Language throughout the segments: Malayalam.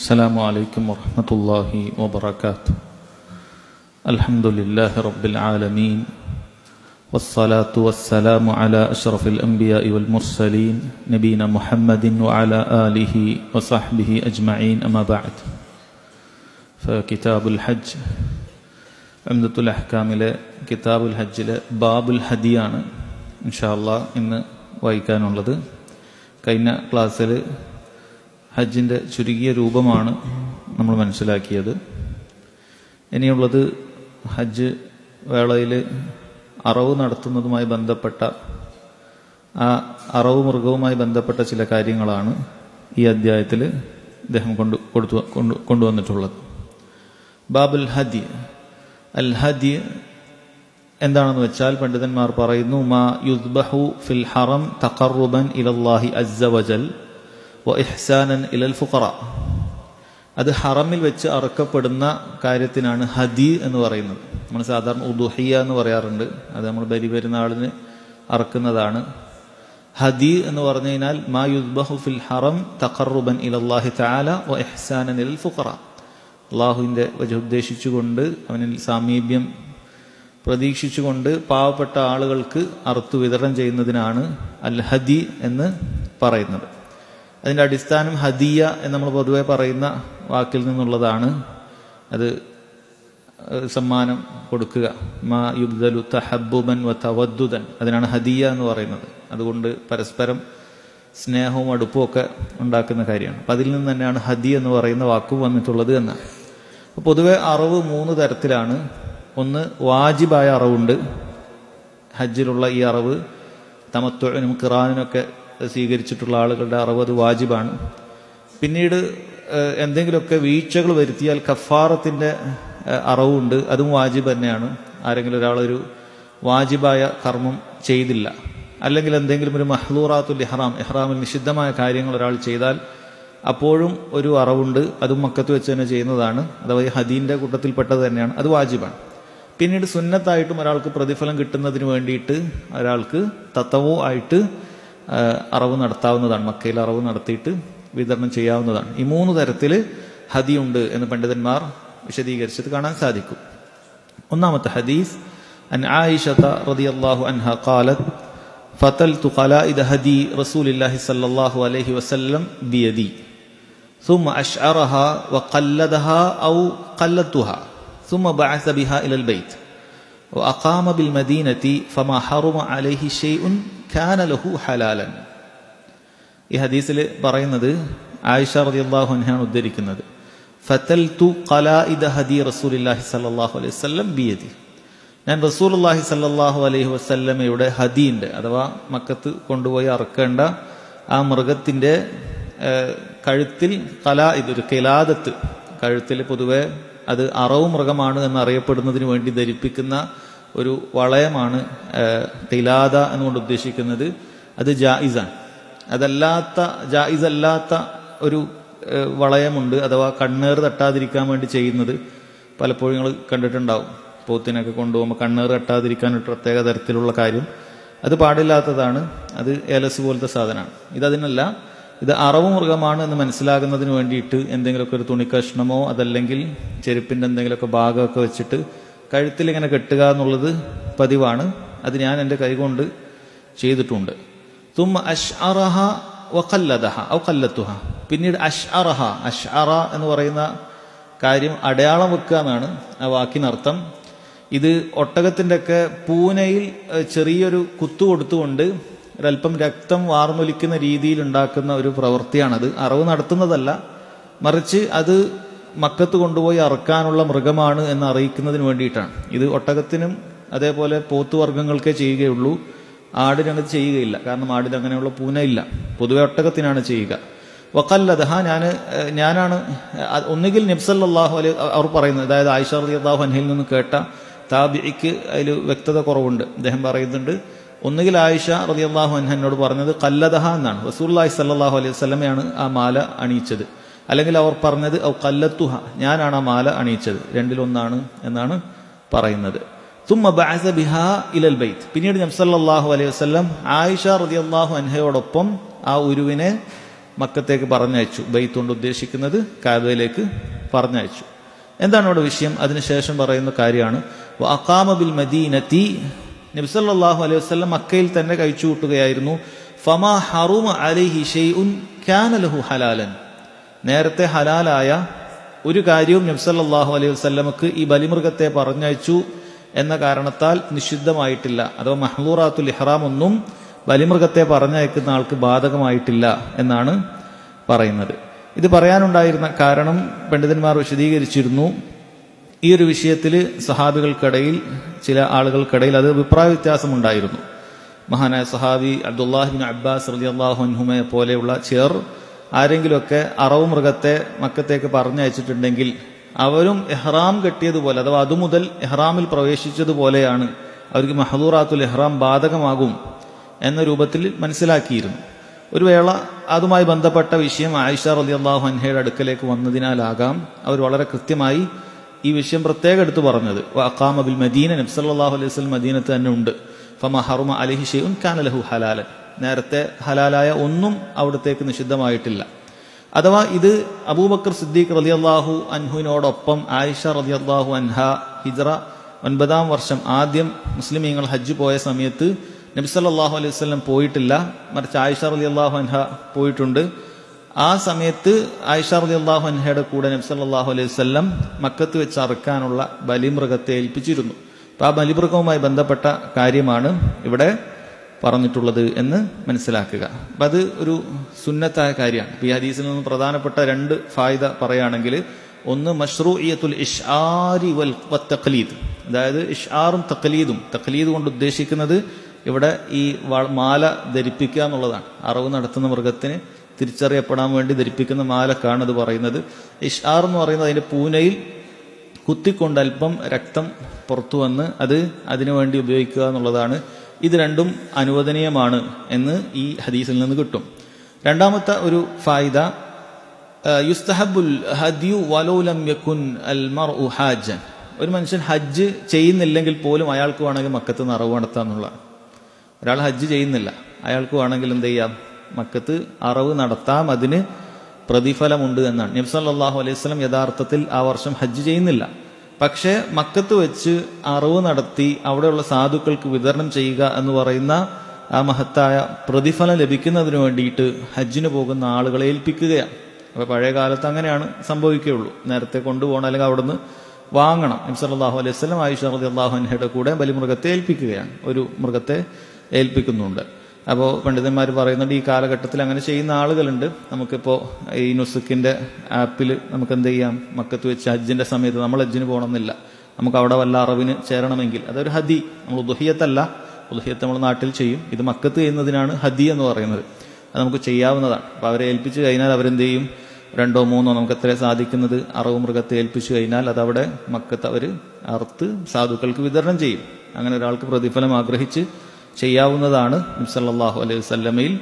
السلام عليكم ورحمة الله وبركاته. الحمد لله رب العالمين والصلاة والسلام على أشرف الأنبياء والمرسلين نبينا محمد وعلى آله وصحبه أجمعين. أما بعد، فكتاب الحج عمدة الأحكام كتاب الحج باب الهديان إن شاء الله ഇന്ന് വായിക്കാനുള്ളത്. കഴിഞ്ഞ ക്ലാസ്സിൽ ഹജ്ജിൻ്റെ ചുരുങ്ങിയ രൂപമാണ് നമ്മൾ മനസ്സിലാക്കിയത്. ഇനിയുള്ളത് ഹജ്ജ് വേളയിൽ അറവ് നടത്തുന്നതുമായി ബന്ധപ്പെട്ട ആ അറവ് മൃഗവുമായി ബന്ധപ്പെട്ട ചില കാര്യങ്ങളാണ് ഈ അധ്യായത്തിൽ അദ്ദേഹം കൊണ്ടുവന്നിട്ടുള്ളത്. ബാബുൽ ഹദി. അൽ ഹദി എന്താണെന്ന് വെച്ചാൽ പണ്ഡിതന്മാർ പറയുന്നു, മാ യുദ്ബഹു ഫിൽ ഹറം തഖർറുബൻ ഇലല്ലാഹി അസ്സ വജൽ വ ഇഹ്സാനൻ ഇലൽ ഫുഖറ. അത് ഹറമിൽ വെച്ച് അറുക്കപ്പെടുന്ന കാര്യത്തിനാണ് ഹദി എന്ന് പറയുന്നത്. നമ്മൾ സാധാരണ ഉദുഹിയ എന്ന് പറയാറുണ്ട്, അത് നമ്മൾ ബലിപെരുന്നാളിന് അറുക്കുന്നതാണ്. ഹദി എന്ന് പറഞ്ഞു കഴിഞ്ഞാൽ മാ യുദ്ബഹു ഫിൽ ഹറം തഖർറുബൻ ഇലല്ലാഹി തആല വ ഇഹ്സാനൻ ഇലൽ ഫുഖറ. അള്ളാഹുവിൻ്റെ വജഹ് ഉദ്ദേശിച്ചുകൊണ്ട്, അവനിൽ സാമീപ്യം പ്രതീക്ഷിച്ചുകൊണ്ട് പാവപ്പെട്ട ആളുകൾക്ക് അറുത്തു വിതരണം ചെയ്യുന്നതിനാണ് അൽ ഹദി എന്ന് പറയുന്നത്. അതിൻ്റെ അടിസ്ഥാനം ഹദിയ എന്ന് നമ്മൾ പൊതുവെ പറയുന്ന വാക്കിൽ നിന്നുള്ളതാണ്. അത് സമ്മാനം കൊടുക്കുക, മാ യുബ്ദലു തഹബ്ബുബൻ വ തവദ്ദുദൻ, അതിനാണ് ഹദിയ എന്ന് പറയുന്നത്. അതുകൊണ്ട് പരസ്പരം സ്നേഹവും അടുപ്പും ഒക്കെ ഉണ്ടാക്കുന്ന കാര്യമാണ്. അപ്പം അതിൽ നിന്ന് തന്നെയാണ് ഹദി എന്ന് പറയുന്ന വാക്കും വന്നിട്ടുള്ളത് എന്നാണ്. അപ്പോൾ പൊതുവെ അറവ് 3 തരത്തിലാണ്. ഒന്ന്, വാജിബായ അറവുണ്ട്. ഹജ്ജിലുള്ള ഈ അറവ് തമത്തുഅനും ഖിറാനിനൊക്കെ സ്വീകരിച്ചിട്ടുള്ള ആളുകളുടെ അറവ് അത് വാജിബാണ്. പിന്നീട് എന്തെങ്കിലുമൊക്കെ വീഴ്ചകൾ വരുത്തിയാൽ കഫാറത്തിൻ്റെ അറവുണ്ട്, അതും വാജിബ് തന്നെയാണ്. ആരെങ്കിലും ഒരാളൊരു വാജിബായ കർമ്മം ചെയ്തില്ല, അല്ലെങ്കിൽ എന്തെങ്കിലും ഒരു മഹ്ലൂറാത്തുൽ ഇഹ്റാമിൽ നിഷിദ്ധമായ കാര്യങ്ങൾ ഒരാൾ ചെയ്താൽ അപ്പോഴും ഒരു അറവുണ്ട്, അതും മക്കത്ത് വെച്ച് തന്നെ ചെയ്യുന്നതാണ്. അഥവാ ഈ ഹദീൻ്റെ കൂട്ടത്തിൽപ്പെട്ടത് തന്നെയാണ്, അത് വാജിബാണ്. പിന്നീട് സുന്നത്തായിട്ടും ഒരാൾക്ക് പ്രതിഫലം കിട്ടുന്നതിന് വേണ്ടിയിട്ട് ഒരാൾക്ക് തത്തവോ ആയിട്ട് അറവ് നടത്താവുന്നതാണ്. മക്കയിൽ അറവ് നടത്തിയിട്ട് വിതരണം ചെയ്യാവുന്നതാണ്. ഈ 3 തരത്തിൽ ഹദി ഉണ്ട് എന്ന് പണ്ഡിതന്മാർ വിശദീകരിച്ചത് കാണാൻ സാധിക്കും. ഒന്നാമത്തെ ഹദീസ്, അൻ ആയിഷത റളിയല്ലാഹു അൻഹ ഖാലത് ഫതൽതു ഖലാഇദ ഹദി റസൂലില്ലാഹി സ്വല്ലല്ലാഹു അലൈഹി വസല്ലം ബിയദി ثم أشعرها وقلدها أو قلدتها ثم بعث بها إلى البيت وأقام بالمدينة فما حرم عليه شيء كان له حلالا. ഈ ഹദീസിൽ പറയുന്നത് ആയിഷ റളിയല്ലാഹു അൻഹയാണ് ഉദ്ധരിക്കുന്നത്. ഫതൽതു ഖലാഇദ ഹദി റസൂലില്ലാഹി സ്വല്ലല്ലാഹു അലൈഹി വസല്ലം ബിയദി, ഞാൻ റസൂലുള്ളാഹി സ്വല്ലല്ലാഹു അലൈഹി വസല്ലമയുടെ ഹദീൻ്റെ അഥവാ മക്കത്ത് കൊണ്ടുപോയി അറുക്കേണ്ട ആ മൃഗത്തിൻ്റെ കഴുത്തിൽ ഇതൊരു കിലാദത്ത്, കഴുത്തിൽ പൊതുവെ അത് അറവ് മൃഗമാണ് എന്നറിയപ്പെടുന്നതിന് വേണ്ടി ധരിപ്പിക്കുന്ന ഒരു വളയമാണ് കിലാദ എന്നുകൊണ്ട് ഉദ്ദേശിക്കുന്നത്. അത് ജായിസാണ്. ജായിസല്ലാത്ത ഒരു വളയമുണ്ട്, അഥവാ കണ്ണേറ് തട്ടാതിരിക്കാൻ വേണ്ടി ചെയ്യുന്നത്. പലപ്പോഴും നിങ്ങൾ കണ്ടിട്ടുണ്ടാവും, പോത്തിനൊക്കെ കൊണ്ടുപോകുമ്പോൾ കണ്ണേറ് തട്ടാതിരിക്കാൻ ഒരു പ്രത്യേക തരത്തിലുള്ള കാര്യം, അത് പാടില്ലാത്തതാണ്. അത് ഏലസ് പോലത്തെ സാധനമാണ്. ഇതതിനല്ല, ഇത് അറവ് മൃഗമാണ് എന്ന് മനസ്സിലാകുന്നതിന് വേണ്ടിയിട്ട് എന്തെങ്കിലുമൊക്കെ ഒരു തുണിക്കഷ്ണമോ അതല്ലെങ്കിൽ ചെരുപ്പിൻ്റെ എന്തെങ്കിലുമൊക്കെ ഭാഗമൊക്കെ വെച്ചിട്ട് കഴുത്തിൽ ഇങ്ങനെ കെട്ടുക എന്നുള്ളത് പതിവാണ്. അത് ഞാൻ എൻ്റെ കൈകൊണ്ട് ചെയ്തിട്ടുണ്ട്. തുമ്മ അശ്അറഹ വഖല്ലദഹ ഔ ഖല്ലത്തുഹ, പിന്നീട് അശ്അറഹ, അശ്അറ എന്ന് പറയുന്ന കാര്യം അടയാളം വെക്കുക എന്നാണ് ആ വാക്കിനർത്ഥം. ഇത് ഒട്ടകത്തിൻ്റെ ഒക്കെ പൂനയിൽ ചെറിയൊരു കുത്തു കൊടുത്തുകൊണ്ട് ഒരല്പം രക്തം വാർന്നൊലിക്കുന്ന രീതിയിൽ ഉണ്ടാക്കുന്ന ഒരു പ്രവൃത്തിയാണത്. അറവ് നടത്തുന്നതല്ല, മറിച്ച് അത് മക്കത്ത് കൊണ്ടുപോയി അറുക്കാനുള്ള മൃഗമാണ് എന്ന് അറിയിക്കുന്നതിന് വേണ്ടിയിട്ടാണ്. ഇത് ഒട്ടകത്തിനും അതേപോലെ പോത്തുവർഗ്ഗങ്ങൾക്കേ ചെയ്യുകയുള്ളൂ, ആടിനത് ചെയ്യുകയില്ല. കാരണം ആടിന് അങ്ങനെയുള്ള പൂന ഇല്ല, പൊതുവെ ഒട്ടകത്തിനാണ് ചെയ്യുക. വഖല്ലദഹ, ഞാനാണ് ഒന്നുകിൽ നബി സല്ലല്ലാഹു അലൈഹി അവർ പറയുന്നത്, അതായത് ആയിഷ റളിയല്ലാഹു അൻഹയിൽ നിന്ന് കേട്ട താബിഇക്ക് അതിൽ വ്യക്തത കുറവുണ്ട്. അദ്ദേഹം പറയുന്നുണ്ട്, ഒന്നുകിൽ ആയിഷ റളിയല്ലാഹു അൻഹ എന്നോട് പറഞ്ഞത് ഖല്ലദഹ എന്നാണ്, റസൂലുള്ളാഹി സ്വല്ലല്ലാഹു അലൈഹി വസല്ലമയാണ് ആ മാല അണിയിച്ചത്, അല്ലെങ്കിൽ അവർ പറഞ്ഞത് ഔ ഖല്ലത്തുഹ, ഞാനാണ് ആ മാല അണിയിച്ചത്, രണ്ടിലൊന്നാണ് എന്നാണ് പറയുന്നത്. തുമ്മ ബഅസ ബിഹാ ഇലൽ ബൈത്ത്, പിന്നീട് നബി സല്ലല്ലാഹു അലൈഹി വസല്ലം ആയിഷ റളിയല്ലാഹു അൻഹയോടൊപ്പം ആ ഉരുവിനെ മക്കത്തേക്ക് പറഞ്ഞയച്ചു. ബൈത്ത് കൊണ്ട് ഉദ്ദേശിക്കുന്നത് കഅബയിലേക്ക് പറഞ്ഞയച്ചു. എന്താണ് അവിടെ വിഷയം? അതിനുശേഷം പറയുന്ന കാര്യമാണ് വഅഖാമ ബിൽ മദീനതി, നബി സല്ലല്ലാഹു അലൈഹി വസല്ലം മക്കയിൽ തന്നെ കഴിച്ചു കൂട്ടുകയായിരുന്നു. ഫമാ ഹറുമ അലൈഹി ഷൈഉൻ കാന ലഹു ഹലാലൻ, നേരത്തെ ഹലാലായ ഒരു കാര്യവും നബി സല്ലല്ലാഹു അലൈഹി വസല്ലമക്ക് ഈ ബലിമൃഗത്തെ പറഞ്ഞയച്ചു എന്ന കാരണത്താൽ നിഷിദ്ധമായിട്ടില്ല. അഥവാ മഹ്ലൂറാത്തുൽ ഇഹ്റാം ഒന്നും ബലിമൃഗത്തെ പറഞ്ഞയക്കുന്ന ആൾക്ക് ബാധകമായിട്ടില്ല എന്നാണ് പറയുന്നത്. ഇത് പറയാനുണ്ടായിരുന്ന കാരണം പണ്ഡിതന്മാർ വിശദീകരിച്ചിരുന്നു. ഈ ഒരു വിഷയത്തിൽ സഹാബികൾക്കിടയിൽ, ചില ആളുകൾക്കിടയിൽ അത് അഭിപ്രായ വ്യത്യാസമുണ്ടായിരുന്നു. മഹാനായ സഹാബി അബ്ദുല്ലാഹി ബിൻ അബ്ബാസ് റളിയല്ലാഹു അൻഹുമയെ പോലെയുള്ള ചിലർ ആരെങ്കിലുമൊക്കെ അറവ് മൃഗത്തെ മക്കത്തേക്ക് പറഞ്ഞയച്ചിട്ടുണ്ടെങ്കിൽ അവരും ഇഹ്റാം കെട്ടിയതുപോലെ, അഥവാ അതുമുതൽ ഇഹ്റാമിൽ പ്രവേശിച്ചതുപോലെയാണ്, അവർക്ക് മഹ്ദൂറാത്തുൽ ഇഹ്റാം ബാധകമാകും എന്ന രൂപത്തിൽ മനസ്സിലാക്കിയിരുന്നു. ഒരു വേള അതുമായി ബന്ധപ്പെട്ട വിഷയം ആയിഷ റളിയല്ലാഹു അൻഹയുടെ അടുക്കലേക്ക് വന്നതിനാലാകാം അവർ വളരെ കൃത്യമായി ഈ വിഷയം പ്രത്യേകം എടുത്തു പറഞ്ഞത്. വഅഖാമ ബിൽ മദീന, നബി സല്ലല്ലാഹു അലൈഹി വസല്ലം മദീനത്ത് തന്നെ ഉണ്ട്. ഫമാ ഹറുമ അലൈഹി ഷൈഉൻ കാന ലഹു ഹലാലൻ, നേരത്തെ ഹലാലായ ഒന്നും അവിടത്തേക്ക് നിഷിദ്ധമായിട്ടില്ല. അഥവാ ഇത് അബൂബക്കർ സിദ്ദീഖ് റളിയല്ലാഹു അൻഹുവിനോടൊപ്പം ആയിഷ റളിയല്ലാഹു അൻഹ ഹിജ്റ 9-ാം വർഷം ആദ്യം മുസ്ലിമീങ്ങൾ ഹജ്ജ് പോയ സമയത്ത് നബി സല്ലല്ലാഹു അലൈഹി വസല്ലം പോയിട്ടില്ല, മറിച്ച് ആയിഷ റളിയല്ലാഹു അൻഹ പോയിട്ടുണ്ട്. ആ സമയത്ത് ആയിഷ റളിയല്ലാഹു അൻഹയുടെ കൂടെ നബി സല്ലല്ലാഹു അലൈഹി വസല്ലം മക്കത്ത് വെച്ച് അറുക്കാനുള്ള ബലിമൃഗത്തെ ഏൽപ്പിച്ചിരുന്നു. അപ്പോൾ ആ ബലിമൃഗവുമായി ബന്ധപ്പെട്ട കാര്യമാണ് ഇവിടെ പറഞ്ഞിട്ടുള്ളത് എന്ന് മനസ്സിലാക്കുക. അപ്പം അത് ഒരു സുന്നത്തായ കാര്യമാണ്. ഈ ഹദീസിൽ നിന്ന് പ്രധാനപ്പെട്ട 2 ഫായിദ പറയുകയാണെങ്കിൽ, ഒന്ന് മശ്റൂഇയത്തുൽ ഇഷ്ആരി വൽ തഖ്ലീദ്, അതായത് ഇഷ്ആറും തഖ്ലീദും, തഖ്ലീദ് കൊണ്ട് ഉദ്ദേശിക്കുന്നത് ഇവിടെ ഈ മാല ധരിപ്പിക്കുക എന്നുള്ളതാണ്. അറവ് നടത്തുന്ന മൃഗത്തിന് തിരിച്ചറിയപ്പെടാൻ വേണ്ടി ധരിപ്പിക്കുന്ന മാലക്കാണ് ഇത് പറയുന്നത്. ഇഷ്ആർ എന്ന് പറയുന്നത് അതിൻ്റെ പൂനയിൽ കുത്തിക്കൊണ്ട് അല്പം രക്തം പുറത്തു വന്ന് അത് അതിനുവേണ്ടി ഉപയോഗിക്കുക എന്നുള്ളതാണ്. ഇത് രണ്ടും അനുവദനീയമാണ് എന്ന് ഈ ഹദീസിൽ നിന്ന് കിട്ടും. രണ്ടാമത്തെ ഒരു ഫായിദ, യുസ്തഹബുൽ ഹദ്യു വലൗ ലം യകുൻ അൽ മർഉ ഹാജൻ, ഒരു മനുഷ്യൻ ഹജ്ജ് ചെയ്യുന്നില്ലെങ്കിൽ പോലും അയാൾക്ക് വേണമെങ്കിൽ മക്കത്ത് നിന്ന് അറവ് നടത്താം എന്നുള്ളതാണ്. ഒരാൾ ഹജ്ജ് ചെയ്യുന്നില്ല, അയാൾക്ക് വേണമെങ്കിൽ എന്ത് ചെയ്യാം, മക്കത്ത് അറവ് നടത്താം, അതിന് പ്രതിഫലമുണ്ട് എന്നാണ്. നബി സല്ലല്ലാഹു അലൈഹി വസല്ലം യഥാർത്ഥത്തിൽ ആ വർഷം ഹജ്ജ് ചെയ്യുന്നില്ല, പക്ഷേ മക്കത്ത് വെച്ച് അറവ് നടത്തി അവിടെയുള്ള സാധുക്കൾക്ക് വിതരണം ചെയ്യുക എന്ന് പറയുന്ന ആ മഹത്തായ പ്രതിഫലം ലഭിക്കുന്നതിന് വേണ്ടിയിട്ട് ഹജ്ജിന് പോകുന്ന ആളുകളെ ഏൽപ്പിക്കുകയാണ്. അപ്പോൾ പഴയ കാലത്ത് അങ്ങനെയാണ് സംഭവിക്കുകയുള്ളൂ. നേരത്തെ കൊണ്ടുപോകണം, അല്ലെങ്കിൽ അവിടുന്ന് വാങ്ങണം. നബി സല്ലല്ലാഹു അലൈഹി വസല്ലം ആയിഷ റളിയല്ലാഹു അൻഹയുടെ കൂടെ ബലിമൃഗത്തെ ഏൽപ്പിക്കുകയാണ്, ഒരു മൃഗത്തെ ഏൽപ്പിക്കുന്നുണ്ട്. അപ്പോൾ പണ്ഡിതന്മാർ പറയുന്നുണ്ട് ഈ കാലഘട്ടത്തിൽ അങ്ങനെ ചെയ്യുന്ന ആളുകളുണ്ട്. നമുക്കിപ്പോൾ ഈ നുസുക്കിൻ്റെ ആപ്പിൽ നമുക്ക് എന്ത് ചെയ്യാം, മക്കത്ത് വെച്ച് ഹജ്ജിൻ്റെ സമയത്ത് നമ്മൾ ഹജ്ജിന് പോകണമെന്നില്ല, നമുക്ക് അവിടെ വല്ല അറവിന് ചേരണമെങ്കിൽ അതൊരു ഹദി, നമ്മൾ ഉദ്ഹിയത്തല്ല, ഉദ്ഹിയത്ത് നമ്മൾ നാട്ടിൽ ചെയ്യും, ഇത് മക്കത്ത് ചെയ്യുന്നതിനാണ് ഹദി എന്ന് പറയുന്നത്. അത് നമുക്ക് ചെയ്യാവുന്നതാണ്. അപ്പോൾ അവരെ ഏൽപ്പിച്ച് കഴിഞ്ഞാൽ അവരെന്ത് ചെയ്യും, 2 or 3 നമുക്ക് എത്ര സാധിക്കുന്നത് അറവ് മൃഗത്തെ ഏൽപ്പിച്ചു കഴിഞ്ഞാൽ അതവിടെ മക്കത്ത് അവർ അറുത്ത് സാധുക്കൾക്ക് വിതരണം ചെയ്യും. അങ്ങനെ ഒരാൾക്ക് പ്രതിഫലം ആഗ്രഹിച്ച് ചെയ്യാവുന്നതാണ്. നബി സല്ലല്ലാഹു അലൈഹി വസല്ലമയിൽ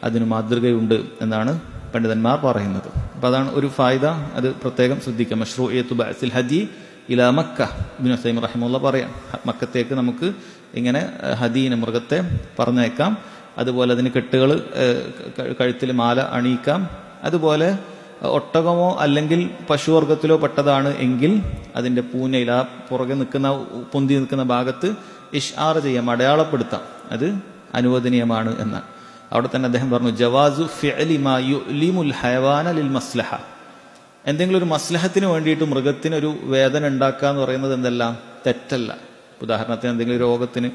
അതിന് മാതൃകയുണ്ട് എന്നാണ് പണ്ഡിതന്മാർ പറയുന്നത്. അപ്പോൾ അതാണ് ഒരു ഫായിദ, അത് പ്രത്യേകം ശ്രദ്ധിക്കാം. മശ്റൂഇയത്തു ബഅസിൽ ഹദി ഇലാ മക്ക, ഇബ്നു ഉസൈമീൻ റഹിമഹുല്ലാ പറയാം, മക്കത്തേക്ക് നമുക്ക് ഇങ്ങനെ ഹദീന മൃഗത്തെ പറഞ്ഞേക്കാം, അതുപോലെ അതിന് കെട്ടുകൾ കഴുത്തിൽ മാല അണിയിക്കാം, അതുപോലെ ഒട്ടകമോ അല്ലെങ്കിൽ പശുവർഗത്തിലോ പെട്ടതാണ് എങ്കിൽ അതിൻ്റെ പൂനയിൽ ആ പുറകെ നിൽക്കുന്ന പൊന്തി നിൽക്കുന്ന ഭാഗത്ത് ഇഷ്ആർ ചെയ്യാം, അടയാളപ്പെടുത്താം, അത് അനുവദനീയമാണ് എന്നാണ്. അവിടെ തന്നെ അദ്ദേഹം പറഞ്ഞു ജവാസു ഫിഅലി മാ യുലിമുൽ ഹയവാന ലിൽ മസ്ലഹ, എന്തെങ്കിലും ഒരു മസ്ലഹത്തിന് വേണ്ടിയിട്ട് മൃഗത്തിനൊരു വേദന ഉണ്ടാക്കുക എന്ന് പറയുന്നത് എന്തെല്ലാം തെറ്റല്ല. ഉദാഹരണത്തിന് എന്തെങ്കിലും രോഗത്തിന്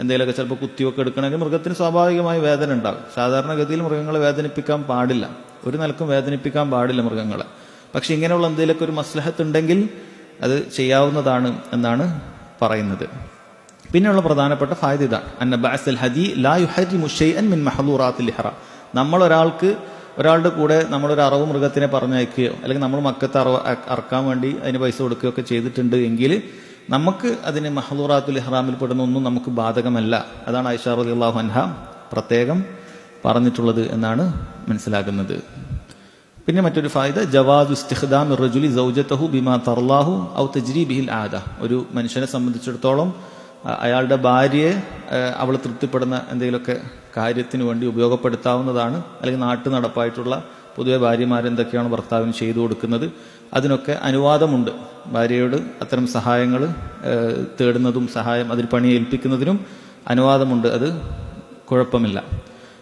എന്തെങ്കിലുമൊക്കെ ചിലപ്പോൾ കുത്തിവെക്കെ എടുക്കണമെങ്കിൽ മൃഗത്തിന് സ്വാഭാവികമായി വേദന ഉണ്ടാകും. സാധാരണഗതിയിൽ മൃഗങ്ങളെ വേദനിപ്പിക്കാൻ പാടില്ല, ഒരു നിലക്കും വേദനിപ്പിക്കാൻ പാടില്ല മൃഗങ്ങളെ. പക്ഷെ ഇങ്ങനെയുള്ള എന്തെങ്കിലുമൊക്കെ ഒരു മസ്ലഹത്ത് ഉണ്ടെങ്കിൽ അത് ചെയ്യാവുന്നതാണ് എന്നാണ് പറയുന്നത്. പിന്നെയുള്ള പ്രധാനപ്പെട്ട ഫായിദ ഇതാണ്, അന്ന ബഅസൽ ഹദി ലാ യുഹരിമു ഷൈഅൻ മിൻ മഹ്ദൂറാത്തിൽ ഇഹ്റാം. ഒരാളുടെ കൂടെ നമ്മളൊരു അറവ് മൃഗത്തിനെ പറഞ്ഞയക്കുകയോ അല്ലെങ്കിൽ നമ്മൾ മക്കത്ത് അറക്കാൻ വേണ്ടി അതിന് പൈസ കൊടുക്കുകയോ ഒക്കെ ചെയ്തിട്ടുണ്ട് എങ്കിൽ നമുക്ക് അതിന് മഹ്ദൂറാത്തുൽ ഇഹ്റാമിൽ പെടുന്ന ഒന്നും നമുക്ക് ബാധകമല്ല. അതാണ് ആയിഷ റളിയല്ലാഹു അൻഹ പ്രത്യേകം പറഞ്ഞിട്ടുള്ളത് എന്നാണ് മനസ്സിലാക്കുന്നത്. പിന്നെ മറ്റൊരു ഫായിദ ജവാദു ഇസ്തിഖ്ദാമി റജുലി സൗജതഹു ബിമാ തർലാഹു ഔ തജ്രി ബിഹിൽ ആദ. ഒരു മനുഷ്യനെ സംബന്ധിച്ചിടത്തോളം അയാളുടെ ഭാര്യയെ അവൾ തൃപ്തിപ്പെടുന്ന എന്തെങ്കിലുമൊക്കെ കാര്യത്തിന് വേണ്ടി ഉപയോഗപ്പെടുത്താവുന്നതാണ്, അല്ലെങ്കിൽ നാട്ടു നടപ്പായിട്ടുള്ള പൊതുവെ ഭാര്യമാരെന്തൊക്കെയാണ് ഭർത്താവിന് ചെയ്തു കൊടുക്കുന്നത് അതിനൊക്കെ അനുവാദമുണ്ട്. ഭാര്യയോട് അത്തരം സഹായങ്ങൾ തേടുന്നതും സഹായം അതിൽ പണി ഏൽപ്പിക്കുന്നതിനും അനുവാദമുണ്ട്, അത് കുഴപ്പമില്ല.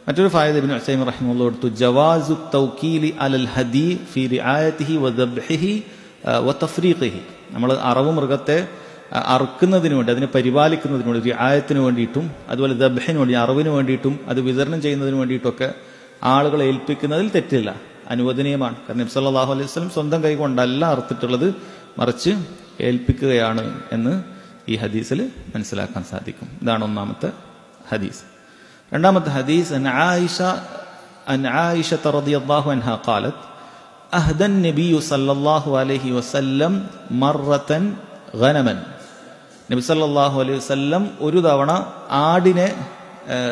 മറ്റൊരു ഫായിദ ഇബ്നു ഉസൈമീൻ റഹിമഹുല്ലാഹ് കൊടുത്തു, ജവാസു തൗക്കീലി അലൽ ഹദി ഫി റിആയതിഹി വദബ്ഹിഹി വതഫ്രീഖിഹി. നമ്മൾ അറവ് മൃഗത്തെ അറുക്കുന്നതിന് വേണ്ടി, അതിനെ പരിപാലിക്കുന്നതിന് വേണ്ടി, റിആയത്തിന് വേണ്ടിയിട്ടും അതുപോലെ ദബ്ഹിന് വേണ്ടി, അറവിന് വേണ്ടിയിട്ടും അത് വിതരണം ചെയ്യുന്നതിന് വേണ്ടിയിട്ടൊക്കെ ആളുകളെ ഏൽപ്പിക്കുന്നതിൽ തെറ്റില്ല, അനുവദനീയമാണ്. കാരണം നബി സല്ലല്ലാഹു അലൈഹി വസല്ലം സ്വന്തം കൈകൊണ്ടല്ല അറുത്തിട്ടുള്ളത്, മറിച്ച് ഏൽപ്പിക്കുകയാണ് എന്ന് ഈ ഹദീസിൽ മനസ്സിലാക്കാൻ സാധിക്കും. ഇതാണ് ഒന്നാമത്തെ ഹദീസ്. രണ്ടാമത്തെ ഹദീസ്, അൻ ആയിഷ റളിയല്ലാഹു അൻഹാ ഖാലത്ത് അഹ്ദൻ നബിയു സല്ലല്ലാഹു അലൈഹി വസല്ലം മർറതൻ ഗനമൻ. നബി സല്ലല്ലാഹു അലൈഹി വസല്ലം ഒരു തവണ ആടിനെ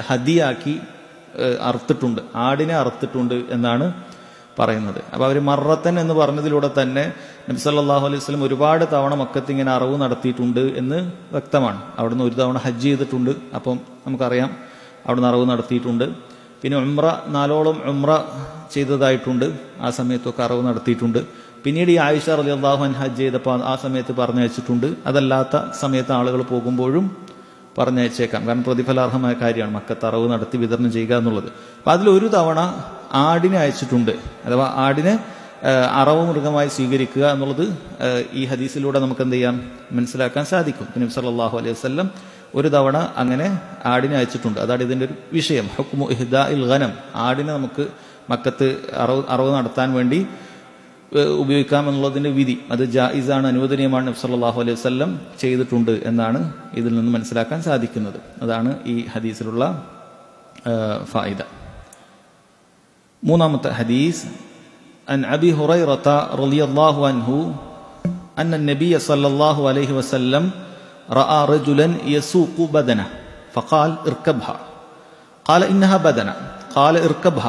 ഹദിയാക്കി അറുത്തിട്ടുണ്ട്, ആടിനെ അറുത്തിട്ടുണ്ട് എന്നാണ് പറയുന്നത്. അപ്പോൾ അവർ മർറത്തൻ എന്ന് പറഞ്ഞതിലൂടെ തന്നെ നബി സല്ലല്ലാഹു അലൈഹി വസല്ലം ഒരുപാട് തവണ മക്കത്ത് ഇങ്ങനെ അറവ് നടത്തിയിട്ടുണ്ട് എന്ന് വ്യക്തമാണ്. അവിടുന്ന് ഒരു തവണ ഹജ്ജ് ചെയ്തിട്ടുണ്ട്, അപ്പം നമുക്കറിയാം അവിടുന്ന് അറവ് നടത്തിയിട്ടുണ്ട്. പിന്നെ ഉംറ 4ഓളം ഉംറ ചെയ്തതായിട്ടുണ്ട്, ആ സമയത്തൊക്കെ അറവ് നടത്തിയിട്ടുണ്ട്. പിന്നീട് ഈ ആയിഷ റളിയല്ലാഹു അൻഹ ഹജ്ജ് ചെയ്തപ്പോൾ ആ സമയത്ത് പറഞ്ഞയച്ചിട്ടുണ്ട്. അതല്ലാത്ത സമയത്ത് ആളുകൾ പോകുമ്പോഴും പറഞ്ഞയച്ചേക്കാം, കാരണം പ്രതിഫലാർഹമായ കാര്യമാണ് മക്കത്ത് അറവ് നടത്തി വിതരണം ചെയ്യുക എന്നുള്ളത്. അപ്പം അതിലൊരു തവണ ആടിനെ അയച്ചിട്ടുണ്ട്, അഥവാ ആടിനെ അറവ് മൃഗമായി സ്വീകരിക്കുക എന്നുള്ളത് ഈ ഹദീസിലൂടെ നമുക്ക് എന്ത് ചെയ്യാം, മനസ്സിലാക്കാൻ സാധിക്കും. നബി സല്ലല്ലാഹു അലൈഹി വസല്ലം ഒരു തവണ അങ്ങനെ ആടിനെ അയച്ചിട്ടുണ്ട്. അതാണ് ഇതിൻ്റെ ഒരു വിഷയം, ഹുക്മു ഇഹ്ദാഇൽ ഗനം. ആടിനെ നമുക്ക് മക്കത്ത് അറവ് നടത്താൻ വേണ്ടി ഉപയോഗിക്കാം എന്നുള്ളതിൻ്റെ വിധി, അത് ജായിസാണ്, അനുവദനീയമാണ്, നബി സല്ലല്ലാഹു അലൈഹി വസല്ലം ചെയ്തിട്ടുണ്ട് എന്നാണ് ഇതിൽ നിന്ന് മനസ്സിലാക്കാൻ സാധിക്കുന്നത്. അതാണ് ഈ ഹദീസിലുള്ള ഫായിദ. മൂന്നാമത്തെ ഹദീസ്, അൻ അബി ഹുറൈറത റളിയല്ലാഹു അൻഹു അന്ന നബിയ സല്ലല്ലാഹു അലൈഹി വസല്ലം റഅ റജുലൻ യസൂഖു ബദന ഫഖാൽ ഇർകബ്ഹ ഖാല ഇന്നഹ ബദന ഖാല ഇർകബ്ഹ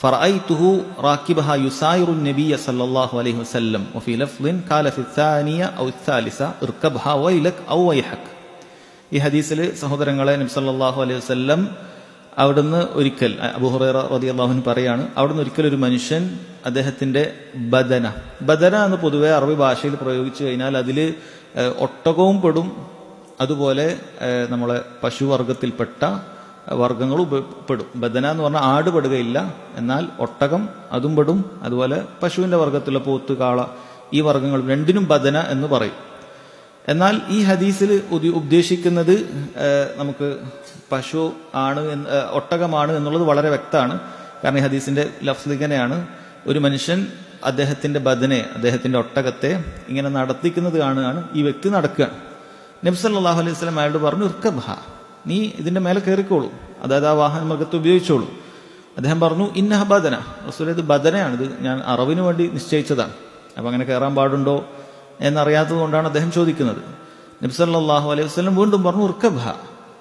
فرأيته راكبها يساير النبي صلى الله عليه وسلم وفي لفظ قال في الثانية أو الثالثة اركبها ويلك أو ويحك. ഈ ഹദീസിൽ സഹോദരങ്ങളെ നബി സല്ലല്ലാഹു അലൈഹി വസല്ലം അവിടുന്ന് ഒരിക്കൽ, അബൂ ഹുറൈറ റളിയല്ലാഹു അൻഹു പറയാണ്, അവിടുന്ന് ഒരിക്കൽ ഒരു മനുഷ്യൻ അദ്ദേഹത്തിന്റെ ബദന എന്ന് പൊതുവെ അറബി ഭാഷയിൽ പ്രയോഗിച്ചു കഴിഞ്ഞാൽ അതിൽ ഒട്ടകവും പെടും, അതുപോലെ നമ്മളെ പശുവർഗത്തിൽപ്പെട്ട വർഗ്ഗങ്ങളും പെടും. ബദന എന്ന് പറഞ്ഞാൽ ആട് പെടുകയില്ല, എന്നാൽ ഒട്ടകം അതും പെടും, അതുപോലെ പശുവിന്റെ വർഗ്ഗത്തിലുള്ള പോത്ത്, കാള, ഈ വർഗ്ഗങ്ങൾ രണ്ടിനും ബദന എന്ന് പറയും. എന്നാൽ ഈ ഹദീസിൽ ഉദ്ദേശിക്കുന്നത് നമുക്ക് പശു ആണ്, ഒട്ടകമാണ് എന്നുള്ളത് വളരെ വ്യക്തമാണ്. കാരണം ഈ ഹദീസിന്റെ ലഫ്സ് ഇങ്ങനെയാണ്, ഒരു മനുഷ്യൻ അദ്ദേഹത്തിന്റെ ബദനെ, അദ്ദേഹത്തിന്റെ ഒട്ടകത്തെ ഇങ്ങനെ നടത്തിക്കുന്നത് കാണുകയാണ്, ഈ വ്യക്തി നടക്കുകയാണ്. നബി സല്ലല്ലാഹു അലൈഹി വസല്ലം അയാളോട് പറഞ്ഞു, ഇർകബ്ഹ, നീ ഇതിന്റെ മേലെ കയറിക്കോളൂ, അതായത് ആ വാഹന മൃഗത്തെ ഉപയോഗിച്ചോളൂ. അദ്ദേഹം പറഞ്ഞു, ഇന്നഹ ബദന, റസൂലേ ഇത് ബദനയാണ്, ഇത് ഞാൻ അറവിന് വേണ്ടി നിശ്ചയിച്ചതാണ്, അപ്പം അങ്ങനെ കയറാൻ പാടുണ്ടോ എന്നറിയാത്തത് കൊണ്ടാണ് അദ്ദേഹം ചോദിക്കുന്നത്. നബി സല്ലല്ലാഹു അലൈഹി വസല്ലം വീണ്ടും പറഞ്ഞു, ഇർകബ്ഹ,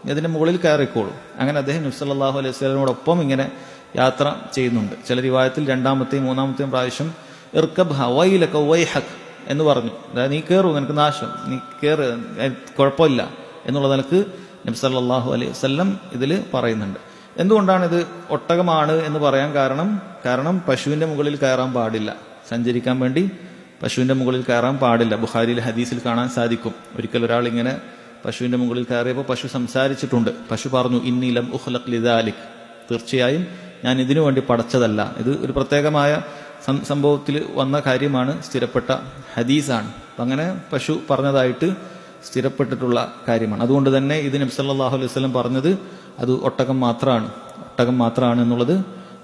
നീ അതിന്റെ മുകളിൽ കയറിക്കോളൂ. അങ്ങനെ അദ്ദേഹം നബി സല്ലല്ലാഹു അലൈഹി വസല്ലമയോടൊപ്പം ഇങ്ങനെ യാത്ര ചെയ്യുന്നുണ്ട്. ചില റിവായത്തിൽ രണ്ടാമത്തെയും മൂന്നാമത്തെയും പ്രാവശ്യം ഇർകബ്ഹ വൈലക വൈഹക് എന്ന് പറഞ്ഞു, അതായത് നീ കയറൂ, നിനക്ക് നാശം, നീ കയറ്, കുഴപ്പമില്ല എന്നുള്ള നിലക്ക് നബി സല്ലല്ലാഹു അലൈഹി വസല്ലം ഇതിൽ പറയുന്നുണ്ട്. എന്തുകൊണ്ടാണ് ഇത് ഒട്ടകമാണ് എന്ന് പറയാൻ കാരണം പശുവിന്റെ മുകളിൽ കയറാൻ പാടില്ല, സഞ്ചരിക്കാൻ വേണ്ടി പശുവിന്റെ മുകളിൽ കയറാൻ പാടില്ല. ബുഖാരിയിലെ ഹദീസിൽ കാണാൻ സാധിക്കും, ഒരിക്കൽ ഒരാൾ ഇങ്ങനെ പശുവിന്റെ മുകളിൽ കയറിയപ്പോൾ പശു സംസാരിച്ചിട്ടുണ്ട്. പശു പറഞ്ഞു, ഇന്നി ലം ഉഖ്ലഖ് ലിദാലിക്, തീർച്ചയായും ഞാൻ ഇതിനു വേണ്ടി പടച്ചതല്ല. ഇത് ഒരു പ്രത്യേകമായ സംഭവത്തിൽ വന്ന കാര്യമാണ്, സ്ഥിരപ്പെട്ട ഹദീസാണ്. അപ്പം അങ്ങനെ പശു പറഞ്ഞതായിട്ട് സ്ഥിരപ്പെട്ടിട്ടുള്ള കാര്യമാണ്. അതുകൊണ്ട് തന്നെ ഇത് നബി സല്ലല്ലാഹു അലൈഹി വസല്ലം പറഞ്ഞത് അത് ഒട്ടകം മാത്രമാണ് എന്നുള്ളത്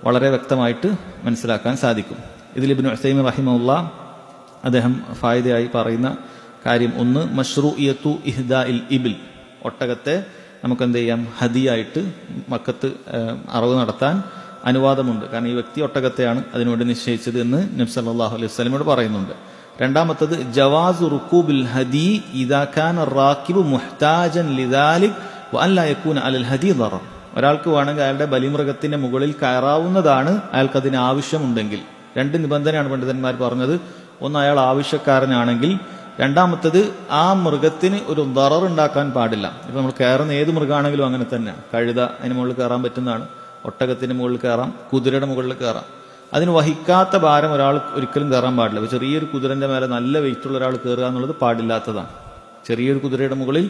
വളരെ വ്യക്തമായിട്ട് മനസ്സിലാക്കാൻ സാധിക്കും. ഇതിൽ ഇബ്നു ഉസൈമീൻ റഹിമഹുല്ലാഹ് അദ്ദേഹം ഫായിദയായി പറയുന്ന കാര്യം, ഒന്ന്, മശ്റൂഇയത്തു ഇഹ്ദാഇൽ ഇബിൽ, ഒട്ടകത്തെ നമുക്ക് എന്ത് ചെയ്യാം, ഹദിയായിട്ട് മക്കത്ത് അറവ് നടത്താൻ അനുവാദമുണ്ട്. കാരണം ഈ വ്യക്തി ഒട്ടകത്തെയാണ് അതിനുവേണ്ടി നിശ്ചയിച്ചത് എന്ന് നബി സല്ലല്ലാഹു അലൈഹി വസല്ലമയോട് പറയുന്നുണ്ട്. രണ്ടാമത്തത്, ജവാസു റുകൂബിൽ ഹദി ഇദാ കാന റാകിബു മുഹ്താജൻ ലിദാലിക് വഅൻ ലാ യകൂന അലൽ ഹദി ദറർ. ഒരാൾക്ക് വേണമെങ്കിൽ അയാളുടെ ബലിമൃഗത്തിന്റെ മുകളിൽ കയറാവുന്നതാണ്, അയാൾക്ക് അതിന് ആവശ്യമുണ്ടെങ്കിൽ. രണ്ട് നിബന്ധനയാണ് പണ്ഡിതന്മാർ പറഞ്ഞത്. ഒന്ന്, അയാൾ ആവശ്യക്കാരനാണെങ്കിൽ. രണ്ടാമത്തത്, ആ മൃഗത്തിന് ഒരു ദറർ ഉണ്ടാക്കാൻ പാടില്ല. ഇപ്പൊ നമ്മൾ കയറുന്ന ഏത് മൃഗമാണെങ്കിലും അങ്ങനെ തന്നെയാണ്. കഴുത അതിന് മുകളിൽ കയറാൻ പറ്റുന്നതാണ്, ഒട്ടകത്തിന്റെ മുകളിൽ കയറാം, കുതിരയുടെ മുകളിൽ കയറാം. അതിന് വഹിക്കാത്ത ഭാരം ഒരാൾ ഒരിക്കലും കയറാൻ പാടില്ല. അപ്പോൾ ചെറിയൊരു കുതിരന്റെ മേലെ നല്ല വെയിറ്റുള്ള ഒരാൾ കയറുക എന്നുള്ളത് പാടില്ലാത്തതാണ്. ചെറിയൊരു കുതിരയുടെ മുകളിൽ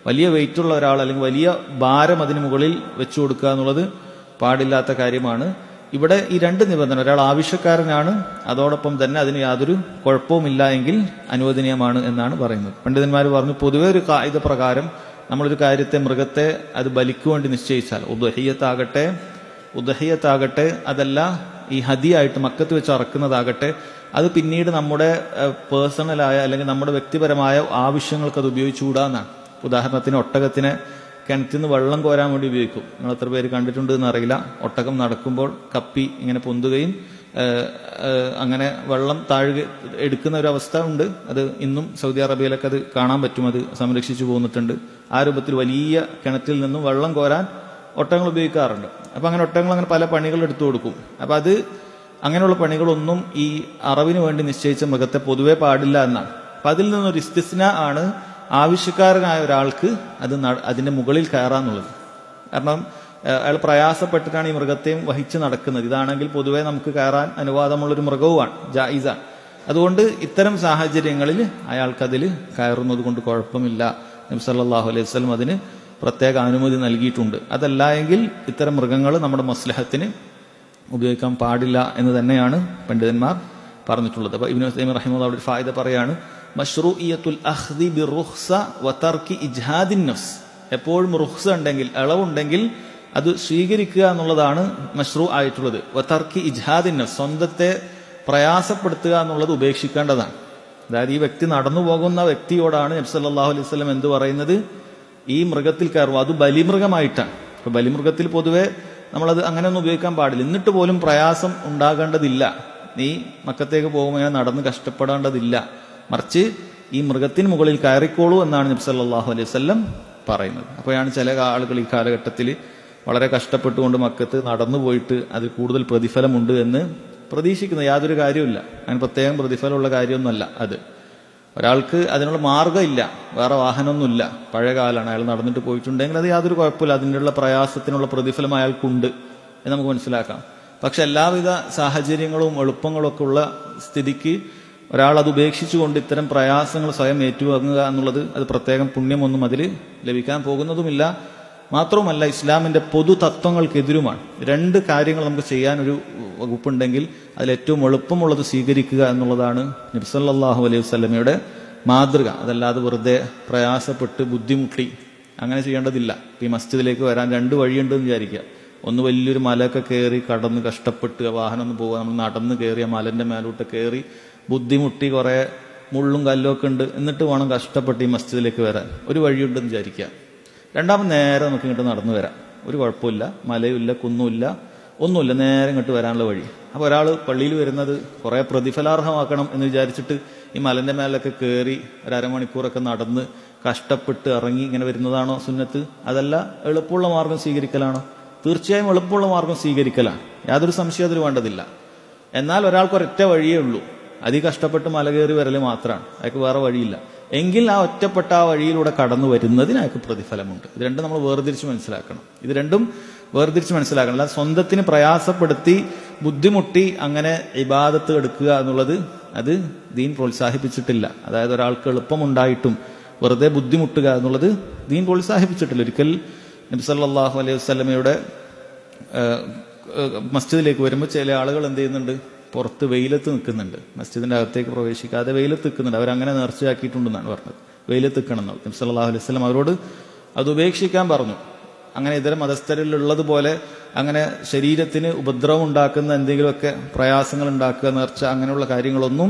വലിയ വെയിറ്റുള്ള ഒരാൾ അല്ലെങ്കിൽ വലിയ ഭാരം അതിന് മുകളിൽ വെച്ചു കൊടുക്കുക എന്നുള്ളത് പാടില്ലാത്ത കാര്യമാണ്. ഇവിടെ ഈ രണ്ട് നിബന്ധന, ഒരാൾ ആവശ്യക്കാരനാണ്, അതോടൊപ്പം തന്നെ അതിന് യാതൊരു കുഴപ്പവുമില്ല എങ്കിൽ അനുവദനീയമാണ് എന്നാണ് പറയുന്നത്. പണ്ഡിതന്മാർ പറഞ്ഞു, പൊതുവെ ഒരു കായിക പ്രകാരം നമ്മളൊരു കാര്യത്തെ, മൃഗത്തെ അത് ബലിക്ക് വേണ്ടി നിശ്ചയിച്ചാൽ, ഉദഹിയത്താകട്ടെ അതല്ല ഈ ഹദിയായിട്ട് മക്കത്ത് വെച്ച് അറക്കുന്നതാകട്ടെ, അത് പിന്നീട് നമ്മുടെ പേഴ്സണലായ അല്ലെങ്കിൽ നമ്മുടെ വ്യക്തിപരമായ ആവശ്യങ്ങൾക്ക് അത് ഉപയോഗിച്ചുകൂടാന്നാണ്. ഉദാഹരണത്തിന് ഒട്ടകത്തിനെ കിണറ്റിൽ നിന്ന് വെള്ളം കോരാൻ വേണ്ടി ഉപയോഗിക്കും. നിങ്ങൾ എത്ര പേര് കണ്ടിട്ടുണ്ട് എന്നറിയില്ല. ഒട്ടകം നടക്കുമ്പോൾ കപ്പി ഇങ്ങനെ പൊന്തുകയും അങ്ങനെ വെള്ളം താഴുക എടുക്കുന്ന ഒരു അവസ്ഥ ഉണ്ട്. അത് ഇന്നും സൗദി അറേബ്യയിലൊക്കെ അത് കാണാൻ പറ്റും. അത് സംരക്ഷിച്ചു പോന്നിട്ടുണ്ട്. ആ രൂപത്തിൽ വലിയ കിണറ്റിൽ നിന്നും വെള്ളം കോരാൻ ഒട്ടകങ്ങൾ ഉപയോഗിക്കാറുണ്ട്. അപ്പൊ അങ്ങനെ ഒട്ടകങ്ങൾ അങ്ങനെ പല പണികൾ എടുത്തു കൊടുക്കും. അപ്പൊ അത് അങ്ങനെയുള്ള പണികളൊന്നും ഈ അറവിന് വേണ്ടി നിശ്ചയിച്ച മൃഗത്തെ പൊതുവെ പാടില്ല എന്നാണ്. അപ്പൊ അതിൽ നിന്നൊരു ഇസ്തിസ്ന ആണ് ആവശ്യക്കാരനായ ഒരാൾക്ക് അതിന്റെ മുകളിൽ കയറാന്നുള്ളത്. കാരണം അയാൾ പ്രയാസപ്പെട്ടിട്ടാണ് ഈ മൃഗത്തെയും വഹിച്ച് നടക്കുന്നത്. ഇതാണെങ്കിൽ പൊതുവെ നമുക്ക് കയറാൻ അനുവാദമുള്ളൊരു മൃഗവുമാണ്, ജായിസാണ്. അതുകൊണ്ട് ഇത്തരം സാഹചര്യങ്ങളിൽ അയാൾക്കതിൽ കയറുന്നത് കൊണ്ട് കുഴപ്പമില്ല. നബി സല്ലല്ലാഹു അലൈഹി വസല്ലം അതിന് പ്രത്യേക അനുമതി നൽകിയിട്ടുണ്ട്. അതല്ല എങ്കിൽ ഇത്തരം മൃഗങ്ങൾ നമ്മുടെ മസ്ലഹത്തിന് ഉപയോഗിക്കാൻ പാടില്ല എന്ന് തന്നെയാണ് പണ്ഡിതന്മാർ പറഞ്ഞിട്ടുള്ളത്. അപ്പൊ ഇബ്നു തൈമിയ്യ റഹിമഹുല്ലാഹ് അവിടെ ഫായിദ പറയാണ്, മശ്റൂഇയത്തുൽ അഖ്ദി ബിറുഖ്സ വതർക്കി ഇജ്ഹാദിൻ നഫ്സ്. എപ്പോഴും റുഖ്സ ഉണ്ടെങ്കിൽ, ഇളവുണ്ടെങ്കിൽ അത് സ്വീകരിക്കുക എന്നുള്ളതാണ് മശ്റൂ ആയിട്ടുള്ളത്. വതർക്കി ഇജ്ഹാദിൻ നഫ്സ്, സ്വന്തത്തെ പ്രയാസപ്പെടുത്തുക എന്നുള്ളത് ഉപേക്ഷിക്കേണ്ടതാണ്. അതായത് ഈ വ്യക്തി നടന്നു പോകുന്ന വ്യക്തിയോടാണ് നബി സല്ലല്ലാഹു അലൈഹി വസല്ലം എന്ത് പറയുന്നത്, ഈ മൃഗത്തിൽ കയറും, അത് ബലിമൃഗമായിട്ടാണ്. ഇപ്പൊ ബലിമൃഗത്തിൽ പൊതുവെ നമ്മളത് അങ്ങനെയൊന്നും ഉപയോഗിക്കാൻ പാടില്ല. എന്നിട്ട് പോലും പ്രയാസം ഉണ്ടാകേണ്ടതില്ല. നീ മക്കത്തേക്ക് പോകുമ്പോൾ ഇങ്ങനെ നടന്ന് കഷ്ടപ്പെടേണ്ടതില്ല. മറിച്ച് ഈ മൃഗത്തിന് മുകളിൽ കയറിക്കോളൂ എന്നാണ് നബി സല്ലല്ലാഹു അലൈഹി വസല്ലം പറയുന്നത്. അപ്പോഴാണ് ചില ആളുകൾ ഈ കാലഘട്ടത്തിൽ വളരെ കഷ്ടപ്പെട്ടുകൊണ്ട് മക്കത്ത് നടന്നു പോയിട്ട് അതിൽ കൂടുതൽ പ്രതിഫലമുണ്ട് എന്ന് പ്രതീക്ഷിക്കുന്നത്. യാതൊരു കാര്യമില്ല. അങ്ങനെ പ്രത്യേകം പ്രതിഫലമുള്ള കാര്യമൊന്നുമല്ല അത്. ഒരാൾക്ക് അതിനുള്ള മാർഗ്ഗമില്ല, വേറെ വാഹനമൊന്നുമില്ല, പഴയ കാലമാണ്, അയാൾ നടന്നിട്ട് പോയിട്ടുണ്ടെങ്കിൽ അത് യാതൊരു കുഴപ്പമില്ല. അതിനുള്ള പ്രയാസത്തിനുള്ള പ്രതിഫലം അയാൾക്കുണ്ട് എന്ന് നമുക്ക് മനസ്സിലാക്കാം. പക്ഷെ എല്ലാവിധ സാഹചര്യങ്ങളും എളുപ്പങ്ങളും ഒക്കെ ഉള്ള സ്ഥിതിക്ക് ഒരാൾ അത് ഉപേക്ഷിച്ചുകൊണ്ട് ഇത്തരം പ്രയാസങ്ങൾ സ്വയം ഏറ്റുവാങ്ങുക എന്നുള്ളത് അത് പ്രത്യേകം പുണ്യമൊന്നും അതിൽ ലഭിക്കാൻ പോകുന്നതുമില്ല. മാത്രവുമല്ല ഇസ്ലാമിന്റെ പൊതു തത്വങ്ങൾക്കെതിരുമാണ്. രണ്ട് കാര്യങ്ങൾ നമുക്ക് ചെയ്യാനൊരു വകുപ്പുണ്ടെങ്കിൽ അതിലേറ്റവും എളുപ്പമുള്ളത് സ്വീകരിക്കുക എന്നുള്ളതാണ് നബി സല്ലല്ലാഹു അലൈഹി വസല്ലമയുടെ മാതൃക. അതല്ലാതെ വെറുതെ പ്രയാസപ്പെട്ട് ബുദ്ധിമുട്ടി അങ്ങനെ ചെയ്യേണ്ടതില്ല. ഈ മസ്ജിദിലേക്ക് വരാൻ രണ്ട് വഴിയുണ്ടെന്ന് വിചാരിക്കുക. ഒന്ന് വലിയൊരു മലയൊക്കെ കയറി കടന്ന് കഷ്ടപ്പെട്ട് വാഹനം പോവുക, നമ്മൾ നടന്ന് കയറിയ മലന്റെ മേലോട്ട് കയറി ബുദ്ധിമുട്ടി കുറെ മുള്ളും കല്ലും ഒക്കെ ഉണ്ട്, എന്നിട്ട് വേണം കഷ്ടപ്പെട്ട് ഈ മസ്ജിദിലേക്ക് വരാൻ. ഒരു വഴിയുണ്ടെന്ന് വിചാരിക്കുക. രണ്ടാമത് നേരെ നമുക്ക് ഇങ്ങോട്ട് നടന്നു വരാം, ഒരു കുഴപ്പമില്ല, മലയുമില്ല കുന്നുമില്ല ഒന്നുമില്ല, നേരെ ഇങ്ങോട്ട് വരാനുള്ള വഴി. അപ്പോൾ ഒരാൾ പള്ളിയിൽ വരുന്നത് കുറെ പ്രതിഫലാർഹമാക്കണം എന്ന് വിചാരിച്ചിട്ട് ഈ മലന്റെ മേലൊക്കെ കയറി ഒരു അരമണിക്കൂറൊക്കെ നടന്ന് കഷ്ടപ്പെട്ട് ഇറങ്ങി ഇങ്ങനെ വരുന്നതാണോ സുന്നത്ത്? അതല്ല എളുപ്പമുള്ള മാർഗം സ്വീകരിക്കലാണോ? തീർച്ചയായും എളുപ്പമുള്ള മാർഗം സ്വീകരിക്കലാണ്, യാതൊരു സംശയം അതിൽ വേണ്ടതില്ല. എന്നാൽ ഒരാൾക്ക് ഒരൊറ്റ വഴിയേ ഉള്ളൂ, അതി കഷ്ടപ്പെട്ട് മല കയറി വരല് മാത്രമാണ്, അയാൾക്ക് വേറെ വഴിയില്ല. എങ്കിൽ ആ ഒറ്റപ്പെട്ട ആ വഴിയിലൂടെ കടന്നു വരുന്നതിന് അയാൾക്ക് പ്രതിഫലമുണ്ട്. ഇത് രണ്ടും നമ്മൾ വേർതിരിച്ച് മനസ്സിലാക്കണം. അല്ല സ്വന്തത്തിന് പ്രയാസപ്പെടുത്തി ബുദ്ധിമുട്ടി അങ്ങനെ ഇബാദത്ത് എടുക്കുക എന്നുള്ളത് അത് ദീൻ പ്രോത്സാഹിപ്പിച്ചിട്ടില്ല. അതായത് ഒരാൾക്ക് എളുപ്പമുണ്ടായിട്ടും വെറുതെ ബുദ്ധിമുട്ടുക എന്നുള്ളത് ദീൻ പ്രോത്സാഹിപ്പിച്ചിട്ടില്ല. ഒരിക്കൽ നബി സല്ലല്ലാഹു അലൈഹി വസല്ലമയുടെ മസ്ജിദിലേക്ക് വരുമ്പോൾ ചില ആളുകൾ എന്ത് ചെയ്യുന്നുണ്ട്, പുറത്ത് വെയിലത്ത് നിൽക്കുന്നുണ്ട്, മസ്ജിദിന്റെ അകത്തേക്ക് പ്രവേശിക്കാതെ വെയിലത്ത് നിൽക്കുന്നുണ്ട്. അവരങ്ങനെ നേർച്ചയാക്കിയിട്ടുണ്ടെന്നാണ് പറഞ്ഞത്, വെയിലത്ത് നിൽക്കണം. നബി സല്ലല്ലാഹു അലൈഹി വസല്ലം അവരോട് അത് ഉപേക്ഷിക്കാൻ പറഞ്ഞു. അങ്ങനെ ഇതര മതസ്ഥരിലുള്ളതുപോലെ അങ്ങനെ ശരീരത്തിന് ഉപദ്രവം ഉണ്ടാക്കുന്ന എന്തെങ്കിലുമൊക്കെ പ്രയാസങ്ങൾ ഉണ്ടാക്കുക, നേർച്ച, അങ്ങനെയുള്ള കാര്യങ്ങളൊന്നും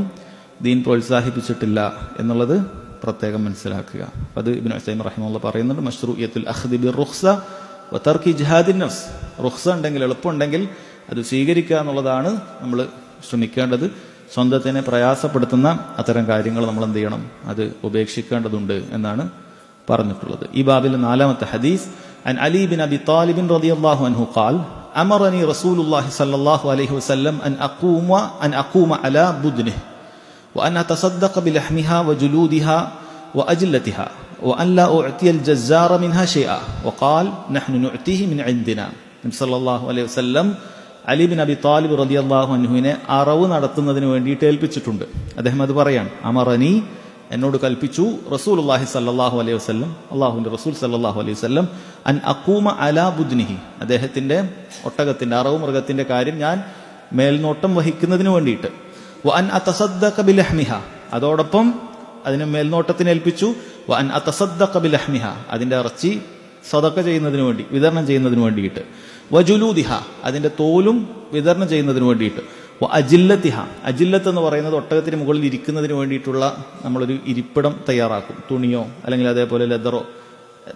ദീൻ പ്രോത്സാഹിപ്പിച്ചിട്ടില്ല എന്നുള്ളത് പ്രത്യേകം മനസ്സിലാക്കുക. അത് ഇബ്നു തൈമിയ്യ റഹിമഹുല്ലാഹ് പറയുന്നുണ്ട്, മശ്റൂഇയത്തുൽ അഖ്ദി ബിറുഖ്സ വതർക്കി ഇജ്ഹാദിൻ നഫ്സ്. റുഖ്സ ഉണ്ടെങ്കിൽ, എളുപ്പമുണ്ടെങ്കിൽ അത് സ്വീകരിക്കുക എന്നുള്ളതാണ് നമ്മൾ ശ്രമിക്കേണ്ടത്. സ്വന്തത്തിനെ പ്രയാസപ്പെടുത്തുന്ന അത്തരം കാര്യങ്ങൾ നമ്മൾ എന്ത് ചെയ്യണം, അത് ഉപേക്ഷിക്കേണ്ടതുണ്ട് എന്നാണ് പറഞ്ഞിട്ടുള്ളത്. ഈ ബാബിൽ നാലാമത്തെ ഹദീസ്, عن علي بن أبي طالب رضي الله عنه قال أمرني رسول الله صلى الله عليه وسلم أن أقوم على بدنه وأن أتصدق بلحمها وجلودها وأجلتها وأن لا أعطي الجزار منها شيئا وقال نحن نعطيه من عندنا. നബി സല്ലല്ലാഹു അലൈഹി വസല്ലം അലി ബിൻ അബി താലിബ് റളിയല്ലാഹു അൻഹുവിനെ അറവ് നടത്തുന്നതിന് വേണ്ടിയിട്ട് ഏൽപ്പിച്ചിട്ടുണ്ട്. അദ്ദേഹം അത് പറയാണ്, അമറനി, എന്നോട് കൽപ്പിച്ചു റസൂലുള്ളാഹി സ്വല്ലല്ലാഹു അലൈഹി വസല്ലം, അല്ലാഹുവിന്റെ റസൂൽ സ്വല്ലല്ലാഹു അലൈഹി വസല്ലം, അൻ അഖൂമ അലാ ബുദ്നിഹി, അദ്ദേഹത്തിന്റെ ഒട്ടകത്തിന്റെ അറവ് മൃഗത്തിന്റെ കാര്യം ഞാൻ മേൽനോട്ടം വഹിക്കുന്നതിന് വേണ്ടിയിട്ട്, വ അൻ അതസദ്ദഖ ബിലഹ്മിഹ, അതോടൊപ്പം അതിനെ മേൽനോട്ടത്തിന് ഏൽപ്പിച്ചു, വ അൻ അതസദ്ദഖ ബിലഹ്മിഹ, അതിന്റെ ഇറച്ചി സദഖ ചെയ്യുന്നതിന് വേണ്ടി, വിതരണം ചെയ്യുന്നതിന് വേണ്ടിയിട്ട്, വജുലൂദിഹ, അതിന്റെ തോലും വിതരണം ചെയ്യുന്നതിന് വേണ്ടിയിട്ട്, അജില്ലത്തിഹ, അജില്ലത്ത് എന്ന് പറയുന്നത് ഒട്ടകത്തിന് മുകളിൽ ഇരിക്കുന്നതിന് വേണ്ടിയിട്ടുള്ള നമ്മളൊരു ഇരിപ്പിടം തയ്യാറാക്കും, തുണിയോ അല്ലെങ്കിൽ അതേപോലെ ലെതറോ,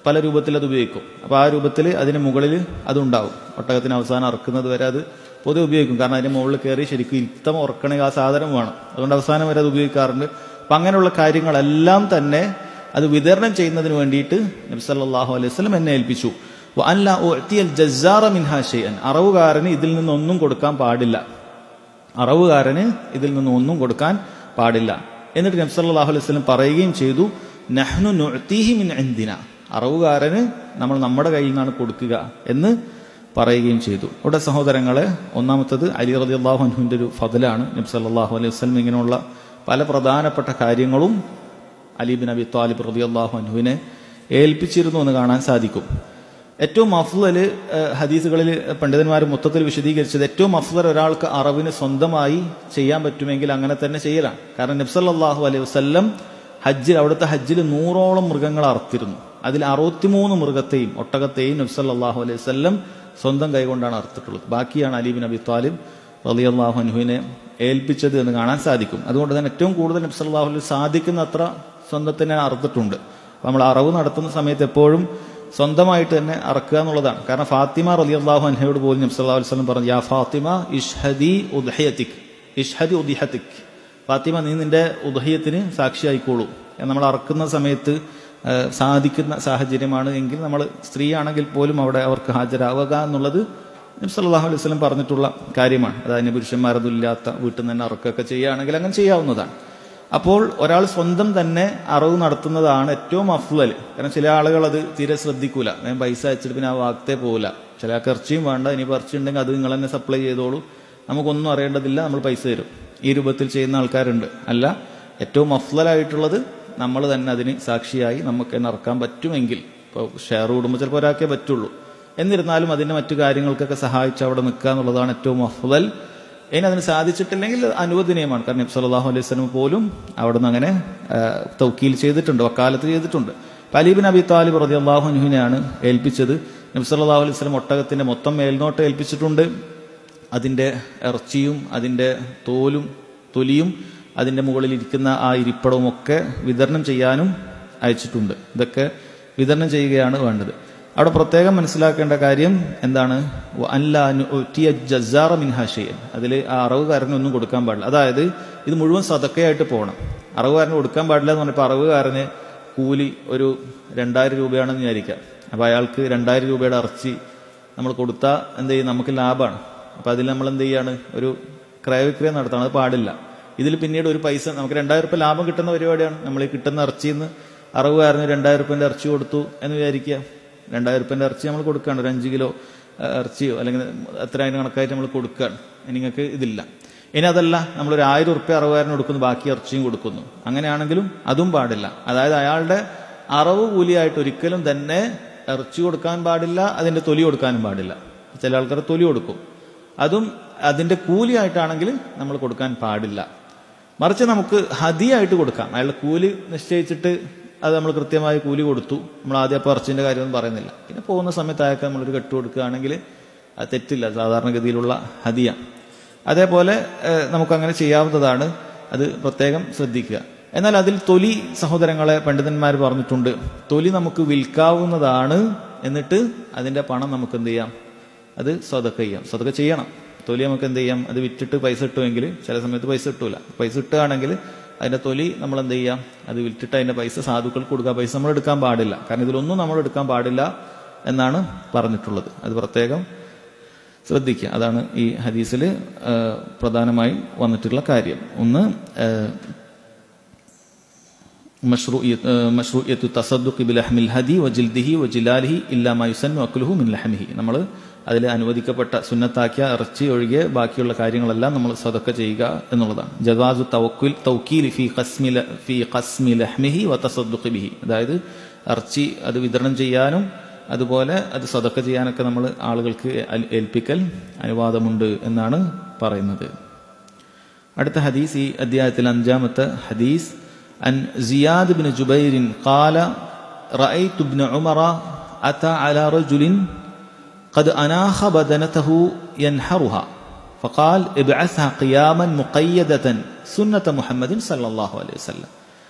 പല രൂപത്തിൽ അത് ഉപയോഗിക്കും. അപ്പോൾ ആ രൂപത്തിൽ അതിന് മുകളിൽ അതുണ്ടാവും. ഒട്ടകത്തിന് അവസാനം അറക്കുന്നത് വരെ അത് പൊതുവെ ഉപയോഗിക്കും. കാരണം അതിന്റെ മുകളിൽ കയറി ശരിക്കും ഇരുത്തം ഉറക്കണമെങ്കിൽ ആ സാധനം വേണം. അതുകൊണ്ട് അവസാനം വരെ അത് ഉപയോഗിക്കാറുണ്ട്. അപ്പം അങ്ങനെയുള്ള കാര്യങ്ങളെല്ലാം തന്നെ അത് വിതരണം ചെയ്യുന്നതിന് വേണ്ടിയിട്ട് നബി സല്ലല്ലാഹു അലൈഹി വസല്ലം എന്നെ ഏൽപ്പിച്ചു. വഅൻ ലാ ഉഅ്തിയൽ ജസ്സാറ മിൻഹാ ഷൈഅൻ, അറവുകാരന് ഇതിൽ നിന്നൊന്നും കൊടുക്കാൻ പാടില്ല, അറവുകാരന് ഇതിൽ നിന്നൊന്നും കൊടുക്കാൻ പാടില്ല. എന്നിട്ട് നബി സല്ലല്ലാഹു അലൈഹി വസല്ലം പറയുകയും ചെയ്തു, നഹ്നു നുഅ്തീഹി മിൻ ഇൻദിന, അറവുകാരന് നമ്മൾ നമ്മുടെ കയ്യിൽ നിന്നാണ് കൊടുക്കുക എന്ന് പറയുകയും ചെയ്തു. ഇവിടെ സഹോദരങ്ങളെ, ഒന്നാമത്തത് അലി റളിയല്ലാഹു അൻഹുവിന്റെ ഒരു ഫضലാണ്. നബി സല്ലല്ലാഹു അലൈഹി വസല്ലം ഇങ്ങനെയുള്ള പല പ്രധാനപ്പെട്ട കാര്യങ്ങളും അലി ബിൻ അബി ത്വാലിബ് റളിയല്ലാഹു അൻഹുവിനെ ഏൽപ്പിച്ചിരുന്നു എന്ന് കാണാൻ സാധിക്കും. ഏറ്റവും അഫ്ളൽ ഹദീസുകളിൽ പണ്ഡിതന്മാർ മൊത്തത്തിൽ വിശദീകരിച്ചത്, ഏറ്റവും അഫ്ളൽ ഒരാൾക്ക് അറവിന് സ്വന്തമായി ചെയ്യാൻ പറ്റുമെങ്കിൽ അങ്ങനെ തന്നെ ചെയ്യലാണ്. കാരണം നബി സല്ലല്ലാഹു അലൈഹി വസല്ലം ഹജ്ജിൽ, അവിടുത്തെ ഹജ്ജിൽ 100ഓളം മൃഗങ്ങൾ അറുത്തിരുന്നു. അതിൽ 63 മൃഗത്തെയും ഒട്ടകത്തെയും നബി സല്ലല്ലാഹു അലൈഹി വസല്ലം സ്വന്തം കൈകൊണ്ടാണ് അറുത്തിട്ടുള്ളത്. ബാക്കിയാണ് അലി ബിൻ അബി ത്വാലിബ് റളിയല്ലാഹു അൻഹുവിനെ ഏൽപ്പിച്ചത് എന്ന് കാണാൻ സാധിക്കും. അതുകൊണ്ട് തന്നെ ഏറ്റവും കൂടുതൽ നബി സല്ലല്ലാഹു അലൈഹി വസല്ലം സാധിക്കുന്ന അത്ര സ്വന്തത്തിനെ അറുത്തിട്ടുണ്ട്. നമ്മൾ അറവ് നടത്തുന്ന സമയത്ത് എപ്പോഴും സ്വന്തമായിട്ട് തന്നെ അറക്കുക എന്നുള്ളതാണ്. കാരണം ഫാത്തിമ റളിയല്ലാഹു അൻഹയോട് പോലും നബി സല്ലല്ലാഹു അലൈഹി വസല്ലം പറഞ്ഞു, യാ ഫാത്തിമ ഇഷ്ഹദി ഉദ്ഹിയതിക്, ഇഷ്ഹദി ഉദ്ഹിയതിക്, ഫാത്തിമ നീ നിന്റെ ഉദ്ഹിയത്തിന് സാക്ഷിയായിക്കോളൂ. നമ്മൾ അറക്കുന്ന സമയത്ത് സാധിക്കുന്ന സാഹചര്യമാണ് എങ്കിൽ നമ്മൾ സ്ത്രീയാണെങ്കിൽ പോലും അവിടെ അവർക്ക് ഹാജരാവുക എന്നുള്ളത് നബി സല്ലല്ലാഹു അലൈഹി വസല്ലം പറഞ്ഞിട്ടുള്ള കാര്യമാണ്. അതായത് പുരുഷന്മാരതില്ലാത്ത വീട്ടിൽ നിന്ന് തന്നെ അറക്കൊക്കെ ചെയ്യുകയാണെങ്കിൽ അങ്ങനെ ചെയ്യാവുന്നതാണ്. അപ്പോൾ ഒരാൾ സ്വന്തം തന്നെ അറവ് നടത്തുന്നതാണ് ഏറ്റവും അഫ്ളൽ. കാരണം ചില ആളുകൾ അത് തീരെ ശ്രദ്ധിക്കൂല, ഞാൻ പൈസ അയച്ചിട്ട് പിന്നെ ആ വാക്തേ പോകില്ല. ചില ഇറച്ചിയും വേണ്ട, ഇനിയിപ്പോൾ ഇറച്ചി ഉണ്ടെങ്കിൽ അത് നിങ്ങൾ തന്നെ സപ്ലൈ ചെയ്തോളൂ, നമുക്കൊന്നും അറിയേണ്ടതില്ല, നമ്മൾ പൈസ തരും. ഈ രൂപത്തിൽ ചെയ്യുന്ന ആൾക്കാരുണ്ട്. അല്ല, ഏറ്റവും അഫ്ളലായിട്ടുള്ളത് നമ്മൾ തന്നെ അതിന് സാക്ഷിയായി നമുക്ക് തന്നെ ഇറക്കാൻ പറ്റുമെങ്കിൽ, ഇപ്പോൾ ഷെയർ കൂടുമ്പോൾ ചിലപ്പോൾ ഒരാൾക്കേ പറ്റുള്ളൂ, എന്നിരുന്നാലും അതിൻ്റെ മറ്റു കാര്യങ്ങൾക്കൊക്കെ സഹായിച്ച് അവിടെ നിൽക്കുക എന്നുള്ളതാണ് ഏറ്റവും അഫ്ളൽ. ഇനി അതിന് സാധിച്ചിട്ടില്ലെങ്കിൽ അനുവദനീയമാണ്. കാരണം നബി സല്ലല്ലാഹു അലൈഹി വസല്ലം പോലും അവിടുന്ന് അങ്ങനെ തൗക്കീൽ ചെയ്തിട്ടുണ്ട്, വക്കാലത്ത് ചെയ്തിട്ടുണ്ട്. അലി ബിൻ അബി ത്വാലിബ് റളിയല്ലാഹു അൻഹുവിനെയാണ് ഏൽപ്പിച്ചത്. നബി സല്ലല്ലാഹു അലൈഹി വസല്ലം ഒട്ടകത്തിന്റെ മൊത്തം മേൽനോട്ടം ഏൽപ്പിച്ചിട്ടുണ്ട്. അതിന്റെ ഇറച്ചിയും അതിന്റെ തോലും തൊലിയും അതിന്റെ മുകളിൽ ഇരിക്കുന്ന ആ ഇരിപ്പിടവും ഒക്കെ വിതരണം ചെയ്യാനും അയച്ചിട്ടുണ്ട്. ഇതൊക്കെ വിതരണം ചെയ്യുകയാണ് വേണ്ടത്. അവിടെ പ്രത്യേകം മനസ്സിലാക്കേണ്ട കാര്യം എന്താണ്? അതിൽ ആ അറവുകാരനൊന്നും കൊടുക്കാൻ പാടില്ല. അതായത് ഇത് മുഴുവൻ സദക്കയായിട്ട് പോകണം. അറവുകാരന് കൊടുക്കാൻ പാടില്ല എന്ന് പറഞ്ഞപ്പോൾ അറവുകാരന് കൂലി ഒരു 2000 രൂപയാണെന്ന് വിചാരിക്കാം. അപ്പോൾ അയാൾക്ക് 2000 രൂപയുടെ ഇറച്ചി നമ്മൾ കൊടുത്താൽ എന്ത് ചെയ്യും? നമുക്ക് ലാഭമാണ്. അപ്പോൾ അതിൽ നമ്മൾ എന്ത് ചെയ്യാണ്? ഒരു ക്രയവിക്രയം നടത്തണം. അത് പാടില്ല. ഇതിൽ പിന്നീട് ഒരു പൈസ നമുക്ക് 2000 രൂപ ലാഭം കിട്ടുന്ന പരിപാടിയാണ്. നമ്മൾ ഈ കിട്ടുന്ന ഇറച്ചിയിൽ നിന്ന് അറവുകാരന് 2000 രൂപേൻ്റെ ഇറച്ചി കൊടുത്തു എന്ന് വിചാരിക്കുക. 2000 രൂപേൻ്റെ ഇറച്ചി നമ്മൾ കൊടുക്കുകയാണ്, ഒരു 5 കിലോ ഇറച്ചിയോ അല്ലെങ്കിൽ എത്ര അതിന് കണക്കായിട്ട് നമ്മൾ കൊടുക്കുകയാണ്. നിങ്ങൾക്ക് ഇതില്ല. ഇനി അതല്ല, നമ്മളൊരു 1000 രൂപ അറവുകാരന് കൊടുക്കുന്നു, ബാക്കി ഇറച്ചിയും കൊടുക്കുന്നു, അങ്ങനെയാണെങ്കിലും അതും പാടില്ല. അതായത് അയാളുടെ അറവ് കൂലിയായിട്ട് ഒരിക്കലും തന്നെ ഇറച്ചി കൊടുക്കാൻ പാടില്ല, അതിന്റെ തൊലി കൊടുക്കാനും പാടില്ല. ചില ആൾക്കാർ തൊലി കൊടുക്കും, അതും അതിന്റെ കൂലിയായിട്ടാണെങ്കിൽ നമ്മൾ കൊടുക്കാൻ പാടില്ല. മറിച്ച് നമുക്ക് ഹദിയായിട്ട് കൊടുക്കാം. അയാളുടെ കൂലി നിശ്ചയിച്ചിട്ട് അത് നമ്മൾ കൃത്യമായി കൂലി കൊടുത്തു. നമ്മൾ ആദ്യം അപ്പോൾ ഇറച്ചിന്റെ കാര്യമൊന്നും പറയുന്നില്ല. പിന്നെ പോകുന്ന സമയത്ത് അയാൾക്ക് നമ്മളൊരു കെട്ട് കൊടുക്കുകയാണെങ്കിൽ അത് തെറ്റില്ല, സാധാരണഗതിയിലുള്ള ഹദിയ. അതേപോലെ നമുക്കങ്ങനെ ചെയ്യാവുന്നതാണ്. അത് പ്രത്യേകം ശ്രദ്ധിക്കുക. എന്നാൽ അതിൽ തൊലി, സഹോദരങ്ങളെ, പണ്ഡിതന്മാർ പറഞ്ഞിട്ടുണ്ട്, തൊലി നമുക്ക് വിൽക്കാവുന്നതാണ്. എന്നിട്ട് അതിന്റെ പണം നമുക്ക് എന്ത് ചെയ്യാം? അത് സദഖ ചെയ്യാം. സദഖ ചെയ്യണം. തൊലി നമുക്ക് എന്ത് ചെയ്യാം? അത് വിറ്റിട്ട് പൈസ കിട്ടുമെങ്കിൽ, ചില സമയത്ത് പൈസ കിട്ടൂല. പൈസ കിട്ടുകയാണെങ്കിൽ അതിന്റെ തൊലി നമ്മൾ എന്ത് ചെയ്യാം? അത് വിറ്റിട്ട് അതിന്റെ പൈസ സാധുക്കൾക്ക് കൊടുക്കുക. പൈസ നമ്മൾ എടുക്കാൻ പാടില്ല. കാരണം ഇതിലൊന്നും നമ്മൾ എടുക്കാൻ പാടില്ല എന്നാണ് പറഞ്ഞിട്ടുള്ളത്. അത് പ്രത്യേകം ശ്രദ്ധിക്കുക. അതാണ് ഈ ഹദീസിൽ പ്രധാനമായും വന്നിട്ടുള്ള കാര്യം. ഒന്ന്, മശ്റൂഇയ്യത്തു തസദ്ദുഖി ബിലഹ്മിൽ ഹദി വജിൽദിഹി വജിലാലിഹി ഇല്ലാ മാ യുസന്നു അക്ലുഹു മിൻ ലഹ്മിഹി. നമ്മൾ അതിൽ അനുവദിക്കപ്പെട്ട സുന്നത്താക്കിയ ഇറച്ചി ഒഴികെ ബാക്കിയുള്ള കാര്യങ്ങളെല്ലാം നമ്മൾ സദക്ക ചെയ്യുക എന്നുള്ളതാണ്. ജവാസു തൗക്കീൽ ഫി ഖസ്മി ലഹ്മിഹി വതസദ്ദുഖി ബിഹി, അതായത് ഇറച്ചി അത് വിതരണം ചെയ്യാനും അതുപോലെ അത് സദക്ക ചെയ്യാനൊക്കെ നമ്മൾ ആളുകൾക്ക് ഏൽപ്പിക്കൽ അനുവാദമുണ്ട് എന്നാണ് പറയുന്നത്. അടുത്ത ഹദീസ്, ഈ അധ്യായത്തിൽ 5-ാമത്തെ ഹദീസ്. അൻ സിയാദ് ബിൻ ജുബൈർ ഖാല റഅയ്തു ഇബ്ന ഉമറ അതാ അലാ റജുലിൻ ഖദ് അനാഖ ബദനതഹു യൻഹറുഹാ ഫഖാൽ ഇബ്അസ്ഹാ ഖിയാമൻ മുഖയ്യദതൻ സുന്നത മുഹമ്മദിൻ സല്ലല്ലാഹു അലൈഹി വസല്ലം.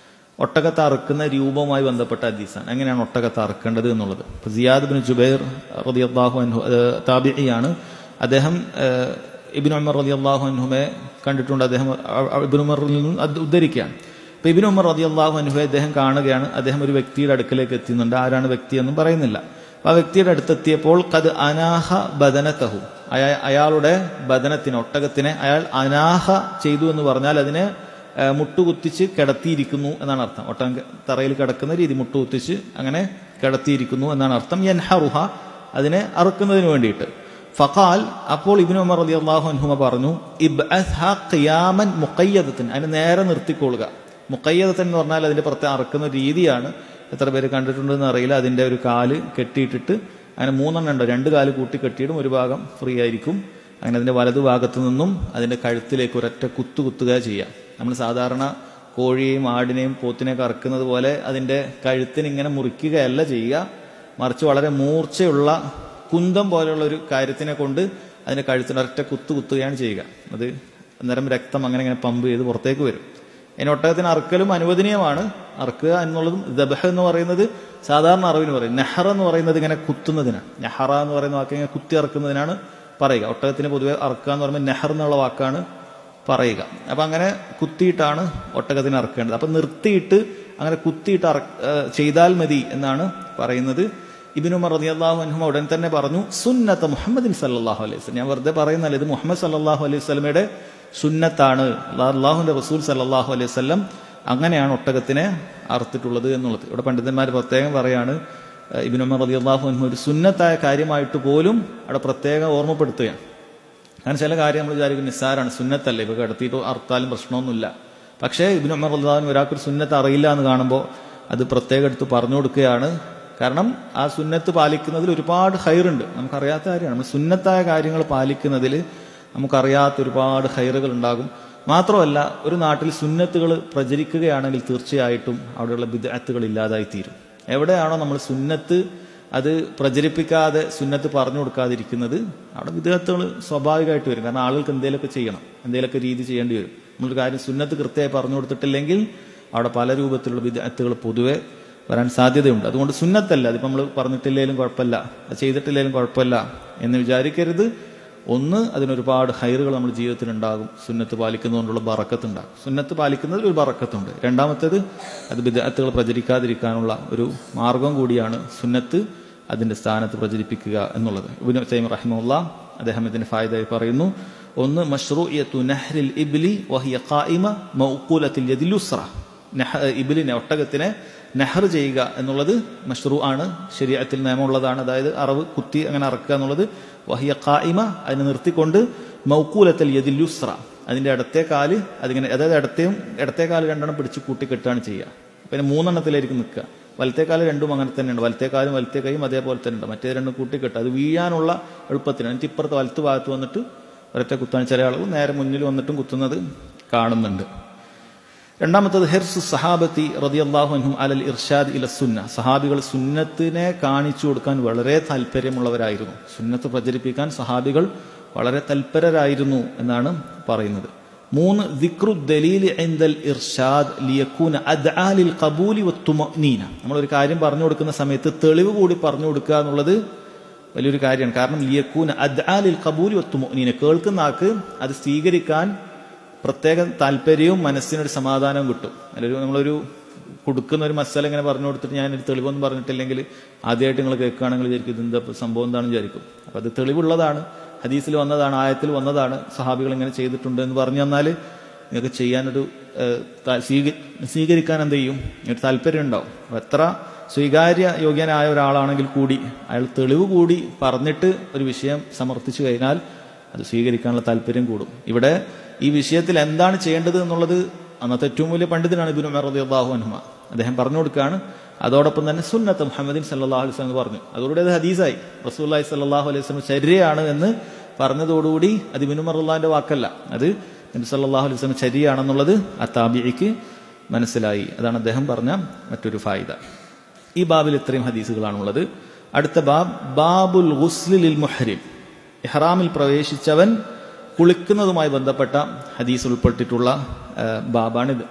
ഒട്ടകത്തെ അറുക്കുന്ന രൂപവുമായി ബന്ധപ്പെട്ട ഹദീസാണ്. എങ്ങനെയാണ് ഒട്ടകത്തെ അറുക്കേണ്ടത് എന്നുള്ളത്. സിയാദ് ബിൻ ജുബൈർ റളിയല്ലാഹു അൻഹു താബിഈയാണ്. അദ്ദേഹം ഇബ്നു ഉമർ റളിയല്ലാഹു അൻഹുമെ കണ്ടിട്ടുണ്ട്. അദ്ദേഹം ഇബ്നു ഉമറിൽ നിന്ന് ഉദ്ധരിക്കുകയാണ്. അപ്പൊ ഇബ്നു ഉമർ റളിയല്ലാഹു അൻഹുവെ അദ്ദേഹം കാണുകയാണ്. അദ്ദേഹം ഒരു വ്യക്തിയുടെ അടുക്കലേക്ക് എത്തുന്നുണ്ട്. ആരാണ് വ്യക്തി എന്നും പറയുന്നില്ല. അപ്പൊ ആ വ്യക്തിയുടെ അടുത്തെത്തിയപ്പോൾ ഖദ് അനാഹ ബദനതഹു, അയാളുടെ ബദനത്തിനെ, ഒട്ടകത്തിനെ അയാൾ അനാഹ ചെയ്തു എന്ന് പറഞ്ഞാൽ അതിനെ മുട്ടുകുത്തിച്ച് കിടത്തിയിരിക്കുന്നു എന്നാണ് അർത്ഥം. ഒട്ടകം തറയിൽ കിടക്കുന്ന രീതി മുട്ടുകുത്തിച്ച് അങ്ങനെ കിടത്തിയിരിക്കുന്നു എന്നാണ് അർത്ഥം. യൻഹറുഹ, അതിനെ അറുക്കുന്നതിന് വേണ്ടിയിട്ട്. ഫഖാൽ, അപ്പോൾ ഇബ്നു ഉമർ റളിയല്ലാഹു അൻഹുമ പറഞ്ഞു, ഇബ്അസ്ഹാ ഖിയാമൻ മുഖയ്യദതൻ, അതിനെ നേരെ നിർത്തിക്കൊള്ളുക. മുഖയ്യദതൻ എന്ന് പറഞ്ഞാൽ അതിന്റെ പ്രത്യേകം അറുക്കുന്ന രീതിയാണ്. എത്ര പേര് കണ്ടിട്ടുണ്ടെന്ന് അറിയില്ല. അതിന്റെ ഒരു കാല് കെട്ടിയിട്ടിട്ട് അങ്ങനെ 3 ഉണ്ട്. 2 കാല് കൂട്ടി കെട്ടിയിടും, ഒരു ഭാഗം ഫ്രീ ആയിരിക്കും. അങ്ങനെ അതിന്റെ വലതു ഭാഗത്തു നിന്നും അതിന്റെ കഴുത്തിലേക്ക് ഒരൊറ്റ കുത്തുകുത്തുക ചെയ്യാം. നമ്മൾ സാധാരണ കോഴിയെയും ആടിനെയും പോത്തിനെയൊക്കെ അറക്കുന്നത് പോലെ അതിന്റെ കഴുത്തിന് ഇങ്ങനെ മുറിക്കുകയല്ല ചെയ്യുക, മറിച്ച് വളരെ മൂർച്ചയുള്ള കുന്തം പോലെയുള്ള ഒരു കാര്യത്തിനെ കൊണ്ട് അതിന്റെ കഴുത്തിന് ഒരൊറ്റ കുത്തുകയാണ് ചെയ്യുക. അത് അന്നേരം രക്തം അങ്ങനെ ഇങ്ങനെ പമ്പ് ചെയ്ത് പുറത്തേക്ക് വരും. അതിന് ഒട്ടകത്തിന് അറുക്കലും അനുവദനീയമാണ്. അറുക്കുക എന്നുള്ളതും ദബഹ് എന്ന് പറയുന്നത് സാധാരണ അറിവിന് പറയും. നെഹ്റ എന്ന് പറയുന്നത് ഇങ്ങനെ കുത്തുന്നതിനാണ്. നെഹ്റ എന്ന് പറയുന്ന വാക്ക് ഇങ്ങനെ കുത്തി അറുക്കുന്നതിനാണ് പറയുക. ഒട്ടകത്തിന് പൊതുവെ അറുക്കുക എന്ന് പറയുമ്പോൾ നെഹർ എന്നുള്ള വാക്കാണ് പറയുക. അപ്പൊ അങ്ങനെ കുത്തിയിട്ടാണ് ഒട്ടകത്തിന് അറുക്കേണ്ടത്. അപ്പൊ നിർത്തിയിട്ട് അങ്ങനെ കുത്തിയിട്ട് ചെയ്താൽ മതി എന്നാണ് പറയുന്നത്. ഇബ്നു ഉമർ റളിയല്ലാഹു അൻഹു ഉടൻ തന്നെ പറഞ്ഞു, സുന്നത മുഹമ്മദിൻ സല്ലല്ലാഹു അലൈഹി വസല്ലം. ഞാൻ വെറുതെ പറയുന്നല്ല, ഇത് മുഹമ്മദ് സല്ലല്ലാഹു അലൈഹി വസല്ലമയുടെ സുന്നത്താണ്. അല്ലാഹുവിന്റെ റസൂൽ സല്ലല്ലാഹു അലൈഹി വസല്ലം അങ്ങനെയാണ് ഒട്ടകത്തിനെ അറുത്തിട്ടുള്ളത് എന്നുള്ളത്. ഇവിടെ പണ്ഡിതന്മാർ പ്രത്യേകം പറയാണ്, ഇബ്നു ഉമർ റളിയല്ലാഹു അൻഹു ഒരു സുന്നത്തായ കാര്യമായിട്ട് പോലും അവിടെ പ്രത്യേകം ഓർമ്മപ്പെടുത്തുകയാണ്. കാരണം ചില കാര്യം നമ്മൾ വിചാരിക്കും നിസ്സാരാണ്, സുന്നത്തല്ലേ, ഇപ്പൊ കിടത്തിയിട്ട് അറുത്താലും പ്രശ്നമൊന്നുമില്ല. പക്ഷേ ഇബ്നു ഉമർ റളിയല്ലാഹു അൻഹു ഒരാൾക്കൊരു സുന്നത്ത് അറിയില്ല എന്ന് കാണുമ്പോൾ അത് പ്രത്യേകം എടുത്ത് പറഞ്ഞു കൊടുക്കുകയാണ്. കാരണം ആ സുന്നത്ത് പാലിക്കുന്നതിൽ ഒരുപാട് ഹൈറുണ്ട്. നമുക്കറിയാത്ത കാര്യമാണ്. നമ്മൾ സുന്നത്തായ കാര്യങ്ങൾ പാലിക്കുന്നതിൽ നമുക്കറിയാത്ത ഒരുപാട് ഹൈറുകൾ ഉണ്ടാകും. മാത്രമല്ല, ഒരു നാട്ടിൽ സുന്നത്തുകൾ പ്രചരിക്കുകയാണെങ്കിൽ തീർച്ചയായിട്ടും അവിടെയുള്ള ബിദ്അത്തുകൾ ഇല്ലാതായി തീരും. എവിടെയാണോ നമ്മൾ സുന്നത്ത് അത് പ്രചരിപ്പിക്കാതെ സുന്നത്ത് പറഞ്ഞു കൊടുക്കാതിരിക്കുന്നത്, അവിടെ ബിദ്അത്തുകൾ സ്വാഭാവികമായിട്ട് വരും. കാരണം ആളുകൾക്ക് എന്തെങ്കിലുമൊക്കെ ചെയ്യണം, എന്തെങ്കിലുമൊക്കെ രീതി ചെയ്യേണ്ടി വരും. നമ്മളൊരു കാര്യം സുന്നത്ത് കൃത്യമായി പറഞ്ഞു കൊടുത്തിട്ടില്ലെങ്കിൽ അവിടെ പല രൂപത്തിലുള്ള ബിദ്അത്തുകൾ പൊതുവെ വരാൻ സാധ്യതയുണ്ട്. അതുകൊണ്ട് സുന്നത്തല്ല, അതിപ്പോൾ നമ്മൾ പറഞ്ഞിട്ടില്ലെങ്കിലും കുഴപ്പമില്ല, അത് ചെയ്തിട്ടില്ലെങ്കിലും കുഴപ്പമില്ല എന്ന് വിചാരിക്കരുത്. ഒന്ന്, അതിനൊരുപാട് ഹൈറുകൾ നമ്മുടെ ജീവിതത്തിൽ ഉണ്ടാകും. സുന്നത്ത് പാലിക്കുന്നതുകൊണ്ടുള്ള ബറക്കത്തുണ്ടാകും. സുന്നത്ത് പാലിക്കുന്നതിൽ ഒരു ബറക്കത്തുണ്ട്. രണ്ടാമത്തേത്, അത് ബിദ്അത്തുകൾ പ്രചരിക്കാതിരിക്കാനുള്ള ഒരു മാർഗം കൂടിയാണ് സുന്നത്ത് അതിന്റെ സ്ഥാനത്ത് പ്രചരിപ്പിക്കുക എന്നുള്ളത്. ഇബ്നു തൈമിയ്യ റഹിമഹുല്ലാഹ് അദ്ദേഹം ഇതിന്റെ ഫായിദയായി പറയുന്നു, ഒന്ന്, മശ്റൂഇയത്തു നഹ്രിൽ ഇബ്ലി വഹിയ ഖായിമ മൗഖൂലത്തിൽ യദിൽ യുസ്റ. ഇബ്ലിനെ, ഒട്ടകത്തിനെ നെഹർ ചെയ്യുക എന്നുള്ളത് മഷ്റൂ ആണ്, ശരീഅത്തിൽ നിയമമുള്ളതാണ്. അതായത് അറവ് കുത്തി അങ്ങനെ അറക്കുക എന്നുള്ളത്. വഹിയ ഖായിമ, അതിനെ നിർത്തിക്കൊണ്ട്, മൗഖൂലത്തിൽ യദിൽ യുസ്റ, അതിന്റെ ഇടത്തെ കാല് അതിങ്ങനെ, അതായത് ഇടത്തെ കാല് 2 പിടിച്ച് കൂട്ടിക്കെട്ടാണ് ചെയ്യുക. പിന്നെ 3 നിൽക്കുക. വലത്തെ കാല് 2 അങ്ങനെ തന്നെയുണ്ട്. വലത്തെ കാലും വലത്തെ കൈയും അതേപോലെ തന്നെ ഉണ്ട്. മറ്റേ 2 കൂട്ടിക്കെട്ട്, അത് വീഴാനുള്ള എളുപ്പത്തിന്. എന്നിട്ട് ഇപ്പുറത്ത് വലത്ത് ഭാഗത്ത് വന്നിട്ട് ഒരൊറ്റ കുത്താൻ ചില ആളുകൾ നേരെ മുന്നിൽ വന്നിട്ടും കുത്തുന്നത് കാണുന്നുണ്ട്. രണ്ടാമത്തത്, ഹിർസു സഹാബത്തി റളിയല്ലാഹു അൻഹും അലൽ ഇർഷാദ് ഇല സുന്ന. സഹാബികൾ സുന്നത്തിനെ കാണിച്ചു കൊടുക്കാൻ വളരെ താല്പര്യമുള്ളവരായിരുന്നു. സുന്നത്ത് പ്രചരിപ്പിക്കാൻ സഹാബികൾ വളരെ തൽപരരായിരുന്നു എന്നാണ് പറയുന്നത്. 3, ദിക്റു ദലീൽ ഇൻദൽ ഇർഷാദ് ലിയകൂന അദ്ആ ലിൽ ഖബൂലി വത്തുമഅനീന. നമ്മളൊരു കാര്യം പറഞ്ഞു കൊടുക്കുന്ന സമയത്ത് തെളിവ് കൂടി പറഞ്ഞു കൊടുക്കുക എന്നുള്ളത് വലിയൊരു കാര്യമാണ്. കാരണം ലിയകൂന അദ്ആ ലിൽ ഖബൂലി വത്തുമഅനീന, കേൾക്കുന്ന ആൾക്ക് അത് സ്വീകരിക്കാൻ പ്രത്യേക താല്പര്യവും മനസ്സിനൊരു സമാധാനവും കിട്ടും. അല്ലെങ്കിൽ നമ്മളൊരു കൊടുക്കുന്ന ഒരു മസാല ഇങ്ങനെ പറഞ്ഞു കൊടുത്തിട്ട് ഞാനൊരു തെളിവൊന്നും പറഞ്ഞിട്ടില്ലെങ്കിൽ ആദ്യമായിട്ട് നിങ്ങൾ കേൾക്കുകയാണെങ്കിൽ വിചാരിക്കും ഇതെന്താ സംഭവം എന്താണെന്ന് വിചാരിക്കും. അപ്പം അത് തെളിവുള്ളതാണ്, ഹദീസിൽ വന്നതാണ്, ആയത്തിൽ വന്നതാണ്, സഹാബികൾ ഇങ്ങനെ ചെയ്തിട്ടുണ്ട് എന്ന് പറഞ്ഞു തന്നാൽ നിങ്ങൾക്ക് ചെയ്യാനൊരു സ്വീകരിക്കാൻ എന്ത് ചെയ്യും, ഒരു താല്പര്യം ഉണ്ടാവും. എത്ര സ്വീകാര്യ യോഗ്യനായ ഒരാളാണെങ്കിൽ കൂടി അയാൾ തെളിവ് കൂടി പറഞ്ഞിട്ട് ഒരു വിഷയം സമർത്ഥിച്ചു കഴിഞ്ഞാൽ അത് സ്വീകരിക്കാനുള്ള താല്പര്യം കൂടും. ഇവിടെ ഈ വിഷയത്തിൽ എന്താണ് ചെയ്യേണ്ടത് എന്നുള്ളത് അന്നത്തെ ഏറ്റവും വലിയ പണ്ഡിതനാണ് ഇബ്നു ഉമർ റളിയല്ലാഹു അൻഹു. അദ്ദേഹം പറഞ്ഞു കൊടുക്കുകയാണ്. അതോടൊപ്പം തന്നെ സുന്നത്ത് മുഹമ്മദിൻ സല്ലല്ലാഹു അലൈഹി വസല്ലം പറഞ്ഞു. അതോടുകൂടി അത് ഹദീസായി. റസൂലുള്ളാഹി സല്ലല്ലാഹു അലൈഹി വസല്ലം ചര്യയാണ് എന്ന് പറഞ്ഞതോടുകൂടി അത് ഇബ്നു ഉമർ റളിയല്ലാഹുവിന്റെ വാക്കല്ല, അത് നബി സല്ലല്ലാഹു അലൈഹി വസല്ലം ചര്യയാണെന്നുള്ളത് ആ താബിഈക്ക് മനസ്സിലായി. അതാണ് അദ്ദേഹം പറഞ്ഞ മറ്റൊരു ഫായിദ. ഈ ബാബിൽ ഇത്രയും ഹദീസുകളാണുള്ളത്. അടുത്ത ബാബ് ബാബുൽ ഗുസ്ലി ലിൽ മുഹ്രിം. ഇഹ്റാമിൽ പ്രവേശിച്ചവൻ കുളിക്കുന്നതുമായി ബന്ധപ്പെട്ട ഹദീസ് ഉൾപ്പെട്ടിട്ടുള്ള ബാബാണിത്.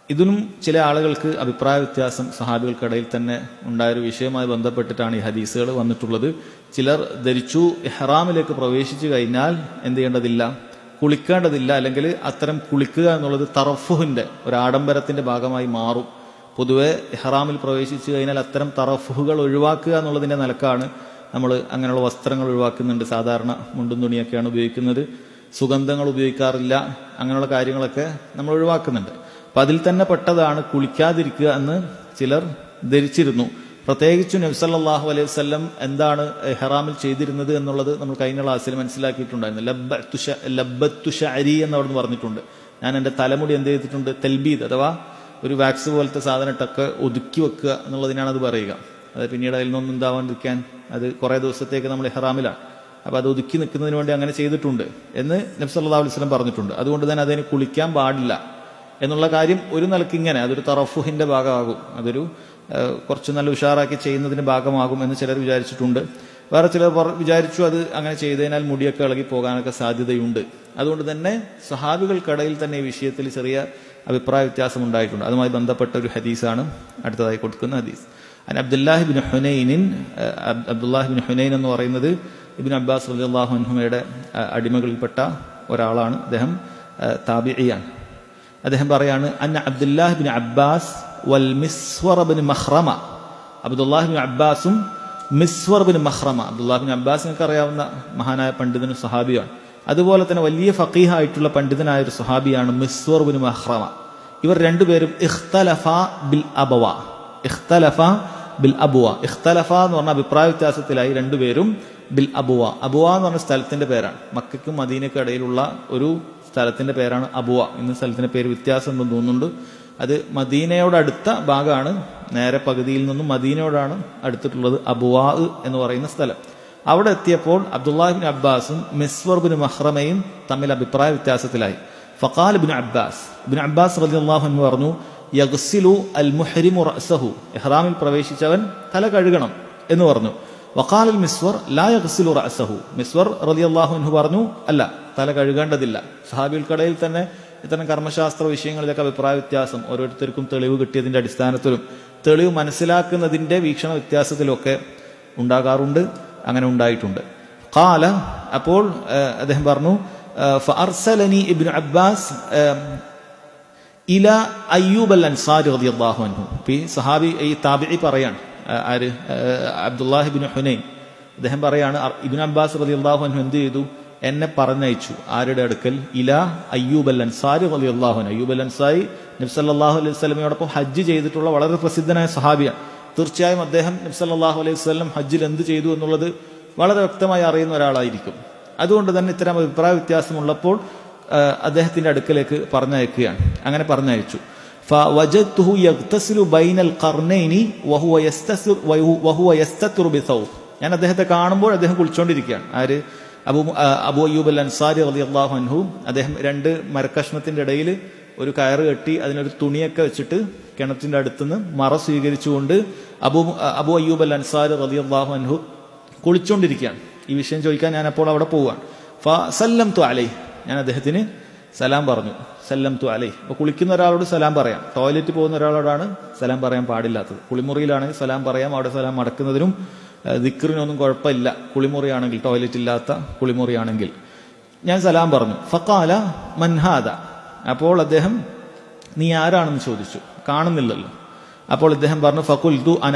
ഇതിനും ചില ആളുകൾക്ക് അഭിപ്രായ വ്യത്യാസം സഹാബികൾക്കിടയിൽ തന്നെ ഉണ്ടായൊരു വിഷയവുമായി ബന്ധപ്പെട്ടിട്ടാണ് ഈ ഹദീസുകൾ വന്നിട്ടുള്ളത്. ചിലർ ധരിച്ചു ഇഹ്റാമിലേക്ക് പ്രവേശിച്ചു കഴിഞ്ഞാൽ എന്ത് ചെയ്യേണ്ടതില്ല, കുളിക്കേണ്ടതില്ല, അല്ലെങ്കിൽ അത്തരം കുളിക്കുക എന്നുള്ളത് തറഫുഹിന്റെ ഒരു ആഡംബരത്തിന്റെ ഭാഗമായി മാറും. പൊതുവെ ഇഹ്റാമിൽ പ്രവേശിച്ചു കഴിഞ്ഞാൽ അത്തരം തറഫുകൾ ഒഴിവാക്കുക എന്നുള്ളതിന്റെ നിലക്കാണ് നമ്മൾ അങ്ങനെയുള്ള വസ്ത്രങ്ങൾ ഒഴിവാക്കുന്നുണ്ട്. സാധാരണ മുണ്ടും തുണിയൊക്കെയാണ് ഉപയോഗിക്കുന്നത്. സുഗന്ധങ്ങൾ ഉപയോഗിക്കാറില്ല. അങ്ങനെയുള്ള കാര്യങ്ങളൊക്കെ നമ്മൾ ഒഴിവാക്കുന്നുണ്ട്. അപ്പം അതിൽ തന്നെ പെട്ടതാണ് കുളിക്കാതിരിക്കുക എന്ന് ചിലർ ധരിച്ചിരുന്നു. പ്രത്യേകിച്ചും നബി സല്ലല്ലാഹു അലൈഹി വസല്ലം എന്താണ് ഇഹ്റാമിൽ ചെയ്തിരുന്നത് എന്നുള്ളത് നമ്മൾ കഴിഞ്ഞ ക്ലാസ്സിൽ മനസ്സിലാക്കിയിട്ടുണ്ടായിരുന്നു. ലബ്ബത്തു ശഅരി എന്ന് അവിടുന്ന് പറഞ്ഞിട്ടുണ്ട്. ഞാൻ എൻ്റെ തലമുടി എന്ത് ചെയ്തിട്ടുണ്ട്, തെൽബീദ് അഥവാ ഒരു വാക്സ് പോലത്തെ സാധനത്തൊക്കെ ഒതുക്കി വെക്കുക എന്നുള്ളതിനാണ് അത് പറയുക. അത് പിന്നീട് അതിൽ നിന്നൊന്നും ഉണ്ടാവാണ്ടിരിക്കാൻ അത് കുറേ ദിവസത്തേക്ക് നമ്മൾ ഇഹ്റാമിലാണ്. അപ്പോൾ അത് ഒതുക്കി നിൽക്കുന്നതിന് വേണ്ടി അങ്ങനെ ചെയ്തിട്ടുണ്ട് എന്ന് നബി സല്ലല്ലാഹു അലൈഹി വസല്ലം പറഞ്ഞിട്ടുണ്ട്. അതുകൊണ്ട് തന്നെ അതിന് കുളിക്കാൻ പാടില്ല എന്നുള്ള കാര്യം ഒരു നിലയ്ക്ക് ഇങ്ങനെ അതൊരു തറഫുഹിന്റെ ഭാഗമാകും, അതൊരു കുറച്ച് നല്ല ഉഷാറാക്കി ചെയ്യുന്നതിന്റെ ഭാഗമാകും എന്ന് ചിലർ വിചാരിച്ചിട്ടുണ്ട്. വേറെ ചിലർ വിചാരിച്ചു അത് അങ്ങനെ ചെയ്തതിനാൽ മുടിയൊക്കെ ഇളകി പോകാനൊക്കെ സാധ്യതയുണ്ട്. അതുകൊണ്ട് തന്നെ സഹാബികൾക്കിടയിൽ തന്നെ ഈ വിഷയത്തിൽ ചെറിയ അഭിപ്രായ വ്യത്യാസം ഉണ്ടായിട്ടുണ്ട്. അതുമായി ബന്ധപ്പെട്ട ഒരു ഹദീസാണ് അടുത്തതായി കൊടുക്കുന്ന ഹദീസ്. അബ്ദുല്ലാഹി ബിൻ ഹുനൈനിൻ, അബ്ദുല്ലാഹി ബിൻ ഹുനൈൻ എന്ന് പറയുന്നത് ഇബ്നു അബ്ബാസ് റളിയല്ലാഹു അൻഹുമയുടെ അടിമകളിൽപ്പെട്ട ഒരാളാണ്. അദ്ദേഹം താബിഈയാണ്. അദ്ദേഹം പറയാണ് അന്ന അബ്ദുല്ലാഹി ബിൻ അബ്ബാസ് വൽ Miswar bin Makhrama. Abdullahi bin അബ്ബാസും Miswar bin Makhrama. Abdullahi bin Abbas നിങ്ങൾക്ക് അറിയാവുന്ന മഹാനായ പണ്ഡിതനും സഹാബിയാണ്. അതുപോലെ തന്നെ വലിയ ഫഖീഹായിട്ടുള്ള പണ്ഡിതനായ ഒരു സഹാബിയാണ് മിസ്വർ ബിൻ മഖ്റമ. ഇവർ രണ്ടുപേരും ഇഖ്തലഫ ബിൽ അബവ. ഇഖ്തലഫ ബിൽ അബുവ. ഇഖ്തലഫ എന്ന് പറഞ്ഞ അഭിപ്രായ വ്യത്യാസത്തിലായി രണ്ടുപേരും ബിൽ അബുവ. അബുവ എന്ന് പറഞ്ഞ സ്ഥലത്തിന്റെ പേരാണ്. മക്കയ്ക്കും മദീനയ്ക്കും ഇടയിലുള്ള ഒരു സ്ഥലത്തിന്റെ പേരാണ് അബുവ. ഇന്ന് സ്ഥലത്തിന്റെ പേര് വ്യത്യാസം ഉണ്ടെന്ന് തോന്നുന്നുണ്ട്. അത് മദീനയോട് അടുത്ത ഭാഗമാണ്. നേരെ പകുതിയിൽ നിന്നും മദീനയോടാണ് അടുത്തിട്ടുള്ളത് അബുവാ എന്ന് പറയുന്ന സ്ഥലം. അവിടെ എത്തിയപ്പോൾ അബ്ദുല്ലാഹി ബിൻ അബ്ബാസും മിസ്വർ ബിൻ മഖ്റമയും തമ്മിൽ അഭിപ്രായ വ്യത്യാസത്തിലായി. ഫഖാല ഇബ്നു അബ്ബാസ് റളിയല്ലാഹു അൻഹു പറഞ്ഞു, യഗ്സിലു അൽ മുഹ്രിമു റഅസഹു. ഇഹ്റാമിൽ പ്രവേശിച്ചവൻ തല കഴുകണം എന്ന് പറഞ്ഞു. വഖാല അൽ മിസ്വർ ലാ യഗ്സിലു റഅസഹു. മിസ്വർ റളിയല്ലാഹു അൻഹു പറഞ്ഞു, അല്ല, തല കഴുകേണ്ടതില്ല. സഹാബികൾക്കിടയിൽ തന്നെ ഇത്തരം കർമ്മശാസ്ത്ര വിഷയങ്ങളിലൊക്കെ അഭിപ്രായ വ്യത്യാസം ഓരോരുത്തർക്കും തെളിവ് കിട്ടിയതിന്റെ അടിസ്ഥാനത്തിലും തെളിവ് മനസ്സിലാക്കുന്നതിന്റെ വീക്ഷണ വ്യത്യാസത്തിലൊക്കെ ഉണ്ടാകാറുണ്ട്. അങ്ങനെ ഉണ്ടായിട്ടുണ്ട്. ഖാല, അപ്പോൾ അദ്ദേഹം പറഞ്ഞു, ഫഅർസലനി ഇബ്നു അബ്ബാസ് ഇല അയ്യൂബ് അൽ അൻസാരി റളിയല്ലാഹു അൻഹു. ഈ സഹാബി, ഈ താബിഈ പറയാണ്, ആര്, അബ്ദുല്ലാഹി ബിൻ ഹുനൈൻ. അദ്ദേഹം പറയാണ്, ഇബ്നു അബ്ബാസ് റളിയല്ലാഹു അൻഹു എന്ത് ചെയ്തു, എന്നെ പറഞ്ഞയച്ചു. ആരുടെ അടുക്കൽ? ഇല അയ്യൂബ് അൽ അൻസാരി റളിയല്ലാഹു അൻഹു. അയ്യൂബ് അൽ അൻസാരി നബി സല്ലല്ലാഹു അലൈഹി വസല്ലമയോടൊപ്പം ഹജ്ജ് ചെയ്തിട്ടുള്ള വളരെ പ്രസിദ്ധനായ സഹാബിയാണ്. തീർച്ചയായും അദ്ദേഹം നബി സല്ലല്ലാഹു അലൈഹി വസല്ലം ഹജ്ജിൽ എന്ത് ചെയ്തു എന്നുള്ളത് വളരെ വ്യക്തമായി അറിയുന്ന ഒരാളായിരിക്കും. അതുകൊണ്ട് തന്നെ ഇത്തരം അഭിപ്രായ വ്യത്യാസമുള്ളപ്പോൾ അദ്ദേഹത്തിന്റെ അടുക്കലേക്ക് പറഞ്ഞയക്കുകയാണ്. അങ്ങനെ പറഞ്ഞയച്ചു. فوجدته يغتسل بين القرنين وهو يستتر بثوب. ഞാൻ അദ്ദേഹത്തെ കാണുമ്പോൾ അദ്ദേഹം കുളിച്ചുകൊണ്ടിരിക്കുകയാണ്. ആര്? അബൂ അയ്യൂബ് അൽ അൻസാരി റളിയല്ലാഹു അൻഹു. അദ്ദേഹം രണ്ട് മരക്കഷ്ണത്തിന്റെ ഇടയിൽ ഒരു കയറ് കെട്ടി അതിനൊരു തുണിയൊക്കെ വെച്ചിട്ട് കിണറ്റിന്റെ അടുത്തുനിന്ന് മറ സ്വീകരിച്ചുകൊണ്ട് അബൂ അയ്യൂബ് അൽ അൻസാരി റളിയല്ലാഹു അൻഹു കുളിച്ചുകൊണ്ടിരിക്കുകയാണ്. ഈ വിഷയം ചോദിക്കാൻ ഞാൻ അപ്പോൾ അവിടെ പോവുകയാണ്. ഫസല്ലംതു അലൈഹി. ഞാൻ അദ്ദേഹത്തിന് സലാം പറഞ്ഞു. സല്ലംതു അലൈഹി. അപ്പോൾ കുളിക്കുന്ന ഒരാളോട് സലാം പറയാം. ടോയ്ലറ്റിൽ പോകുന്ന ഒരാളോടാണ് സലാം പറയാൻ പാടില്ലാത്തത്. കുളിമുറിയിലാണെങ്കിൽ സലാം പറയാം. അവിടെ സലാം മടക്കുന്നതിനും ദിക്റിനൊന്നും കുഴപ്പമില്ല. കുളിമുറിയാണെങ്കിൽ, ടോയ്ലറ്റ് ഇല്ലാത്ത കുളിമുറിയാണെങ്കിൽ. ഞാൻ സലാം പറഞ്ഞു. ഫഖാല മൻ ഹാദ. അപ്പോൾ അദ്ദേഹം നീ ആരാണെന്ന് ചോദിച്ചു. കാണുന്നില്ലല്ലോ. അപ്പോൾ അദ്ദേഹം പറഞ്ഞു, ഫഖുൽതു അന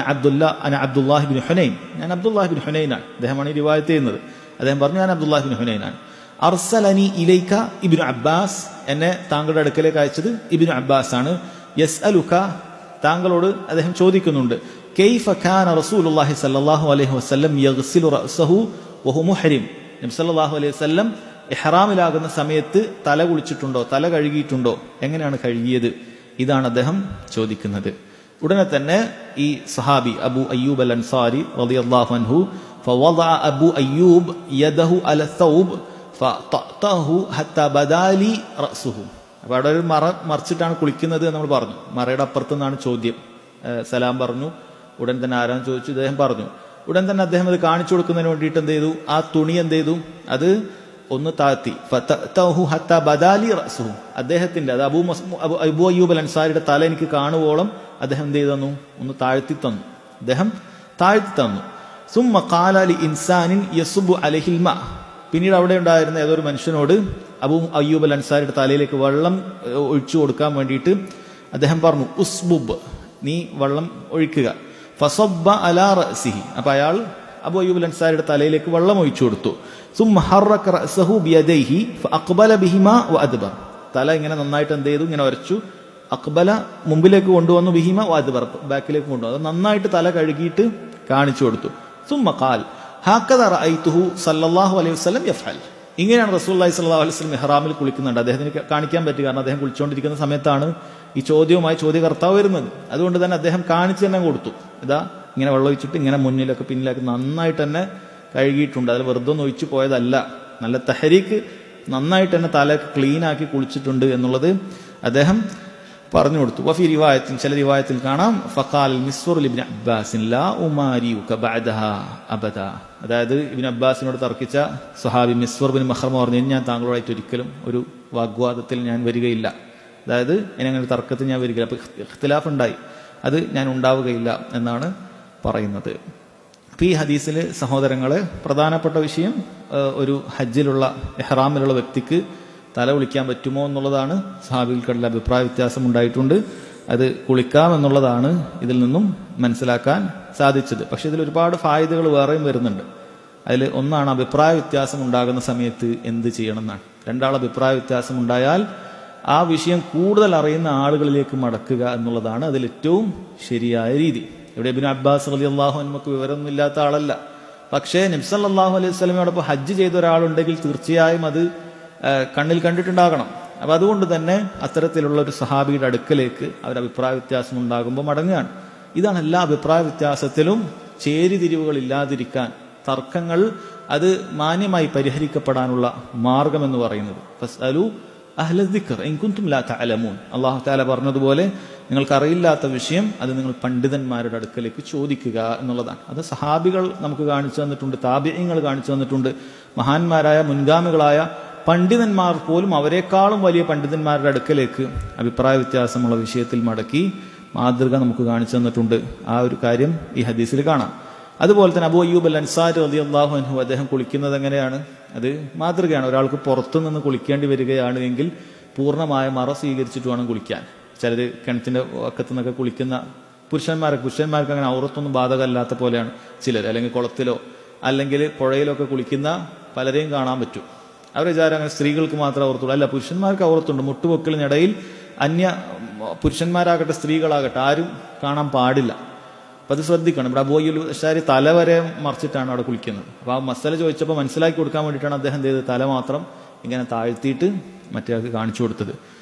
അബ്ദുല്ലാഹി ബിൻ ഹുനൈൻ. ഞാൻ അബ്ദുല്ലാഹി ബിൻ ഹുനൈനാണ്. അദ്ദേഹമാണ് ഈ റിവായത്ത് ചെയ്യുന്നത്. അദ്ദേഹം പറഞ്ഞു, ഞാൻ അബ്ദുല്ലാഹി ബിൻ ഹുനൈനാണ്. അർസലനി ഇലൈക Ibn Abbas. എന്നെ താങ്കളുടെ അടുക്കലേക്ക് അയച്ചത് ഇബ്നു അബ്ബാസ് ആണ്. യസ്അലുക, താങ്കളോട് അദ്ദേഹം ചോദിക്കുന്നുണ്ട്. കൈഫ കാന റസൂലുള്ളാഹി സ്വല്ലല്ലാഹു അലൈഹി വസല്ലം യഗ്സിലു റഅസഹു വഹു മുഹ്രിം. നബി സല്ലല്ലാഹു അലൈഹി വസല്ലം ഇഹ്റാമിലാകുന്ന സമയത്ത് തല കുളിച്ചിട്ടുണ്ടോ, തല കഴുകിയിട്ടുണ്ടോ, എങ്ങനെയാണ് കഴുകിയത്? ഇതാണ് അദ്ദേഹം ചോദിക്കുന്നത്. ഉടനെ തന്നെ ഈ സഹാബി അബു അയ്യൂബ് അൽ അൻസാരി റളിയല്ലാഹു അൻഹു ഫവദഅ അബു അയ്യൂബ് യദഹു അല തൗബ് ഫതഅതഹു ഹത്താ ബദാലി റഅസുഹു. അപ്പോൾ അവിടെ ഒരു മറ മറിച്ചിട്ടാണ് കുളിക്കുന്നത് എന്ന് നമ്മൾ പറഞ്ഞു. മറയുടെ അപ്പുറത്തു നിന്നാണ് ചോദ്യം. സലാം പറഞ്ഞു. ഉടൻ തന്നെ ആരാന്ന് ചോദിച്ചു, ഇദ്ദേഹം പറഞ്ഞു. ഉടൻ തന്നെ അദ്ദേഹം അത് കാണിച്ചു കൊടുക്കുന്നതിന് വേണ്ടിയിട്ട് എന്ത് ചെയ്തു, ആ തുണി എന്ത് ചെയ്തു, അത് ഒന്ന് താഴ്ത്തി. ഫതഅതഹു ഹത്താ ബദാലി റഅസുഹു, അദ്ദേഹത്തിന്റെ, അത് അബൂ അയ്യൂബ് അൽ അൻസാരിയുടെ തല എനിക്ക് കാണുവോളം അദ്ദേഹം എന്ത് ചെയ്തു തന്നു, ഒന്ന് താഴ്ത്തി തന്നു. അദ്ദേഹം താഴ്ത്തി തന്നു. സുമ്മ ഖാല ലി ഇൻസാനിൻ യസുബു അലൈഹിൽ മാ, പിന്നീട് അവിടെ ഉണ്ടായിരുന്ന ഏതൊരു മനുഷ്യനോട് അബൂ അയ്യൂബ് അൽ അൻസാരിയുടെ തലയിലേക്ക് വെള്ളം ഒഴിച്ചു കൊടുക്കാൻ വേണ്ടിയിട്ട് അദ്ദേഹം പറഞ്ഞു, ഉസ്ബുബ്, നീ വെള്ളം ഒഴിക്കുക. ഫസബ്ബ അലാ റഅസിഹി, അപ്പൊ അയാൾ അബൂ അയ്യൂബ് അൽ അൻസാരിയുടെ തലയിലേക്ക് വെള്ളം ഒഴിച്ചു കൊടുത്തു. സുമ്മ ഹറക റഅസഹു ബിയദൈഹി ഫഅഖ്ബല ബിഹിമാ വഅദ്ബർ, തല ഇങ്ങനെ നന്നായിട്ട് എന്ത് ചെയ്തു, ഇങ്ങനെ ഉരച്ചു. അഖ്ബല മുമ്പിലേക്ക് കൊണ്ടുവന്നു, ബിഹിമ വഅദ്ബർ ബാക്കിലേക്ക് കൊണ്ടുവന്നു. അത് നന്നായിട്ട് തല കഴുകിയിട്ട് കാണിച്ചു കൊടുത്തു. സുമ്മ ഖാൽ ഹക്കദ റഅയ്തുഹു സല്ലല്ലാഹു അലൈഹി വസല്ലം യഫ്അൽ, ഇങ്ങനെയാണ് റസൂലുള്ളാഹി സ്വല്ലല്ലാഹു അലൈഹി വസല്ലം ഇഹ്റാമിൽ കുളിക്കുന്നുണ്ട്. അദ്ദേഹത്തിന് കാണിക്കാൻ പറ്റും, കാരണം അദ്ദേഹം കുളിച്ചുകൊണ്ടിരിക്കുന്ന സമയത്താണ് ഈ ചോദ്യവുമായി ചോദ്യകർത്താവ് വരുന്നത്. അതുകൊണ്ട് തന്നെ അദ്ദേഹം കാണിച്ചു തന്നെ കൊടുത്തു. ഇതാ ഇങ്ങനെ വെള്ളം ഒഴിച്ചിട്ട് ഇങ്ങനെ മുന്നിലൊക്കെ പിന്നിലൊക്കെ നന്നായിട്ട് തന്നെ കഴുകിയിട്ടുണ്ട്. അതിൽ വെറുതെ ഒന്ന് ഒഴിച്ചു പോയതല്ല, നല്ല തഹരീക്ക് നന്നായിട്ട് തന്നെ തലയൊക്കെ ക്ലീനാക്കി കുളിച്ചിട്ടുണ്ട് എന്നുള്ളത് അദ്ദേഹം പറഞ്ഞു കൊടുത്തു. വഫി റിവായത്തിൽ, ചില റിവായത്തിൽ കാണാം, ഫഖാൽ മിസ്വർ ഇബ്നു അബ്ബാസിൻ ലാ ഉമാരിയുക ബഅദഹാ അബദ, അതായത് ഇബ്നു അബ്ബാസിനോട് തർക്കിച്ച സ്വഹാബി മിസ്വർ ബിൻ മഖ്റമ പറഞ്ഞു, ഞാൻ താങ്കളോടായിട്ട് ഒരിക്കലും ഒരു വാഗ്വാദത്തിൽ ഞാൻ വരികയില്ല, അതായത് ഇങ്ങനെ തർക്കത്തിൽ ഞാൻ വരികയില്ല, അപ്പൊ ഇഖ്തിലാഫ് ഉണ്ടായി, അത് ഞാൻ ഉണ്ടാവുകയില്ല എന്നാണ് പറയുന്നത്. അപ്പൊ ഈ ഹദീസിൽ സഹോദരങ്ങളെ പ്രധാനപ്പെട്ട വിഷയം, ഒരു ഹജ്ജിലുള്ള ഇഹ്റാമിലുള്ള വ്യക്തിക്ക് തല കുളിക്കാൻ പറ്റുമോ എന്നുള്ളതാണ്. സഹാബികൾക്കുള്ള അഭിപ്രായ വ്യത്യാസം ഉണ്ടായിട്ടുണ്ട്. അത് കുളിക്കാം എന്നുള്ളതാണ് ഇതിൽ നിന്നും മനസ്സിലാക്കാൻ സാധിച്ചത്. പക്ഷെ ഇതിൽ ഒരുപാട് ഫായിദകൾ വേറെയും വരുന്നുണ്ട്. അതിൽ ഒന്നാണ് അഭിപ്രായ വ്യത്യാസം ഉണ്ടാകുന്ന സമയത്ത് എന്ത് ചെയ്യണം എന്നാണ്. രണ്ടാൾ അഭിപ്രായ വ്യത്യാസം ഉണ്ടായാൽ ആ വിഷയം കൂടുതൽ അറിയുന്ന ആളുകളിലേക്ക് മടക്കുക എന്നുള്ളതാണ് അതിൽ ഏറ്റവും ശരിയായ രീതി. ഇവിടെ ഇബ്നു അബ്ബാസ് റളിയല്ലാഹു അൻഹുക്ക് വിവരമൊന്നും ഇല്ലാത്ത ആളല്ല. പക്ഷേ നബി സല്ലല്ലാഹു അലൈഹി വസല്ലമയോടൊപ്പം ഹജ്ജ് ചെയ്ത ഒരാളുണ്ടെങ്കിൽ തീർച്ചയായും അത് കണ്ണിൽ കണ്ടിട്ടുണ്ടാകണം. അപ്പൊ അതുകൊണ്ട് തന്നെ അത്തരത്തിലുള്ള ഒരു സഹാബിയുടെ അടുക്കലേക്ക് അവർ അഭിപ്രായ വ്യത്യാസം ഉണ്ടാകുമ്പോൾ മടങ്ങുകയാണ്. ഇതാണ് എല്ലാ അഭിപ്രായ വ്യത്യാസത്തിലും ചേരിതിരിവുകൾ ഇല്ലാതിരിക്കാൻ, തർക്കങ്ങൾ അത് മാന്യമായി പരിഹരിക്കപ്പെടാനുള്ള മാർഗം എന്ന് പറയുന്നത്. ഫസ്അലു അഹ്ല ദിക്ർ ഇൻ കുൻതും ലാ തഅലമൂൻ, അല്ലാഹു തആല പറഞ്ഞതുപോലെ നിങ്ങൾക്ക് അറിയില്ലാത്ത വിഷയം അത് നിങ്ങൾ പണ്ഡിതന്മാരുടെ അടുക്കലേക്ക് ചോദിക്കുക എന്നുള്ളതാണ്. അത് സഹാബികൾ നമുക്ക് കാണിച്ചു തന്നിട്ടുണ്ട്, താബിഈങ്ങൾ കാണിച്ചു തന്നിട്ടുണ്ട്. മഹാന്മാരായ മുൻഗാമികളായ പണ്ഡിതന്മാർ പോലും അവരെക്കാളും വലിയ പണ്ഡിതന്മാരുടെ അടുക്കലേക്ക് അഭിപ്രായ വ്യത്യാസമുള്ള വിഷയത്തിൽ മടക്കി മാതൃക നമുക്ക് കാണിച്ചു തന്നിട്ടുണ്ട്. ആ ഒരു കാര്യം ഈ ഹദീസിൽ കാണാം. അതുപോലെ തന്നെ അബൂ അയ്യൂബ് അൽ അൻസാരി റളിയല്ലാഹു അൻഹു അദ്ദേഹം കുളിക്കുന്നത് എങ്ങനെയാണ്? അത് മാതൃകയാണ്. ഒരാൾക്ക് പുറത്തു നിന്ന് കുളിക്കേണ്ടി വരികയാണ് എങ്കിൽ പൂർണ്ണമായ മറ സ്വീകരിച്ചിട്ട് വേണം കുളിക്കാൻ. ചിലർ കിണറ്റിന്റെ അക്കത്തു നിന്നൊക്കെ കുളിക്കുന്ന പുരുഷന്മാർക്ക് അങ്ങനെ ഔറത്തൊന്നും ബാധകമല്ലാത്ത പോലെയാണ് ചിലർ. അല്ലെങ്കിൽ കുളത്തിലോ അല്ലെങ്കിൽ പുഴയിലോ ഒക്കെ കുളിക്കുന്ന പലരെയും കാണാൻ പറ്റും. അവരെ വിചാരം അങ്ങനെ സ്ത്രീകൾക്ക് മാത്രമേ ഔറത്തുള്ളൂ. അല്ല, പുരുഷന്മാർക്ക് ഔറത്തുണ്ട്. മുട്ടുപൊക്കലിനിടയിൽ അന്യ പുരുഷന്മാരാകട്ടെ സ്ത്രീകളാകട്ടെ ആരും കാണാൻ പാടില്ല. അപ്പം അത് ശ്രദ്ധിക്കണം. ഇവിടെ അബൂ അയ്യൂബ് അൻസാരി തല വരെ മറിച്ചിട്ടാണ് അവിടെ കുളിക്കുന്നത്. അപ്പോൾ ആ മസല ചോദിച്ചപ്പോൾ മനസ്സിലാക്കി കൊടുക്കാൻ വേണ്ടിയിട്ടാണ് അദ്ദേഹം എന്ത് ചെയ്തത്, തല മാത്രം ഇങ്ങനെ താഴ്ത്തിയിട്ട് മറ്റേയാൾക്ക് കാണിച്ചു കൊടുത്തത്.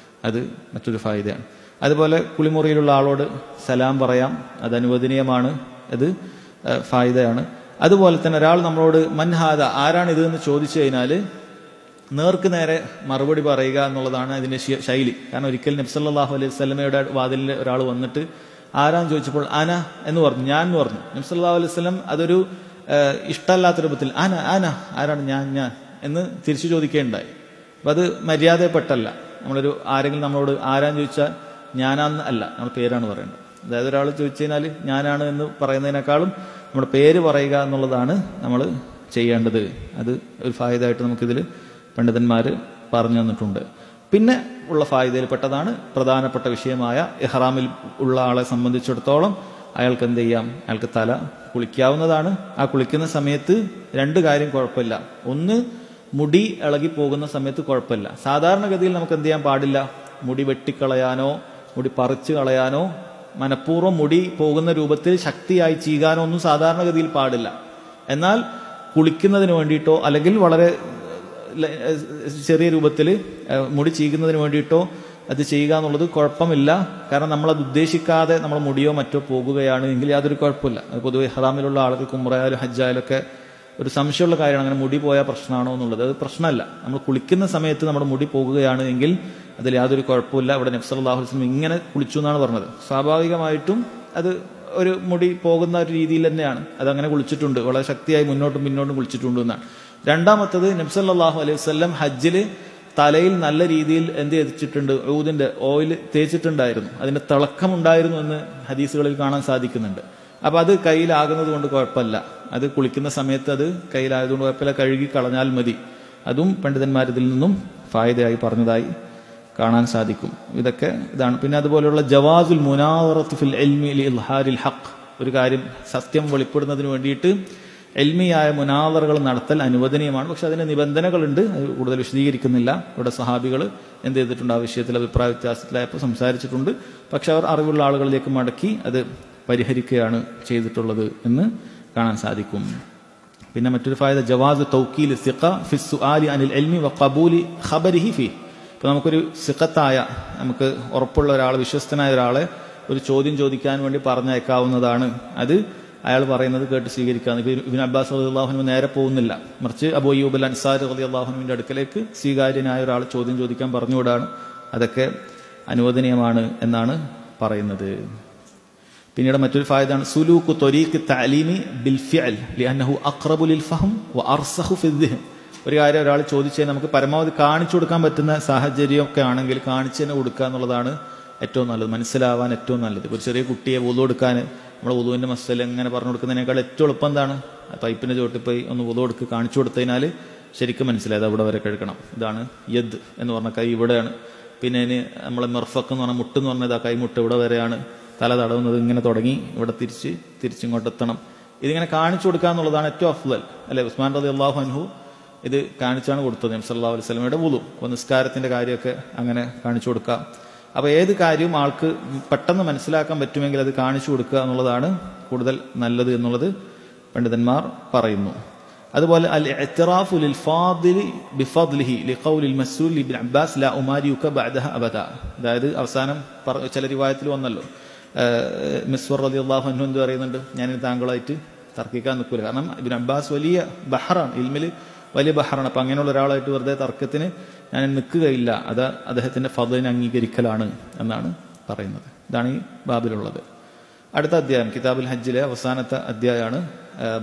അത് മറ്റൊരു ഫായിദയാണ്. അതുപോലെ കുളിമുറിയിലുള്ള ആളോട് സലാം പറയാം, അത് അനുവദനീയമാണ്, അത് ഫായിദയാണ്. അതുപോലെ തന്നെ ഒരാൾ നമ്മളോട് മൻഹാദ, ആരാണ് ഇത് എന്ന് ചോദിച്ചു കഴിഞ്ഞാൽ നേർക്ക് നേരെ മറുപടി പറയുക എന്നുള്ളതാണ് അതിന്റെ ശൈലി. കാരണം ഒരിക്കൽ നബി സല്ലല്ലാഹു അലൈഹി വസല്ലമയുടെ വാതിലിൽ ഒരാൾ വന്നിട്ട് ആരാന്ന് ചോദിച്ചപ്പോൾ അന എന്ന് പറഞ്ഞു, ഞാൻ എന്ന് പറഞ്ഞു. നബി സല്ലല്ലാഹു അലൈഹി വസല്ലം അതൊരു ഇഷ്ടമല്ലാത്ത രൂപത്തിൽ ആരാണ് ഞാൻ എന്ന് തിരിച്ചു ചോദിക്കുകയുണ്ടായി. അപ്പം അത് മര്യാദപ്പെട്ടല്ല. നമ്മളൊരു ആരെങ്കിലും നമ്മളോട് ആരാന്ന് ചോദിച്ചാൽ ഞാനാന്ന് അല്ല, നമ്മൾ പേരാണ് പറയേണ്ടത്. അതായത് ഒരാൾ ചോദിച്ചു കഴിഞ്ഞാൽ ഞാനാണ് എന്ന് പറയുന്നതിനേക്കാളും നമ്മുടെ പേര് പറയുക എന്നുള്ളതാണ് നമ്മൾ ചെയ്യേണ്ടത്. അത് ഒരു ഫായിദായിട്ട് നമുക്കിതിൽ പണ്ഡിതന്മാർ പറഞ്ഞു തന്നിട്ടുണ്ട്. പിന്നെ ഉള്ള ഫായിദയിൽപ്പെട്ടതാണ് പ്രധാനപ്പെട്ട വിഷയമായ ഇഹ്റാമിൽ ഉള്ള ആളെ സംബന്ധിച്ചിടത്തോളം അയാൾക്ക് എന്ത് ചെയ്യാം, അയാൾക്ക് തല കുളിക്കാവുന്നതാണ്. ആ കുളിക്കുന്ന സമയത്ത് രണ്ട് കാര്യം കുഴപ്പമില്ല. ഒന്ന്, മുടി ഇളകി പോകുന്ന സമയത്ത് കുഴപ്പമില്ല. സാധാരണഗതിയിൽ നമുക്ക് എന്ത് ചെയ്യാൻ പാടില്ല, മുടി വെട്ടിക്കളയാനോ മുടി പറിച്ചു കളയാനോ മനഃപൂർവ്വം മുടി പോകുന്ന രൂപത്തിൽ ശക്തിയായി ചീകാനോ ഒന്നും സാധാരണഗതിയിൽ പാടില്ല. എന്നാൽ കുളിക്കുന്നതിന് വേണ്ടിയിട്ടോ അല്ലെങ്കിൽ വളരെ ചെറിയ രൂപത്തിൽ മുടി ചീകുന്നതിന് വേണ്ടിയിട്ടോ അത് ചെയ്യുക എന്നുള്ളത് കുഴപ്പമില്ല. കാരണം നമ്മളത് ഉദ്ദേശിക്കാതെ നമ്മൾ മുടിയോ മറ്റോ പോകുകയാണ് എങ്കിൽ യാതൊരു കുഴപ്പമില്ല. അത് പൊതുവെ ഇഹ്റാമിലുള്ള ആളുകൾക്ക് ഉംറയായാലും ഹജ്ജായാലൊക്കെ ഒരു സംശയമുള്ള കാര്യമാണ്, അങ്ങനെ മുടി പോയാൽ പ്രശ്നമാണോ എന്നുള്ളത്. അത് പ്രശ്നമല്ല. നമ്മൾ കുളിക്കുന്ന സമയത്ത് നമ്മുടെ മുടി പോകുകയാണ് എങ്കിൽ അതിൽ യാതൊരു കുഴപ്പമില്ല. ഇവിടെ നബി സല്ലല്ലാഹു അലൈഹി വസല്ലം ഇങ്ങനെ കുളിച്ചു എന്നാണ് പറഞ്ഞത്. സ്വാഭാവികമായിട്ടും അത് ഒരു മുടി പോകുന്ന ഒരു രീതിയിൽ തന്നെയാണ്, അതങ്ങനെ കുളിച്ചിട്ടുണ്ട്, വളരെ ശക്തിയായി മുന്നോട്ടും പിന്നോട്ടും കുളിച്ചിട്ടുണ്ട് എന്നാണ്. രണ്ടാമത്തത് നബി സല്ലല്ലാഹു അലൈഹി വസല്ലം ഹജ്ജിൽ തലയിൽ നല്ല രീതിയിൽ എന്ത് ചെയ്തിട്ടുണ്ട്, ഊദിന്റെ ഓയിൽ തേച്ചിട്ടുണ്ടായിരുന്നു, അതിന്റെ തിളക്കമുണ്ടായിരുന്നു എന്ന് ഹദീസുകളിൽ കാണാൻ സാധിക്കുന്നുണ്ട്. അപ്പൊ അത് കയ്യിലാകുന്നത് കൊണ്ട് കുഴപ്പമില്ല. അത് കുളിക്കുന്ന സമയത്ത് അത് കയ്യിലായതുകൊണ്ട് കുഴപ്പമില്ല, കഴുകി കളഞ്ഞാൽ മതി. അതും പണ്ഡിതന്മാരിതിൽ നിന്നും ഫായിദയായി പറഞ്ഞതായി കാണാൻ സാധിക്കും. ഇതൊക്കെ ഇതാണ്. പിന്നെ അതുപോലെയുള്ള ജവാസുൽ മുനാവറത്ത് ഫിൽ ഇൽമി ലിഇൽഹാരിൽ ഹഖ്, ഒരു കാര്യം സത്യം വെളിപ്പെടുന്നതിന് വേണ്ടിയിട്ട് എൽമിയായ മുനാവറകൾ നടത്തൽ അനുവദനീയമാണ്. പക്ഷെ അതിന് നിബന്ധനകളുണ്ട്, അത് കൂടുതൽ വിശദീകരിക്കുന്നില്ല. ഇവിടെ സഹാബികൾ എന്ത് ചെയ്തിട്ടുണ്ട്, ആ വിഷയത്തിൽ അഭിപ്രായ വ്യത്യാസത്തിലായപ്പോൾ സംസാരിച്ചിട്ടുണ്ട്. പക്ഷെ അവർ അറിവുള്ള ആളുകളിലേക്ക് മടക്കി അത് പരിഹരിക്കുകയാണ് ചെയ്തിട്ടുള്ളത് എന്ന് കാണാൻ സാധിക്കും. പിന്നെ മറ്റൊരു ഫായിദ ജവാസ് തൗക്കീൽ സിഖ ഫി സുആലി അനിൽ ഇൽമി വ ഖബൂലി ഖബരിഹി ഫി. ഇപ്പോൾ നമുക്കൊരു സിഖത്തായ, നമുക്ക് ഉറപ്പുള്ള ഒരാൾ, വിശ്വസ്തനായ ഒരാളെ ഒരു ചോദ്യം ചോദിക്കാൻ വേണ്ടി പറഞ്ഞയക്കാവുന്നതാണ്. അത് അയാൾ പറയുന്നത് കേട്ട് സ്വീകരിക്കാന്ന്. ഇബ്നു അബ്ബാസ് റളിയല്ലാഹു അൻഹു നേരെ പോകുന്നില്ല, മറിച്ച് അബൂ അയ്യൂബ് അൽ അൻസാരി റളിയല്ലാഹു അൻഹുവിന്റെ അടുക്കലേക്ക് സ്വീകാര്യനായ ഒരാൾ ചോദ്യം ചോദിക്കാൻ പറഞ്ഞുവിടാണ്. അതൊക്കെ അനുവദനീയമാണ് എന്നാണ് പറയുന്നത്. പിന്നീട് മറ്റൊരു ഫായിദാണ് സുലൂഖു ത്വരീഖ് തഅലീമി ബിൽ ഫിഅൽ ലിഅന്നഹു അഖ്റബു ലിൽ ഫഹം വ അർസഖു ഫി ദിഹ്ൻ. ഒരു കാര്യം ഒരാൾ ചോദിച്ചാൽ നമുക്ക് പരമാവധി കാണിച്ചു കൊടുക്കാൻ പറ്റുന്ന സാഹചര്യമൊക്കെ ആണെങ്കിൽ കാണിച്ചു തന്നെ കൊടുക്കുക എന്നുള്ളതാണ് ഏറ്റവും നല്ലത്, മനസ്സിലാവാൻ ഏറ്റവും നല്ലത്. ഒരു ചെറിയ കുട്ടിയെ വുളു എടുക്കാൻ നമ്മുടെ വുളുവിന്റെ മസല എങ്ങനെ പറഞ്ഞു കൊടുക്കുന്നതിനേക്കാൾ ഏറ്റവും എളുപ്പം എന്താണ്, പൈപ്പിന്റെ ചോട്ടിൽ പോയി ഒന്ന് വുളു എടുക്കുക, കാണിച്ചു കൊടുത്തതിനാൽ ശരിക്കും മനസ്സിലായത് അവിടെ വരെ കഴുകണം. ഇതാണ് യദ് എന്ന് പറഞ്ഞ കൈ ഇവിടെയാണ്. പിന്നെ അതിന് നമ്മളെ മിർഫക്ക് എന്ന് പറഞ്ഞാൽ മുട്ട് എന്ന് പറഞ്ഞത് ആ കൈമുട്ട് ഇവിടെ വരെയാണ്. തല തടവുന്നത് ഇങ്ങനെ തുടങ്ങി ഇവിടെ തിരിച്ചിങ്ങോട്ട് എത്തണം. ഇതിങ്ങനെ കാണിച്ചു കൊടുക്കുക എന്നുള്ളതാണ് ഏറ്റവും അഫ്ളൽ അല്ലെ. ഉസ്മാൻ റളിയല്ലാഹു അൻഹു ഇത് കാണിച്ചാണ് കൊടുത്തത് നബി സല്ലല്ലാഹു അലൈഹി വസല്ലമയുടെ വുളു. അപ്പോൾ നിസ്കാരത്തിന്റെ കാര്യമൊക്കെ അങ്ങനെ കാണിച്ചു കൊടുക്കാം. അപ്പോൾ ഏത് കാര്യവും ആൾക്ക് പെട്ടെന്ന് മനസ്സിലാക്കാൻ പറ്റുമെങ്കിൽ അത് കാണിച്ചു കൊടുക്കുക എന്നുള്ളതാണ് കൂടുതൽ നല്ലത് എന്നുള്ളത് പണ്ഡിതന്മാർ പറയുന്നു. അതുപോലെ അൽ ഇഅ്തിറാഫു ലിൽ ഫാദിലി ബിഫദ്ലിഹി ലിഖൗലിൽ മസ്ഊൽ ഇബ്നു അബ്ബാസ് ലാ ഉമാരിയുക ബഅദഹ അബദ. അതായത് അവസാനം ചില റിവായത്തിൽ വന്നല്ലോ, മിസ്വർ റളിയല്ലാഹു അൻഹു എന്ത് പറയുന്നുണ്ട്, ഞാൻ താങ്കളായിട്ട് തർക്കിക്കാൻ നിൽക്കില്ല. കാരണം ഇബ്നു അബ്ബാസ് വലിയ ബഹറാണ്, ഇൽമിൽ വലിയ ബഹറാണ്. അപ്പം അങ്ങനെയുള്ള ഒരാളായിട്ട് വെറുതെ തർക്കത്തിന് ഞാൻ നിൽക്കുകയില്ല, അത് അദ്ദേഹത്തിന്റെ ഫദ്ലിനെ അംഗീകരിക്കലാണ് എന്നാണ് പറയുന്നത്. ഇതാണ് ഈ ബാബിലുള്ളത്. അടുത്ത അധ്യായം കിതാബുൽ ഹജ്ജിലെ അവസാനത്തെ അധ്യായമാണ്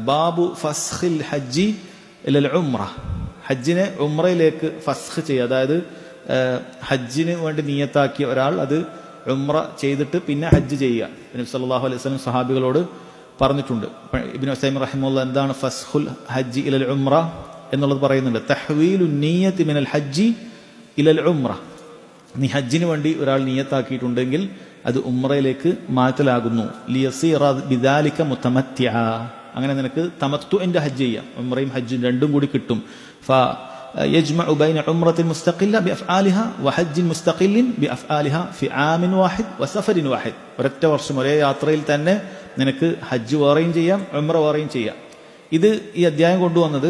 ബാബു ഫസ്ഖിൽ ഹജ്ജി ഇലൽ ഉംറ. ഹജ്ജിനെ ഉംറയിലേക്ക് ഫസ്ഖ് ചെയ്യുക, അതായത് ഹജ്ജിന് വേണ്ടി നിയത്താക്കിയ ഒരാൾ അത് ഉംറ ചെയ്തിട്ട് പിന്നെ ഹജ്ജ് ചെയ്യുക. നബി സല്ലല്ലാഹു അലൈഹി വസല്ലം സഹാബികളോട് പറഞ്ഞിട്ടുണ്ട്. ഇബ്നു ഉസൈമിൻ റഹിമഹുല്ലാഹ് എന്താണ് ഫസ്ഖുൽ ഹജ്ജി ഇലൽ ഉംറ എന്നുള്ളത് പറയുന്നുണ്ട്. തഹ്വീലു നിയ്യത്തി മിനൽ ഹജ്ജി ഇലൽ ഉംറ. നീ ഹജ്ജിന് വേണ്ടി ഒരാൾ നിയത്താക്കിയിട്ടുണ്ടെങ്കിൽ അത് ഉംറയിലേക്ക് മാറ്റലാകുന്നു. ലിയസീറ ബിദാലിക മുതമത്തിഅ, അങ്ങനെ നിനക്ക് തമത്തുഇന്റെ ഹജ്ജ് ചെയ്യാം, ഉംറയും ഹജ്ജും രണ്ടും കൂടി കിട്ടും. فيجمع بين عمرة مستقلة بأفعالها وحج مستقل بأفعالها في عام واحد وسفر واحد. ഒരൊറ്റ വർഷം ഒരേ യാത്രയിൽ തന്നെ നിനക്ക് ഹജ്ജ് വേറെയും ചെയ്യാം, ഉംറ വേറെയും ചെയ്യാം. ഇത് ഈ അധ്യായം കൊണ്ടുവന്നത്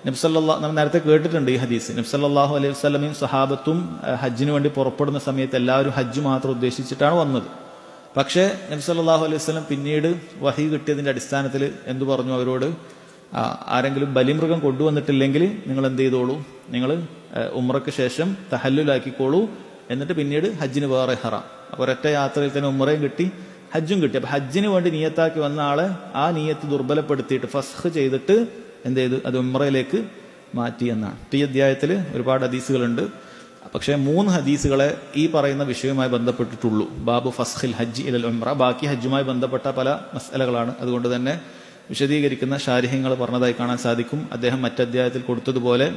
നബി സല്ലല്ലാഹു, നമ്മൾ നേരത്തെ കേട്ടിട്ടുണ്ട് ഈ ഹദീസ്. നബി സല്ലല്ലാഹു അലൈഹി വസല്ലമയും സഹാബത്തും ഹജ്ജിന് വേണ്ടി പുറപ്പെടുന്ന സമയത്ത് എല്ലാവരും ഹജ്ജ് മാത്രം ഉദ്ദേശിച്ചിട്ടാണ് വന്നത്. പക്ഷേ നബി സല്ലല്ലാഹു അലൈഹി വസല്ലം പിന്നീട് വഹി കിട്ടിയതിന്റെ അടിസ്ഥാനത്തിൽ എന്തു പറഞ്ഞു അവരോട്, ആരെങ്കിലും ബലിമൃഗം കൊണ്ടുവന്നിട്ടില്ലെങ്കിൽ നിങ്ങൾ എന്ത് ചെയ്തോളൂ, നിങ്ങൾ ഉംറയ്ക്ക് ശേഷം തഹല്ലുലാക്കിക്കോളൂ, എന്നിട്ട് പിന്നീട് ഹജ്ജിന് വേറെ ഹറാം. അപ്പോൾ ഒരൊറ്റ യാത്രയിൽ തന്നെ ഉംറയും കിട്ടി ഹജ്ജും കിട്ടി. അപ്പൊ ഹജ്ജിന് വേണ്ടി നിയത്താക്കി വന്ന ആളെ ആ നിയത്ത് ദുർബലപ്പെടുത്തിയിട്ട് ഫസ്ഖ് ചെയ്തിട്ട് എന്ത് ചെയ്തു, അത് ഉംറയിലേക്ക് മാറ്റി എന്നാണ്. ഈ അധ്യായത്തിൽ ഒരുപാട് ഹദീസുകളുണ്ട്. പക്ഷേ 3 ഹദീസുകളെ ഈ പറയുന്ന വിഷയവുമായി ബന്ധപ്പെട്ടിട്ടുള്ളൂ. ബാബു ഫസ്ഖിൽ ഹജ്ജി ഇലൽ ഉംറ. ബാക്കി ഹജ്ജുമായി ബന്ധപ്പെട്ട പല മസലകളാണ്. അതുകൊണ്ട് തന്നെ വിശദീകരിക്കുന്ന ശാരിഹ്യങ്ങൾ പറഞ്ഞതായി കാണാൻ സാധിക്കും. അദ്ദേഹം മറ്റധ്യായത്തിൽ കൊടുത്തതുപോലെ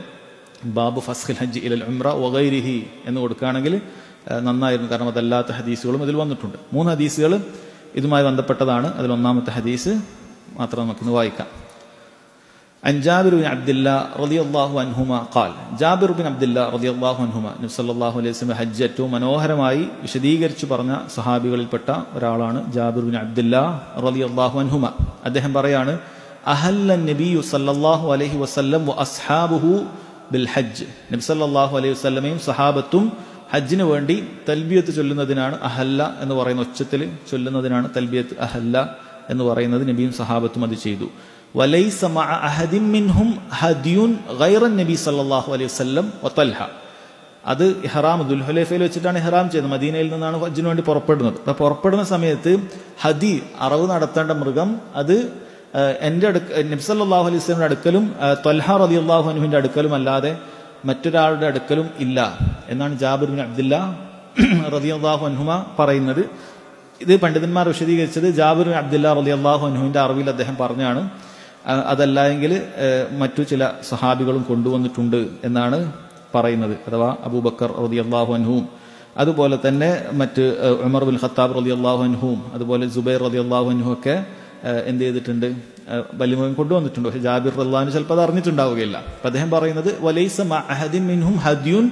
ബാബു ഫസ്ഖിൽ ഹജ്ജി ഇലൽ ഉംറ വഗൈരിഹി എന്ന് കൊടുക്കുകയാണെങ്കിൽ നന്നായിരുന്നു. കാരണം അതല്ലാത്ത ഹദീസുകളും ഇതിൽ വന്നിട്ടുണ്ട്. 3 ഹദീസുകൾ ഇതുമായി ബന്ധപ്പെട്ടതാണ്. അതിൽ ഒന്നാമത്തെ ഹദീസ് മാത്രം നമുക്കിന്ന് വായിക്കാം. عن جابر بن عبد الله رضي الله عنهما قال ജാബിർ ബിൻ അബ്ദുല്ല റളിയല്ലാഹു അൻഹുമാ നബി സല്ലല്ലാഹു അലൈഹി വസല്ലം ഹജ്ജ് ഏറ്റവും മനോഹരമായി വിശദീകരിച്ചു പറഞ്ഞ സഹാബികളിൽപ്പെട്ട ഒരാളാണ് ജാബിർ ബിൻ അബ്ദുല്ല റളിയല്ലാഹു അൻഹുമാ. അദ്ദേഹം പറയാണ്, അഹല്ല നബിയു സല്ലല്ലാഹു അലൈഹി വസല്ലം വഅസ്ഹാബുഹു ബിൽ ഹജ്ജ്. നബി സല്ലല്ലാഹു അലൈഹി വസല്ലമയും സഹാബത്തും ഹജ്ജിന് വേണ്ടി തൽബിയത്ത് ചൊല്ലുന്നതിനാണ് അഹല്ല എന്ന് പറയുന്ന, ഉച്ചത്തിൽ ചൊല്ലുന്നതിനാണ് തൽബിയത്ത് അഹല്ല എന്ന് പറയുന്നത്. നബിയും സഹാബത്തും അത് ചെയ്തു. വലൈസ മഅ അഹദിൻ മിൻഹും ഹദിയുൻ ഗൈറ നബി സല്ലല്ലാഹു അലൈഹി വസല്ലം വതൽഹ. അത് ഇഹ്റാം ദുൽഹുലൈഫയിൽ വെച്ചിട്ടാണ് ഇഹ്റാം ചെയ്യുന്നത്. മദീനയിൽ നിന്നാണ് ഹജ്ജിന് വേണ്ടി പുറപ്പെടുന്നത്. അപ്പോൾ പുറപ്പെടുന്ന സമയത്ത് ഹദി, അറവ് നടത്തേണ്ട മൃഗം, അത് നബി സല്ലല്ലാഹു അലൈഹി വസല്ലമയുടെ അടുക്കലും ത്വൽഹ റളിയല്ലാഹു അൻഹുവിന്റെ അടുക്കലും അല്ലാതെ മറ്റൊരാളുടെ അടുക്കലും ഇല്ല എന്നാണ് ജാബിർ ബിൻ അബ്ദുല്ല റളിയല്ലാഹു അൻഹുമ പറയുന്നത്. ഇത് പണ്ഡിതന്മാർ വിശദീകരിച്ചത് ജാബിർ ബിൻ അബ്ദുല്ല റളിയല്ലാഹു അൻഹുവിന്റെ അറിവിൽ അദ്ദേഹം പറഞ്ഞാണ്. അതല്ല എങ്കിൽ മറ്റു ചില സഹാബികളും കൊണ്ടുവന്നിട്ടുണ്ട് എന്നാണ് പറയുന്നത്. അഥവാ അബൂബക്കർ റളിയല്ലാഹു അൻഹുവും അതുപോലെ തന്നെ മറ്റ് ഉമർ ബിൻ ഖത്താബ് റളിയല്ലാഹു അൻഹുവും അതുപോലെ സുബൈർ റളിയല്ലാഹു അൻഹു ഒക്കെ എന്ത് ചെയ്തിട്ടുണ്ട്, ബലിമൃഗം കൊണ്ടുവന്നിട്ടുണ്ട്. പക്ഷെ ജാബിർ റളിയല്ലാഹു അൻഹു ചിലപ്പോൾ അത് അറിഞ്ഞിട്ടുണ്ടാവുകയില്ല. അപ്പം അദ്ദേഹം പറയുന്നത് വലൈസ മഅ അഹദിൻ മിൻഹും ഹദിയുൻ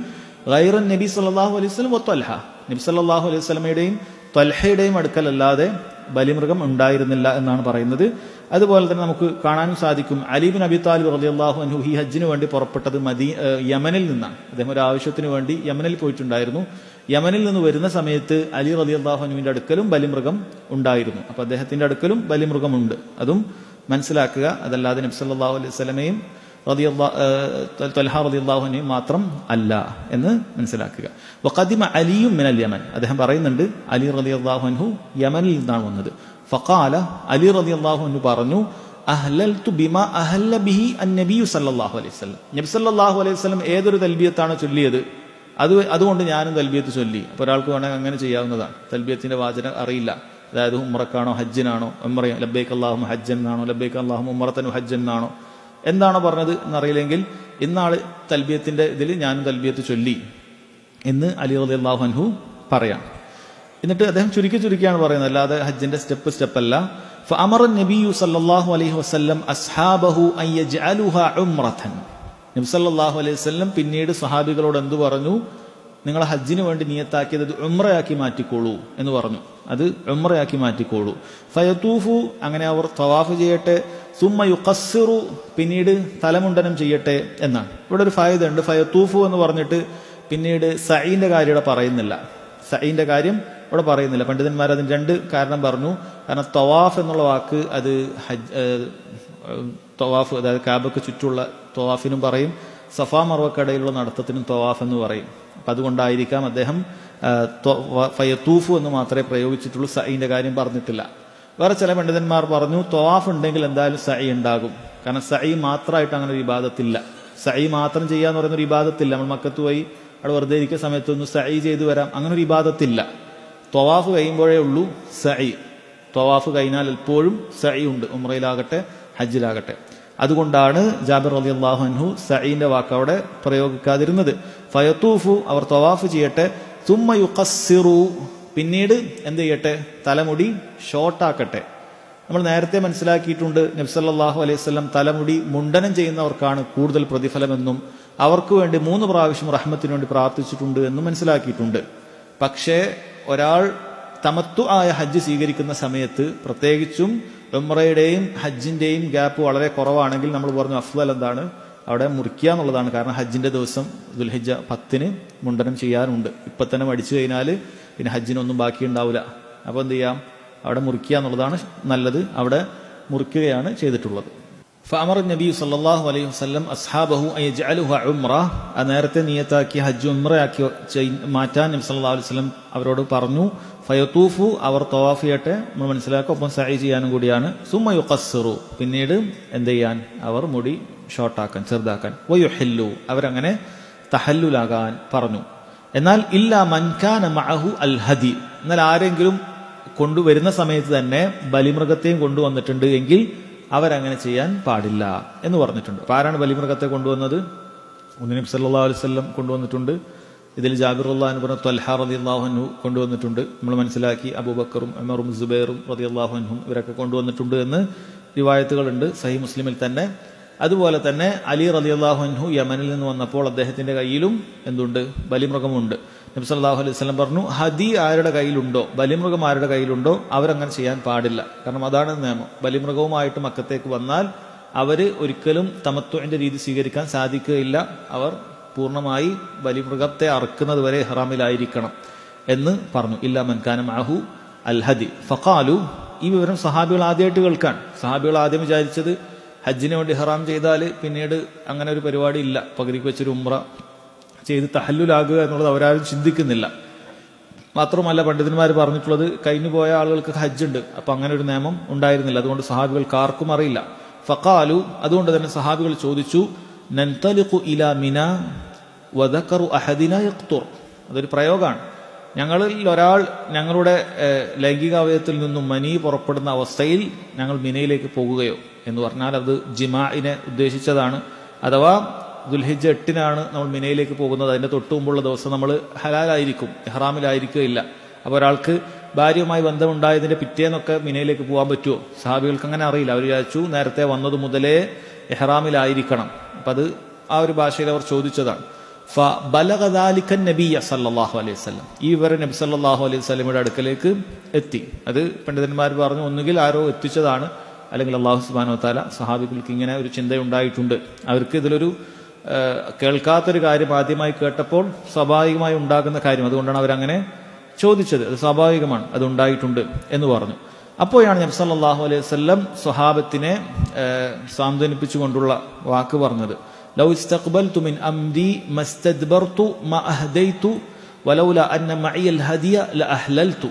ഗൈറ നബി സല്ലല്ലാഹു അലൈഹി വസല്ലം വത്വൽഹ. നബി സല്ലല്ലാഹു അലൈഹി വസല്ലമയുടെയും ത്വൽഹയുടെയും അടുക്കലല്ലാതെ ബലിമൃഗം ഉണ്ടായിരുന്നില്ല എന്നാണ് പറയുന്നത്. അതുപോലെ തന്നെ നമുക്ക് കാണാനും സാധിക്കും, അലി ബിൻ അബി താലിബ് റളിയല്ലാഹു അൻഹു ഈ ഹജ്ജിന് വേണ്ടി പുറപ്പെട്ടത് യമനിൽ നിന്നാണ്. അദ്ദേഹം ഒരു ആവശ്യത്തിന് വേണ്ടി യമനിൽ പോയിട്ടുണ്ടായിരുന്നു. യമനിൽ നിന്ന് വരുന്ന സമയത്ത് അലി റളിയല്ലാഹു അൻഹുവിന്റെ അടുക്കലും ബലിമൃഗം ഉണ്ടായിരുന്നു. അപ്പൊ അദ്ദേഹത്തിന്റെ അടുക്കലും ബലിമൃഗമുണ്ട്, അതും മനസ്സിലാക്കുക. അതല്ലാതെ നബി സല്ലല്ലാഹു അലൈഹി വസല്ലമയും ത്വൽഹ റളിയല്ലാഹു അൻഹു മാത്രം അല്ല എന്ന് മനസ്സിലാക്കുക. വഖദിമ അലിയും മിനൽ യമൻ. അദ്ദേഹം പറയുന്നുണ്ട്, അലി റളിയല്ലാഹു അൻഹു യമനിൽ നിന്നാണ് വന്നത്. ഫഖാല, അലി റളിയല്ലാഹു അൻഹു പറഞ്ഞു, അഹ്ലൽതു ബിമാ അഹല്ല ബിഹി അന്നബി സല്ലല്ലാഹു അലൈഹി വസല്ലം. നബി സല്ലല്ലാഹു അലൈഹി വസല്ലം ഏതൊരു തൽബിയത്താണ് ചൊല്ലിയത് അതുകൊണ്ട് ഞാനും തൽബിയത്ത് ചൊല്ലി. അപ്പോൾ ഒരാൾക്ക് വേണമെങ്കിൽ അങ്ങനെ ചെയ്യാവുന്നതാണ്. തൽബിയത്തിന്റെ വാചനം അറിയില്ല, അതായത് ഉംറക്കാണോ ഹജ്ജിനാണോ, ലബ്ബൈക അല്ലാഹുമ്മ ഹജ്ജൻ എന്നാണോ, ലബ്ബൈക അല്ലാഹുമ്മ ഉംറത്തൻ ഹജ്ജൻ എന്നാണോ, എന്താണോ പറഞ്ഞത് എന്നറിയില്ലെങ്കിൽ ഇന്നാള് തൽബിയത്തിന്റെ ഇതിൽ ഞാനും തൽബിയത്ത് ചൊല്ലി എന്ന് അലി റളിയല്ലാഹു അൻഹു പറയാം. എന്നിട്ട് അദ്ദേഹം ചുരുക്കിയാണ് പറയുന്നത്, അല്ലാതെ ഹജ്ജിന്റെ സ്റ്റെപ്പ് അല്ല. ഫഅമറ നബിയു സല്ലല്ലാഹു അലൈഹി വസല്ലം അസ്ഹാബഹു അൻ യജ്അലുഹാ ഉംറതൻ. നബി സല്ലല്ലാഹു അലൈഹി വസല്ലം പിന്നീട് സഹാബികളോട് എന്തു പറഞ്ഞു, നിങ്ങൾ ഹജ്ജിന് വേണ്ടി നിയത്താക്കിയത് ഉംറയാക്കി മാറ്റിക്കോളൂ എന്ന് പറഞ്ഞു. അത് ഉംറയാക്കി മാറ്റിക്കോളൂ. ഫയതൂഫു, അങ്ങനെ അവർ തവാഫ് ചെയ്യട്ടെ. സുമ്മ യുഖസ്സിറു, പിന്നീട് തലമുണ്ടനം ചെയ്യട്ടെ എന്നാണ്. ഇവിടെ ഒരു ഫായിദ ഉണ്ട്. ഫയതൂഫു എന്ന് പറഞ്ഞിട്ട് പിന്നീട് സഈന്റെ കാര്യം ഇവിടെ പറയുന്നില്ല. സഈന്റെ കാര്യം ഇവിടെ പറയുന്നില്ല. പണ്ഡിതന്മാർ അതിന് രണ്ട് കാരണം പറഞ്ഞു. കാരണം തവാഫ് എന്നുള്ള വാക്ക് അത് തവാഫ്, അതായത് കാബയ്ക്ക് ചുറ്റുള്ള തവാഫിനും പറയും, സഫാ മർവക്കടയിലുള്ള നടത്തത്തിനും തവാഫ് എന്ന് പറയും. അപ്പം അതുകൊണ്ടായിരിക്കാം അദ്ദേഹം ഫയതൂഫു എന്ന് മാത്രമേ പ്രയോഗിച്ചിട്ടുള്ളൂ, സഈന്റെ കാര്യം പറഞ്ഞിട്ടില്ല. വേറെ ചില പണ്ഡിതന്മാർ പറഞ്ഞു തവാഫ് ഉണ്ടെങ്കിൽ എന്തായാലും സഈ ഉണ്ടാകും. കാരണം സഈ മാത്രമായിട്ട് അങ്ങനെ ഒരു ഇബാദത്തില്ല. സഈ മാത്രം ചെയ്യാന്ന് പറയുന്ന ഒരു ഇബാദത്തില്ല. നമ്മൾ മക്കത്ത് പോയി അവിടെ വെറുതെ ഇരിക്കുന്ന സമയത്തൊന്നും സഈ ചെയ്തു വരാം, അങ്ങനെ ഒരു ഇബാദത്തില്ല. തവാഫ് കഴിയുമ്പോഴേ ഉള്ളൂ സഈ. തവാഫ് കഴിഞ്ഞാൽ എപ്പോഴും സഈ ഉണ്ട്, ഉംറയിലാകട്ടെ ഹജ്ജിലാകട്ടെ. അതുകൊണ്ടാണ് ജാബിർ റളിയല്ലാഹു അൻഹു സഈന്റെ വാക്ക് അവിടെ പ്രയോഗിക്കാതിരുന്നത്. ഫയതൂഫു, അവർ തവാഫ് ചെയ്യട്ടെ. സുമ്മ യുഖസ്സിറു, പിന്നീട് എന്ത് ചെയ്യട്ടെ, തലമുടി ഷോർട്ടാക്കട്ടെ. നമ്മൾ നേരത്തെ മനസ്സിലാക്കിയിട്ടുണ്ട്, നബി സല്ലല്ലാഹു അലൈഹി വസല്ലം തലമുടി മുണ്ടനം ചെയ്യുന്നവർക്കാണ് കൂടുതൽ പ്രതിഫലമെന്നും അവർക്ക് വേണ്ടി 3 പ്രാവശ്യം റഹ്മത്തിന് വേണ്ടി പ്രാർത്ഥിച്ചിട്ടുണ്ട് എന്നും മനസ്സിലാക്കിയിട്ടുണ്ട്. പക്ഷേ ഒരാൾ തമത്തു ആയ ഹജ്ജ് സ്വീകരിക്കുന്ന സമയത്ത്, പ്രത്യേകിച്ചും ഉംറയുടെയും ഹജ്ജിന്റെയും ഗ്യാപ്പ് വളരെ കുറവാണെങ്കിൽ, നമ്മൾ പറഞ്ഞു അഫ്ളൽ എന്താണ്, അവിടെ മുറിക്കുക എന്നുള്ളതാണ്. കാരണം ഹജ്ജിന്റെ ദിവസം ദുൽഹിജ്ജ 10 മുണ്ടനം ചെയ്യാറുണ്ട്. ഇപ്പം തന്നെ മടിച്ചു കഴിഞ്ഞാൽ പിന്നെ ഹജ്ജിനൊന്നും ബാക്കി ഉണ്ടാവില്ല. അപ്പോൾ എന്ത് ചെയ്യാം, അവിടെ മുറിക്കുക എന്നുള്ളതാണ് നല്ലത്. അവിടെ മുറിക്കുകയാണ് ചെയ്തിട്ടുള്ളത്. ഫഅമറ നബി സല്ലല്ലാഹു അലൈഹി വസല്ലം അസ്ഹാബഹു അൻ യജ്അലുഹാ ഉംറ. ആ നേരത്തെ നിയത്താക്കി ഹജ്ജ് ഉംറയാക്കി മാറ്റാൻ നബി സല്ലല്ലാഹു അലൈഹി വസല്ലം അവരോട് പറഞ്ഞു. ഫയതൂഫു, അവർ തവാഫ് ചെയ്യട്ടെ, നമ്മൾ മനസ്സിലാക്കുക, ഒപ്പം സഈ ചെയ്യാനും കൂടിയാണ്. സുമ്മ യുഖസ്സിറു, പിന്നീട് എന്ത് ചെയ്യാൻ, അവർ മുടി ഷോർട്ടാക്കാൻ, ചെറുതാക്കാൻ. വയുഹില്ലു, അവരങ്ങനെ തഹല്ലുലാകാൻ പറഞ്ഞു. എന്നാൽ ഇല്ല മൻകാന മഅഹു അൽ ഹദി, എന്നാൽ ആരെങ്കിലും കൊണ്ടുവരുന്ന സമയത്ത് തന്നെ ബലിമൃഗത്തെയും കൊണ്ടുവന്നിട്ടുണ്ട് എങ്കിൽ അവരങ്ങനെ ചെയ്യാൻ പാടില്ല എന്ന് പറഞ്ഞിട്ടുണ്ട്. അപ്പോൾ ആരാണ് ബലിമൃഗത്തെ കൊണ്ടുവന്നത്? നബി സല്ലല്ലാഹു അലൈഹി വസല്ലം കൊണ്ടുവന്നിട്ടുണ്ട്. ഇതിൽ ജാബിർ റളിയല്ലാഹു അൻഹു, ത്വൽഹ റളിയല്ലാഹു അൻഹു കൊണ്ടുവന്നിട്ടുണ്ട്. നമ്മൾ മനസ്സിലാക്കി അബൂബക്കറും ഉമറും സുബൈറും റളിയല്ലാഹു അൻഹും ഇവരൊക്കെ കൊണ്ടുവന്നിട്ടുണ്ട് എന്ന് റിവായത്തുകളുണ്ട്. സഹീഹ് മുസ്ലിമിൽ തന്നെ അതുപോലെ തന്നെ അലി റളിയല്ലാഹു അൻഹു യമനിൽ നിന്ന് വന്നപ്പോൾ അദ്ദേഹത്തിന്റെ കയ്യിലും എന്തുണ്ട്? ബലിമൃഗമുണ്ട്. നബി സല്ലല്ലാഹു അലൈഹി വസല്ലം പറഞ്ഞു, ഹദി ആരുടെ കയ്യിലുണ്ടോ, ബലിമൃഗം ആരുടെ കയ്യിലുണ്ടോ അവരങ്ങനെ ചെയ്യാൻ പാടില്ല. കാരണം അതാണ് നിയമം. ബലിമൃഗവുമായിട്ട് മക്കത്തേക്ക് വന്നാൽ അവര് ഒരിക്കലും തമത്തുഇന്റെ രീതി സ്വീകരിക്കാൻ സാധിക്കുകയില്ല. അവർ പൂർണ്ണമായി ബലിമൃഗത്തെ അറുക്കുന്നത് വരെ ഇഹ്റാമിലായിരിക്കണം എന്ന് പറഞ്ഞു. ഇല്ലാ മൻ കാന മഅഹു അൽ ഹദി ഫഖാലു. ഈ വിവരം സഹാബികൾ ആദ്യമായിട്ട് കേൾക്കാൻ. സഹാബികൾ ആദ്യം വിചാരിച്ചത് ഹജ്ജിന് വേണ്ടി ഇഹ്റാം ചെയ്താൽ പിന്നീട് അങ്ങനെ ഒരു പരിപാടി ഇല്ല, പകുതിക്ക് വെച്ചൊരു ഉംറ ചെയ്ത് തഹല്ലുലാകുക എന്നുള്ളത് അവരാരും ചിന്തിക്കുന്നില്ല. മാത്രമല്ല പണ്ഡിതന്മാർ പറഞ്ഞിട്ടുള്ളത് കഴിഞ്ഞു പോയ ആളുകൾക്ക് ഹജ്ജുണ്ട്, അപ്പൊ അങ്ങനെ ഒരു നിയമം ഉണ്ടായിരുന്നില്ല. അതുകൊണ്ട് സഹാബികൾക്ക് ആർക്കും അറിയില്ല. ഫഖാലു, അതുകൊണ്ട് തന്നെ സഹാബികൾ ചോദിച്ചു, നൻതലിഖു ഇലാ മിന വദകറു അഹദിന യഖ്തുർ. അതൊരു പ്രയോഗമാണ്. ഞങ്ങളിൽ ഒരാൾ ഞങ്ങളുടെ ലൈംഗികാവയവത്തിൽ നിന്നും മനി പുറപ്പെടുന്ന അവസ്ഥയിൽ ഞങ്ങൾ മിനയിലേക്ക് പോകുകയോ എന്ന് പറഞ്ഞാൽ അത് ജിമാഇനെ ഉദ്ദേശിച്ചതാണ്. അഥവാ ദുൽഹിജ്ജ 8-നാണ് നമ്മൾ മിനയിലേക്ക് പോകുന്നത്. അതിന്റെ തൊട്ടു മുമ്പുള്ള ദിവസം നമ്മൾ ഹലാലായിരിക്കും, ഇഹ്റാമിലായിരിക്കുകയില്ല. അപ്പോൾ ഒരാൾക്ക് ഭാര്യയുമായി ബന്ധമുണ്ടായതിന്റെ പിറ്റേന്നൊക്കെ മിനയിലേക്ക് പോകാൻ പറ്റുമോ? സഹാബികൾക്ക് അങ്ങനെ അറിയില്ല. അവർ വിചാരിച്ചു നേരത്തെ വന്നത് മുതലേ ഇഹ്റാമിലായിരിക്കണം. അപ്പം അത് ആ ഒരു ഭാഷയിൽ അവർ ചോദിച്ചതാണ്. ഫബലഗ ദാലിക നബിയ സല്ലല്ലാഹു അലൈഹി വസല്ലം. ഈ വിവരം നബി സല്ലല്ലാഹു അലൈഹി വസല്ലമയുടെ അടുക്കലേക്ക് എത്തി. അത് പണ്ഡിതന്മാർ പറഞ്ഞു, ഒന്നുകിൽ ആരോ എത്തിച്ചതാണ്, അല്ലെങ്കിൽ അല്ലാഹു സുബ്ഹാനഹു വ തആല സഹാബികൾക്ക് ഇങ്ങനെ ഒരു ചിന്തയുണ്ടായിട്ടുണ്ട്. അവർക്ക് ഇതിലൊരു കേൾക്കാത്തൊരു കാര്യം ആദ്യമായി കേട്ടപ്പോൾ സ്വാഭാവികമായി ഉണ്ടാകുന്ന കാര്യം, അതുകൊണ്ടാണ് അവരങ്ങനെ ചോദിച്ചത്. അത് സ്വാഭാവികമാണ്, അത് ഉണ്ടായിട്ടുണ്ട് എന്ന് പറഞ്ഞു. അപ്പോഴാണ് നബി സല്ലല്ലാഹു അലൈഹി വസല്ലം സ്വഹാബത്തിനെ സാന്ത്വനിപ്പിച്ചുകൊണ്ടുള്ള വാക്ക് പറഞ്ഞത്. ലൗ ഇസ്തഖ്ബൽതു മിൻ അംരി മസ്തദ്ബർതു മാ അഹ്ദൈതു വലൗല അന്ന മഇയൽ ഹദിയ ലഅഹ്ലൽതു.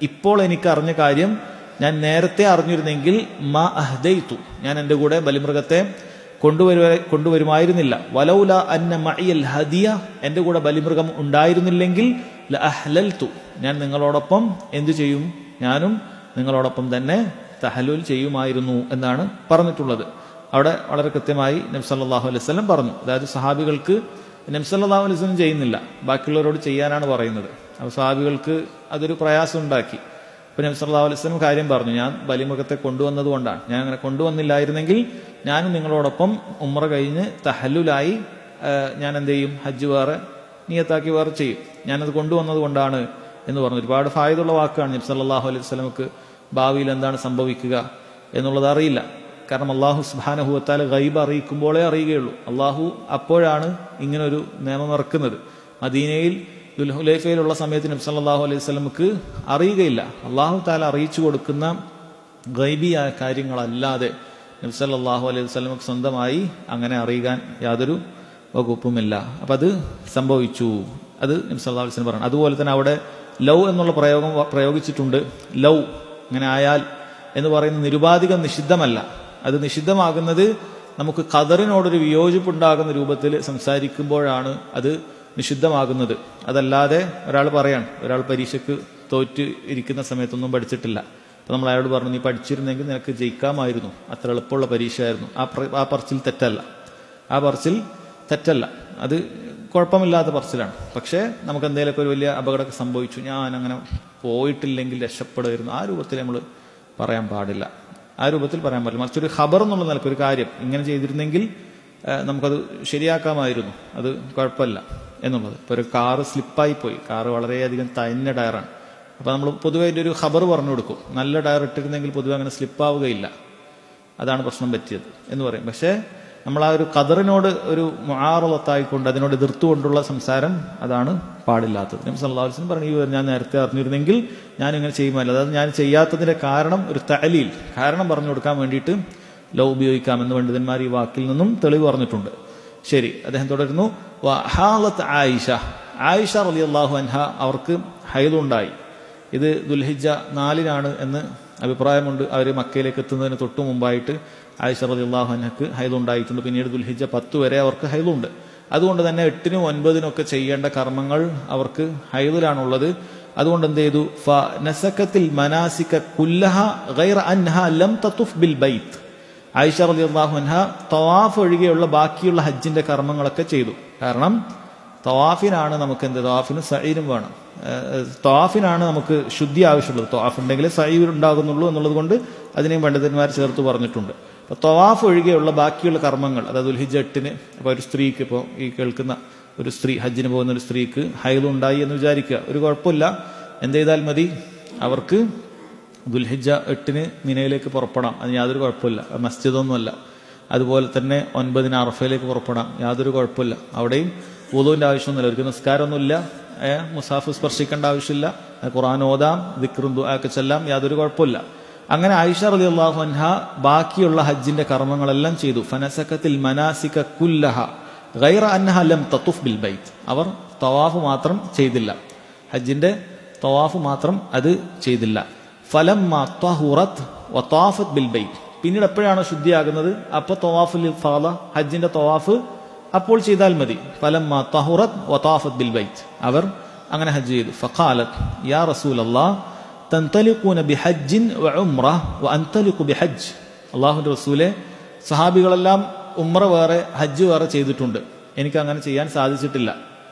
ഇപ്പോൾ എനിക്ക് അറിഞ്ഞ കാര്യം ഞാൻ നേരത്തെ അറിഞ്ഞിരുന്നെങ്കിൽ മാ അഹ്ദൈതു, ഞാൻ എൻ്റെ കൂടെ ബലിമൃഗത്തെ കൊണ്ടുവരുമായിരുന്നില്ല. വലൗല അന്ന മഇയൽ ഹദിയ, എൻ്റെ കൂടെ ബലിമൃഗം ഉണ്ടായിരുന്നില്ലെങ്കിൽ ലഅഹ്ലൽതു, ഞാൻ നിങ്ങളോടൊപ്പം എന്തു ചെയ്യും? ഞാനും നിങ്ങളോടൊപ്പം തന്നെ തഹല്ലുൽ ചെയ്യുമായിരുന്നു എന്നാണ് പറഞ്ഞിട്ടുള്ളത്. അവിടെ വളരെ കൃത്യമായി നബി സല്ലല്ലാഹു അലൈഹി വസല്ലം പറഞ്ഞു. അതായത് സഹാബികൾക്ക് നബി സല്ലല്ലാഹു അലൈഹി വസല്ലം ചെയ്യുന്നില്ല, ബാക്കിയുള്ളവരോട് ചെയ്യാനാണ് പറയുന്നത്. അപ്പോൾ സഹാബികൾക്ക് അതൊരു പ്രയാസം ഉണ്ടാക്കി. അപ്പോൾ നബി സല്ലല്ലാഹു അലൈഹി വസല്ലം കാര്യം പറഞ്ഞു, ഞാൻ ബലിമൃഗത്തെ കൊണ്ടുവന്നത് കൊണ്ടാണ്. ഞാൻ അങ്ങനെ കൊണ്ടുവന്നില്ലായിരുന്നെങ്കിൽ ഞാനും നിങ്ങളോടൊപ്പം ഉംറ കഴിഞ്ഞ് തഹല്ലുലായി ഞാൻ എന്ത് ചെയ്യും? ഹജ്ജ് വേറെ നിയത്താക്കി വേറെ ചെയ്യും. ഞാനത് കൊണ്ടുവന്നത് കൊണ്ടാണ് എന്ന് പറഞ്ഞു. ഒരുപാട് ഫായിദുള്ള വാക്കാണ്. നബി സല്ലല്ലാഹു അലൈഹി വസല്ലമക്ക് ഭാവിയിൽ എന്താണ് സംഭവിക്കുക എന്നുള്ളത് അറിയില്ല. കാരണം അള്ളാഹു സുബ്ഹാനഹു വ തആല ഗൈബ് അറിയിക്കുമ്പോഴേ അറിയുകയുള്ളൂ. അള്ളാഹു അപ്പോഴാണ് ഇങ്ങനൊരു നിയമം ഇറക്കുന്നത്. മദീനയിൽ ദുൽഹുലൈഫയിലുള്ള സമയത്ത് നബി സല്ലല്ലാഹു അലൈഹി വസല്ലമക്ക് അറിയുകയില്ല. അള്ളാഹു തആല അറിയിച്ചു കൊടുക്കുന്ന ഗൈബിയായ കാര്യങ്ങളല്ലാതെ നബി സല്ലല്ലാഹു അലൈഹി വസല്ലമക്ക് സ്വന്തമായി അങ്ങനെ അറിയാൻ യാതൊരു വകുപ്പുമില്ല. അപ്പം അത് സംഭവിച്ചു. അത് നബി സല്ലല്ലാഹു അലൈഹി വസല്ലം പറഞ്ഞു. അതുപോലെ തന്നെ അവിടെ ലൗ എന്നുള്ള പ്രയോഗം പ്രയോഗിച്ചിട്ടുണ്ട്. ലൗ ഇങ്ങനെ ആയാൽ എന്ന് പറയുന്നത് നിരുപാധികം നിഷിദ്ധമല്ല. അത് നിഷിദ്ധമാകുന്നത് നമുക്ക് ഖദറിനോടൊരു വിയോജിപ്പുണ്ടാകുന്ന രൂപത്തിൽ സംസാരിക്കുമ്പോഴാണ് അത് നിഷിദ്ധമാകുന്നത്. അതല്ലാതെ ഒരാൾ പറയാണ്, ഒരാൾ പരീക്ഷയ്ക്ക് തോറ്റ് ഇരിക്കുന്ന സമയത്തൊന്നും പഠിച്ചിട്ടില്ല. അപ്പം നമ്മൾ അയാളോട് പറഞ്ഞു, നീ പഠിച്ചിരുന്നെങ്കിൽ നിനക്ക് ജയിക്കാമായിരുന്നു, അത്ര എളുപ്പമുള്ള പരീക്ഷയായിരുന്നു. ആ പറച്ചിൽ തെറ്റല്ല. ആ പറച്ചിൽ തെറ്റല്ല, അത് കുഴപ്പമില്ലാത്ത പറച്ചിലാണ്. പക്ഷേ നമുക്ക് എന്തെങ്കിലുമൊക്കെ ഒരു വലിയ അപകടമൊക്കെ സംഭവിച്ചു, ഞാൻ അങ്ങനെ പോയിട്ടില്ലെങ്കിൽ രക്ഷപ്പെടുമായിരുന്നു, ആ രൂപത്തിൽ നമ്മൾ പറയാൻ പാടില്ല. ആ രൂപത്തിൽ പറയാൻ പാടില്ല. മറിച്ചൊരു ഖബർ എന്നുള്ള നിലക്ക് ഒരു കാര്യം ഇങ്ങനെ ചെയ്തിരുന്നെങ്കിൽ നമുക്കത് ശരിയാക്കാമായിരുന്നു, അത് കുഴപ്പമില്ല എന്നുള്ളത്. ഇപ്പോൾ ഒരു കാറ് സ്ലിപ്പായി പോയി, കാറ് വളരെയധികം തയഞ്ഞ ടയറാണ്. അപ്പോൾ നമ്മൾ പൊതുവെ ഒരു ഖബർ പറഞ്ഞു കൊടുക്കും, നല്ല ടയർ ഇട്ടിരുന്നെങ്കിൽ പൊതുവെ അങ്ങനെ സ്ലിപ്പാവുകയില്ല, അതാണ് പ്രശ്നം പറ്റിയത് എന്ന് പറയും. പക്ഷേ നമ്മൾ ആ ഒരു ഖദറിനോട് ഒരു മുആറളത്തായിക്കൊണ്ട് അതിനോട് എതിർത്തുകൊണ്ടുള്ള സംസാരം അതാണ് പാടില്ലാത്തത്. നബി സല്ലല്ലാഹു അലൈഹി വസല്ലം പറഞ്ഞു, ഞാൻ നേരത്തെ അറിഞ്ഞിരുന്നെങ്കിൽ ഞാൻ ഇങ്ങനെ ചെയ്യുമല്ലോ. അതായത് ഞാൻ ചെയ്യാത്തതിന്റെ കാരണം ഒരു തഅലീൽ, കാരണം പറഞ്ഞു കൊടുക്കാൻ വേണ്ടിയിട്ട് ലൗ ഉപയോഗിക്കാമെന്ന് പണ്ഡിതന്മാർ ഈ വാക്കിൽ നിന്നും തെളിവ് പറഞ്ഞിട്ടുണ്ട്. ശരി, അദ്ദേഹം തുടരുന്നു. ആയിഷ റളിയല്ലാഹു അൻഹ, അവർക്ക് ഹൈദുണ്ടായി. ഇത് ദുൽഹിജ്ജ 4-നാണ് എന്ന് അഭിപ്രായമുണ്ട്. അവർ മക്കയിലേക്ക് എത്തുന്നതിന് തൊട്ടു മുമ്പായിട്ട് ആയിഷ റളിയല്ലാഹു അൻഹക്ക് ഹൈദുണ്ടായിട്ടുണ്ട്. പിന്നീട് ദുൽഹിജ്ജ 10 വരെ അവർക്ക് ഹൈദുണ്ട്. അതുകൊണ്ട് തന്നെ 8-നും 9-നും ഒക്കെ ചെയ്യേണ്ട കർമ്മങ്ങൾ അവർക്ക് ഹൈദിലാണുള്ളത്. അതുകൊണ്ട് എന്ത് ചെയ്തു? ഫനസകത്തിൽ മനാസിക കുല്ലഹ ഗൈറ അൻഹ ലം തതുഫ് ബിൽ ബൈത്ത്. ആയിഷ റളിയല്ലാഹു അൻഹ തവാഫ് ഒഴികെയുള്ള ബാക്കിയുള്ള ഹജ്ജിന്റെ കർമ്മങ്ങളൊക്കെ ചെയ്തു. കാരണം തവാഫിനാണ് നമുക്ക് എന്ത്? തവാഫിന് സഈനും വേണം. ത്വാഫിനാണ് നമുക്ക് ശുദ്ധി ആവശ്യമുള്ളത്. ത്വാഫ് ഉണ്ടെങ്കിൽ സഈ ഉണ്ടാകുന്നുള്ളൂ എന്നുള്ളത് കൊണ്ട് അതിനെയും പണ്ഡിതന്മാർ ചേർത്ത് പറഞ്ഞിട്ടുണ്ട്. അപ്പോൾ ത്വാഫ് ഒഴികെയുള്ള ബാക്കിയുള്ള കർമ്മങ്ങൾ, അതായത് ദുൽഹിജ്ജ 8-ന് ഇപ്പോൾ ഒരു സ്ത്രീക്ക്, ഇപ്പോൾ ഈ കേൾക്കുന്ന ഒരു സ്ത്രീ, ഹജ്ജിന് പോകുന്ന ഒരു സ്ത്രീക്ക് ഹൈദ് ഉണ്ടായി എന്ന് വിചാരിക്കുക, ഒരു കുഴപ്പമില്ല. എന്ത് ചെയ്താൽ മതി? അവർക്ക് ദുൽഹിജ്ജ 8-ന് മിനയിലേക്ക് പുറപ്പെടാം, അതിന് യാതൊരു കുഴപ്പമില്ല. മസ്ജിദൊന്നുമല്ല. അതുപോലെ തന്നെ 9-ന് അറഫയിലേക്ക് പുറപ്പെടാം, യാതൊരു കുഴപ്പമില്ല. അവിടെയും വുളൂവിൻ്റെ ആവശ്യമൊന്നുമില്ല, അവർക്ക് നിസ്കാരമൊന്നുമില്ല, മുസാഫ് സ്പർശിക്കേണ്ട ആവശ്യമില്ല, ഖുർആൻ ഓതാം, ദിക്റും ദുആയൊക്കെ ചെല്ലാം, യാതൊരു കുഴപ്പമില്ല. അങ്ങനെ ആയിഷ റളിയല്ലാഹു അൻഹ ബാക്കിയുള്ള ഹജ്ജിന്റെ കർമ്മങ്ങളെല്ലാം ചെയ്തു. ഫനസകത്തിൽ മനാസിക കുല്ലഹ ഗൈറ അന്നഹ ലം തതുഫ് ബിൽ ബൈത്ത്. അവർ തവാഫ് മാത്രം ചെയ്തില്ല, ഹജ്ജിന്റെ തവാഫ് മാത്രം അത് ചെയ്തില്ല. ഫലമ്മ തഹുറത് വതാഫത് ബിൽ ബൈത്ത്. പിന്നീട് എപ്പോഴാണ് ശുദ്ധിയാകുന്നത്? അപ്പോൾ തവാഫുൽ ഇഫാദ, ഹജ്ജിന്റെ തവാഫ് അപ്പോൾ ചെയ്താൽ മതി. ഫലമ്മ തഹുറത് വതാഫത് ബിൽ ബൈത്ത്. അവർ അങ്ങനെ ഹജ്ജ് ചെയ്തു. ഫഖാലത് യാ റസൂലല്ലാഹ് തൻതലിഖൂന ബിഹജ്ജിൻ വഉംറ വഅൻതലിഖു ബിഹജ്ജ്. അല്ലാഹുവിന്റെ റസൂലേ, സഹാബികളെല്ലാം ഉംറ വേറെ ഹജ്ജ് വേറെ ചെയ്തിട്ടുണ്ട്, എനിക്ക് അങ്ങനെ ചെയ്യാൻ സാധിച്ചിട്ടില്ല.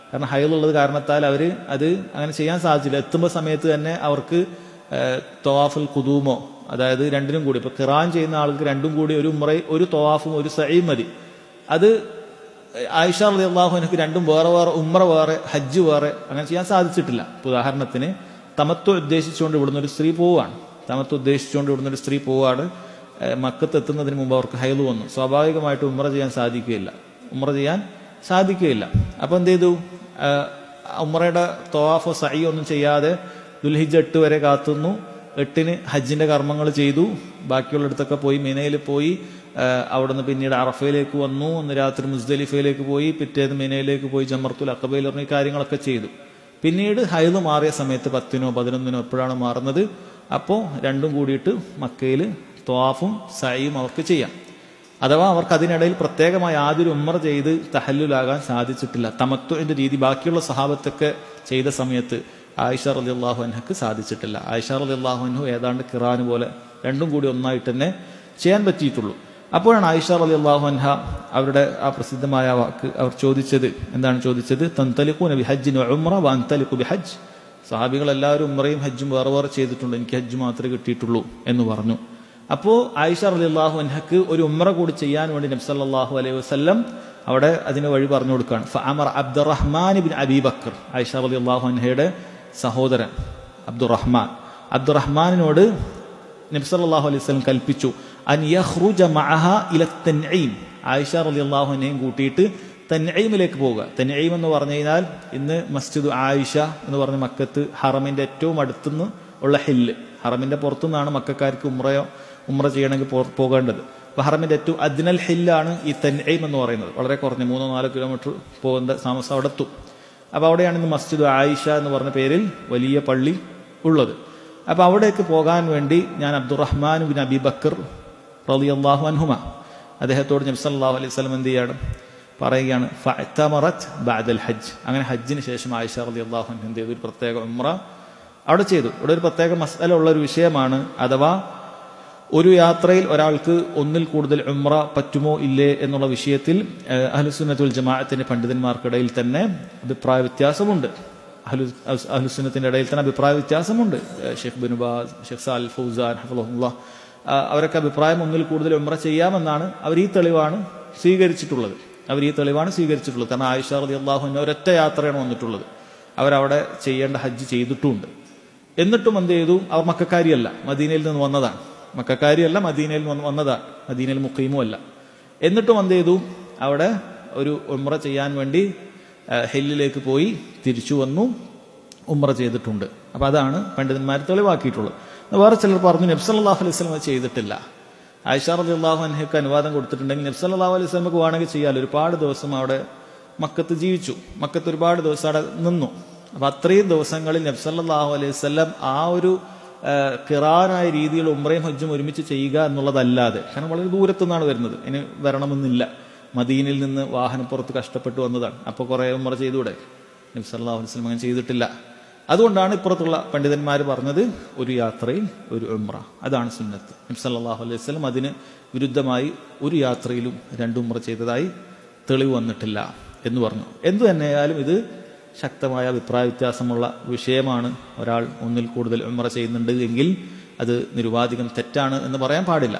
കാരണം ഹൈളുള്ളത് കാരണത്താൽ അവർ അത് അങ്ങനെ ചെയ്യാൻ സാധിച്ചില്ല. എത്തുമ്പോൾ സമയത്ത് തന്നെ അവർക്ക് തവാഫുൽ ഖുദൂമോ, അതായത് രണ്ടിനും കൂടി, ഇപ്പൊ ഖിറാൻ ചെയ്യുന്ന ആൾക്ക് രണ്ടും കൂടി ഒരു ഉംറ, ഒരു തവാഫും ഒരു സഈം മതി. അത് ആയിഷ റളിയല്ലാഹു അൻഹയ്ക്ക് രണ്ടും വേറെ വേറെ, ഉംറ വേറെ ഹജ്ജ് വേറെ, അങ്ങനെ ചെയ്യാൻ സാധിച്ചിട്ടില്ല. ഉദാഹരണത്തിന് തമത്തു ഉദ്ദേശിച്ചുകൊണ്ട് ഇവിടുന്ന് ഒരു സ്ത്രീ പോവുകയാണ്, മക്കത്ത് എത്തുന്നതിന് മുമ്പ് അവർക്ക് ഹൈള് വന്നു. സ്വാഭാവികമായിട്ട് ഉംറ ചെയ്യാൻ സാധിക്കുകയില്ല. അപ്പൊ എന്ത് ചെയ്തു? ഉംറയുടെ തവാഫോ സഈ ഒന്നും ചെയ്യാതെ ദുൽഹിജ്ജ 8 വരെ കാത്തുന്നു. 8-ന് ഹജ്ജിന്റെ കർമ്മങ്ങൾ ചെയ്തു. ബാക്കിയുള്ളിടത്തൊക്കെ പോയി, മിനയിൽ പോയി, അവിടുന്ന് പിന്നീട് അറഫയിലേക്ക് വന്നു. ഒന്ന് രാത്രി മുസ്ദലിഫയിലേക്ക് പോയി, പിറ്റേന്ന് മിനയിലേക്ക് പോയി, ജമറത്തുൽ അഖബയിൽ ഇറങ്ങി കാര്യങ്ങളൊക്കെ ചെയ്തു. പിന്നീട് ഹൈദ് മാറിയ സമയത്ത് 10-നോ 11-നോ എപ്പോഴാണ് മാറുന്നത്, അപ്പോൾ രണ്ടും കൂടിയിട്ട് മക്കയിൽ ത്വാഫും സഈയും അവർക്ക് ചെയ്യാം. അഥവാ അവർക്ക് അതിനിടയിൽ പ്രത്യേകമായി ആദ്യം ഉംറ ചെയ്ത് തഹല്ലുലാകാൻ സാധിച്ചിട്ടില്ല. തമത്തുവിന്റെ രീതി ബാക്കിയുള്ള സഹാബത്തൊക്കെ ചെയ്ത സമയത്ത് ആയിഷ റളിയല്ലാഹു അൻഹക്ക് സാധിച്ചിട്ടില്ല. ആയിഷ റളിയല്ലാഹു അൻഹു ഏതാണ്ട് ഖിറാന് പോലെ രണ്ടും കൂടി ഒന്നായിട്ട് തന്നെ ചെയ്യാൻ പറ്റിയിട്ടുള്ളൂ. അപ്പോഴാണ് ആയിഷ റളിയല്ലാഹു അൻഹ അവരുടെ ആ പ്രസിദ്ധമായ വാക്ക് അവർ ചോദിച്ചത്. എന്താണ് ചോദിച്ചത്? തൻതലിഖൂന ബിഹജ്ജിൻ വഉംറ വഅൻതലിഖു ബിഹജ്ജ്. സഹാബികൾ എല്ലാവരും ഉംറയും ഹജ്ജും വേറെ വേറെ ചെയ്തിട്ടുണ്ട്, എനിക്ക് ഹജ്ജ് മാത്രമേ കിട്ടിയിട്ടുള്ളൂ എന്ന് പറഞ്ഞു. അപ്പോൾ ആയിഷ റളിയല്ലാഹു അൻഹക്ക് ഒരു ഉംറ കൂടി ചെയ്യാൻ വേണ്ടി നബി സല്ലല്ലാഹു അലൈഹി വസല്ലം അവിടെ അതിന് വഴി പറഞ്ഞു കൊടുക്കുകയാണ്. ഫഅമറ അബ്ദുറഹ്മാൻ ഇബ്നു അബീ ബക്കർ, ആയിഷ റളിയല്ലാഹു അൻഹയുടെ സഹോദരൻ അബ്ദുറഹ്മാനിനോട് നബി സല്ലല്ലാഹു അലൈഹി വസല്ലം കൽപ്പിച്ചു, അൻ യഖ്റുജ മഅഹ ഇല തൻഈം. ആയിഷ റളിയല്ലാഹു അൻഹയും കൂട്ടിയിട്ട് തൻഈമിലേക്ക് പോവുക. തൻഈം എന്ന് പറഞ്ഞു കഴിഞ്ഞാൽ ഇന്ന് മസ്ജിദ് ആയിഷ എന്ന് പറഞ്ഞ മക്കത്ത് ഹറമിന്റെ ഏറ്റവും അടുത്തുനിന്ന് ഉള്ള ഹില്ല്. ഹറമിന്റെ പുറത്തുനിന്നാണ് മക്കക്കാർക്ക് ഉംറ ചെയ്യണമെങ്കിൽ പോകേണ്ടത്. അപ്പൊ ഹറമിന്റെ ഏറ്റവും അദ്നൽ ഹില്ലാണ് ഈ തൻഈം എന്ന് പറയുന്നത്. വളരെ കുറഞ്ഞ 3-4 കിലോമീറ്റർ പോകുന്ന താമസം അവിടെ എത്തും. അപ്പൊ അവിടെയാണ് ഇന്ന് മസ്ജിദ് ആയിഷ എന്ന് പറഞ്ഞ പേരിൽ വലിയ പള്ളി ഉള്ളത്. അപ്പൊ അവിടേക്ക് പോകാൻ വേണ്ടി ഞാൻ അബ്ദുറഹ്മാൻ ബിൻ അബീ ബക്കർ റളിയല്ലാഹു അൻഹുമ അദ്ദേഹത്തോട് നബി സല്ലല്ലാഹു അലൈഹി വസല്ലം എന്ത് പറയുകയാണ്, ഫഅതമറത് ബഅദൽ ഹജ്ജ്. അങ്ങനെ ഹജ്ജിന് ശേഷം ആയിഷ റളിയല്ലാഹു അൻഹ എന്ത് ചെയ്തു? ഒരു പ്രത്യേക ഉംറ അവിടെ ചെയ്തു. ഇവിടെ ഒരു പ്രത്യേക മസ്അല ഉള്ള ഒരു വിഷയമാണ്. അഥവാ ഒരു യാത്രയിൽ ഒരാൾക്ക് ഒന്നിൽ കൂടുതൽ ഉംറ പറ്റുമോ ഇല്ലേ എന്നുള്ള വിഷയത്തിൽ അഹ്ലുസുന്നത്തുൽ ജമാഅത്തിന്റെ പണ്ഡിതന്മാർക്കിടയിൽ തന്നെ അഭിപ്രായ വ്യത്യാസമുണ്ട്. അഹ്ലുസുന്നത്തിന്റെ ഇടയിൽ തന്നെ അഭിപ്രായ വ്യത്യാസമുണ്ട്. Sheikh bin Baz, Sheikh Salih Fawzan ഹഫിളഹുല്ലാഹ്, അവരൊക്കെ അഭിപ്രായം ഒന്നിൽ കൂടുതൽ ഉംറ ചെയ്യാമെന്നാണ്. അവർ ഈ തെളിവാണ് സ്വീകരിച്ചിട്ടുള്ളത്. കാരണം ആയിഷ റളിയല്ലാഹു അൻഹ ഒരൊറ്റ യാത്രയാണ് വന്നിട്ടുള്ളത്. അവരവിടെ ചെയ്യേണ്ട ഹജ്ജ് ചെയ്തിട്ടുമുണ്ട്. എന്നിട്ടും എന്ത് ചെയ്തു? അവർ മക്കക്കാരിയല്ല, മദീനയിൽ നിന്ന് വന്നതാണ്. മദീനയിൽ മുഖീമുമല്ല. എന്നിട്ടും എന്ത് ചെയ്തു? അവിടെ ഒരു ഉംറ ചെയ്യാൻ വേണ്ടി ഹില്ലിലേക്ക് പോയി തിരിച്ചു വന്നു, ഉംറ ചെയ്തിട്ടുണ്ട്. അപ്പൊ അതാണ് പണ്ഡിതന്മാർ തെളിവാക്കിയിട്ടുള്ളത്. വേറെ ചിലർ പറഞ്ഞു നബി സല്ലല്ലാഹു അലൈഹി വസല്ലം ചെയ്തിട്ടില്ല. ആയിഷ റളിയല്ലാഹു അൻഹയ്ക്ക് അനുവാദം കൊടുത്തിട്ടുണ്ടെങ്കിൽ നബി സല്ലല്ലാഹു അലൈഹി വസല്ലമക്ക് വേണമെങ്കിൽ ചെയ്യാമല്ലോ. ഒരുപാട് ദിവസം അവിടെ മക്കത്ത് ജീവിച്ചു, മക്കത്ത് ഒരുപാട് ദിവസം അവിടെ നിന്നു. അപ്പൊ അത്രയും ദിവസങ്ങളിൽ നബി സല്ലല്ലാഹു അലൈഹി വസല്ലം ആ ഒരു ഖിറാനായ രീതിയിൽ ഉംറയും ഹജ്ജും ഒരുമിച്ച് ചെയ്യുക എന്നുള്ളതല്ലാതെ, കാരണം വളരെ ദൂരത്തു നിന്നാണ് വരുന്നത്, ഇനി വരണമെന്നില്ല, മദീനയിൽ നിന്ന് വാഹനപ്പുറത്ത് കഷ്ടപ്പെട്ട് വന്നതാണ്. അപ്പോൾ കുറെ ഉംറ ചെയ്തൂടെ? നബി സല്ലല്ലാഹു അലൈഹി വസല്ലം അങ്ങനെ ചെയ്തിട്ടില്ല. അതുകൊണ്ടാണ് ഇപ്പുറത്തുള്ള പണ്ഡിതന്മാർ പറഞ്ഞത് ഒരു യാത്രയിൽ ഒരു ഉംറ, അതാണ് സുന്നത്ത്. നബി സല്ലല്ലാഹു അലൈഹി വസല്ലം അതിന് വിരുദ്ധമായി ഒരു യാത്രയിലും 2 ഉംറ ചെയ്തതായി തെളിവ് വന്നിട്ടില്ല എന്ന് പറഞ്ഞു. എന്തു തന്നെയായാലും ഇത് ശക്തമായ അഭിപ്രായ വ്യത്യാസമുള്ള വിഷയമാണ്. ഒരാൾ ഒന്നിൽ കൂടുതൽ ഉംറ ചെയ്യുന്നുണ്ട് എങ്കിൽ അത് നിരുപാധികം തെറ്റാണ് എന്ന് പറയാൻ പാടില്ല.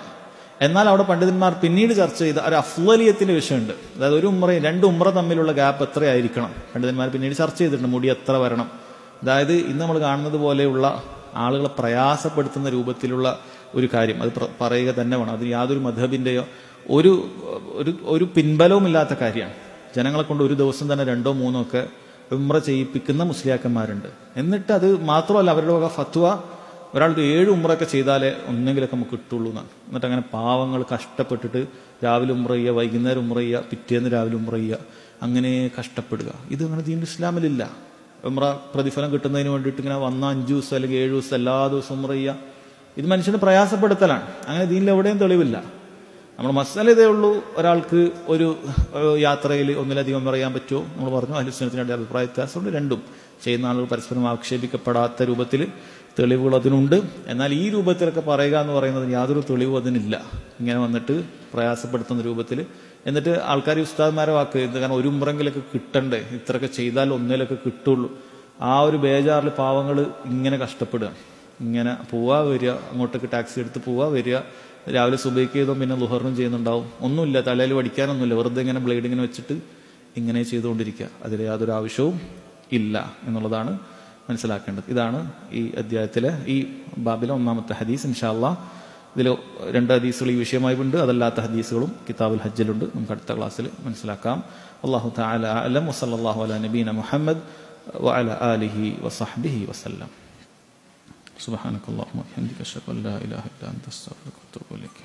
എന്നാൽ അവിടെ പണ്ഡിതന്മാർ പിന്നീട് ചർച്ച ചെയ്ത ഒരു അഫ്ളലിയത്തിന്റെ വിഷയമുണ്ട്. അതായത് ഒരു ഉംറയും രണ്ട് ഉംറ തമ്മിലുള്ള ഗ്യാപ്പ് എത്രയായിരിക്കണം പണ്ഡിതന്മാർ പിന്നീട് ചർച്ച ചെയ്തിട്ടുണ്ട്. മുടി എത്ര വരണം, അതായത് ഇന്ന് നമ്മൾ കാണുന്നത് പോലെയുള്ള ആളുകളെ പ്രയാസപ്പെടുത്തുന്ന രൂപത്തിലുള്ള ഒരു കാര്യം അത് പറയുക തന്നെ വേണം. അതിന് യാതൊരു മദ്ഹബിന്റെയോ ഒരു പിൻബലവും ഇല്ലാത്ത കാര്യമാണ്. ജനങ്ങളെ കൊണ്ട് ഒരു ദിവസം തന്നെ 2 or 3 ഒക്കെ ഉംറ ചെയ്യിപ്പിക്കുന്ന മുസ്ലിയാക്കന്മാരുണ്ട്. എന്നിട്ട് അത് മാത്രമല്ല, അവരുടെ വക ഫത്വ ഒരാൾക്ക് 7 ഉംറയൊക്കെ ചെയ്താലേ ഒന്നെങ്കിലൊക്കെ നമുക്ക് കിട്ടുള്ളൂ എന്നാണ്. എന്നിട്ട് അങ്ങനെ പാവങ്ങൾ കഷ്ടപ്പെട്ടിട്ട് രാവിലെ ഉംറ ചെയ്യുക, വൈകുന്നേരം ഉംറ ചെയ്യുക, പിറ്റേന്ന് രാവിലെ ഉംറ ചെയ്യുക, അങ്ങനെ കഷ്ടപ്പെടുക. ഇത് അങ്ങനെ ദീനുൽ ഇസ്ലാമിലില്ല. ഉംറ പ്രതിഫലം കിട്ടുന്നതിന് വേണ്ടിയിട്ട് ഇങ്ങനെ വന്ന 5 ദിവസം അല്ലെങ്കിൽ 7 ദിവസം എല്ലാ ദിവസവും ഉംറ ചെയ്യുക, ഇത് മനുഷ്യനെ പ്രയാസപ്പെടുത്തലാണ്. അങ്ങനെ ദീനിൽ എവിടെയും തെളിവില്ല. നമ്മൾ മസാല ഇതേ ഉള്ളൂ, ഒരാൾക്ക് ഒരു യാത്രയിൽ ഒന്നിലധികം പറയാൻ പറ്റുമോ? നമ്മൾ പറഞ്ഞു അഹ്ലു സുന്നത്തിന്റെ അഭിപ്രായ വ്യത്യാസമുണ്ട്. രണ്ടും ചെയ്യുന്ന ആളുകൾ പരസ്പരം ആക്ഷേപിക്കപ്പെടാത്ത രൂപത്തിൽ തെളിവുകൾ അതിനുണ്ട്. എന്നാൽ ഈ രൂപത്തിലൊക്കെ പറയുക എന്ന് പറയുന്നത് യാതൊരു തെളിവും അതിനില്ല. ഇങ്ങനെ വന്നിട്ട് പ്രയാസപ്പെടുത്തുന്ന രൂപത്തിൽ. എന്നിട്ട് ആൾക്കാർ ഉസ്താദ്മാരെ വാക്ക്, കാരണം ഒരു ഉംറെങ്കിലൊക്കെ കിട്ടണ്ടേ, ഇത്രയൊക്കെ ചെയ്താൽ ഒന്നിലൊക്കെ കിട്ടുള്ളൂ. ആ ഒരു ബേജാറിൽ പാവങ്ങൾ ഇങ്ങനെ കഷ്ടപ്പെടുക. ഇങ്ങനെ പോവാ വരിക, അങ്ങോട്ടേക്ക് ടാക്സി എടുത്ത് പോവാ വരിക, രാവിലെ സുബൈക്ക് ചെയ്തോ പിന്നെ ലുഹറിനും ചെയ്യുന്നുണ്ടാവും. ഒന്നുമില്ല, തലയിൽ പഠിക്കാനൊന്നുമില്ല, വെറുതെ ഇങ്ങനെ ബ്ലേഡ് ഇങ്ങനെ വെച്ചിട്ട് ഇങ്ങനെ ചെയ്തുകൊണ്ടിരിക്കുക. അതിൽ യാതൊരു ആവശ്യവും ഇല്ല എന്നുള്ളതാണ് മനസ്സിലാക്കേണ്ടത്. ഇതാണ് ഈ അധ്യായത്തിലെ ഈ ബാബിലെ 1ാമത്തെ ഹദീസ്. ഇൻഷാ അല്ലാഹ് ഇതിൽ 2 ഹദീസുകൾ ഈ വിഷയമായി ഉണ്ട്. അതല്ലാത്ത ഹദീസുകളും കിതാബുൽ ഹജ്ജിലുണ്ട്. നമുക്ക് അടുത്ത ക്ലാസ്സിൽ മനസ്സിലാക്കാം. അല്ലാഹു തആല അഅലം. വസല്ലല്ലാഹു അലാ നബീന മുഹമ്മദ് വഅലാ ആലിഹി വസഹ്ബിഹി വസല്ലം. സുബ്ഹാനകല്ലാഹുമ്മ വബിഹംദിക അശ്ഹദു അൻ ലാ ഇലാഹ ഇല്ല അൻത അസ്തഗ്ഫിറുക വഅത്തൂബു ഇലൈക്.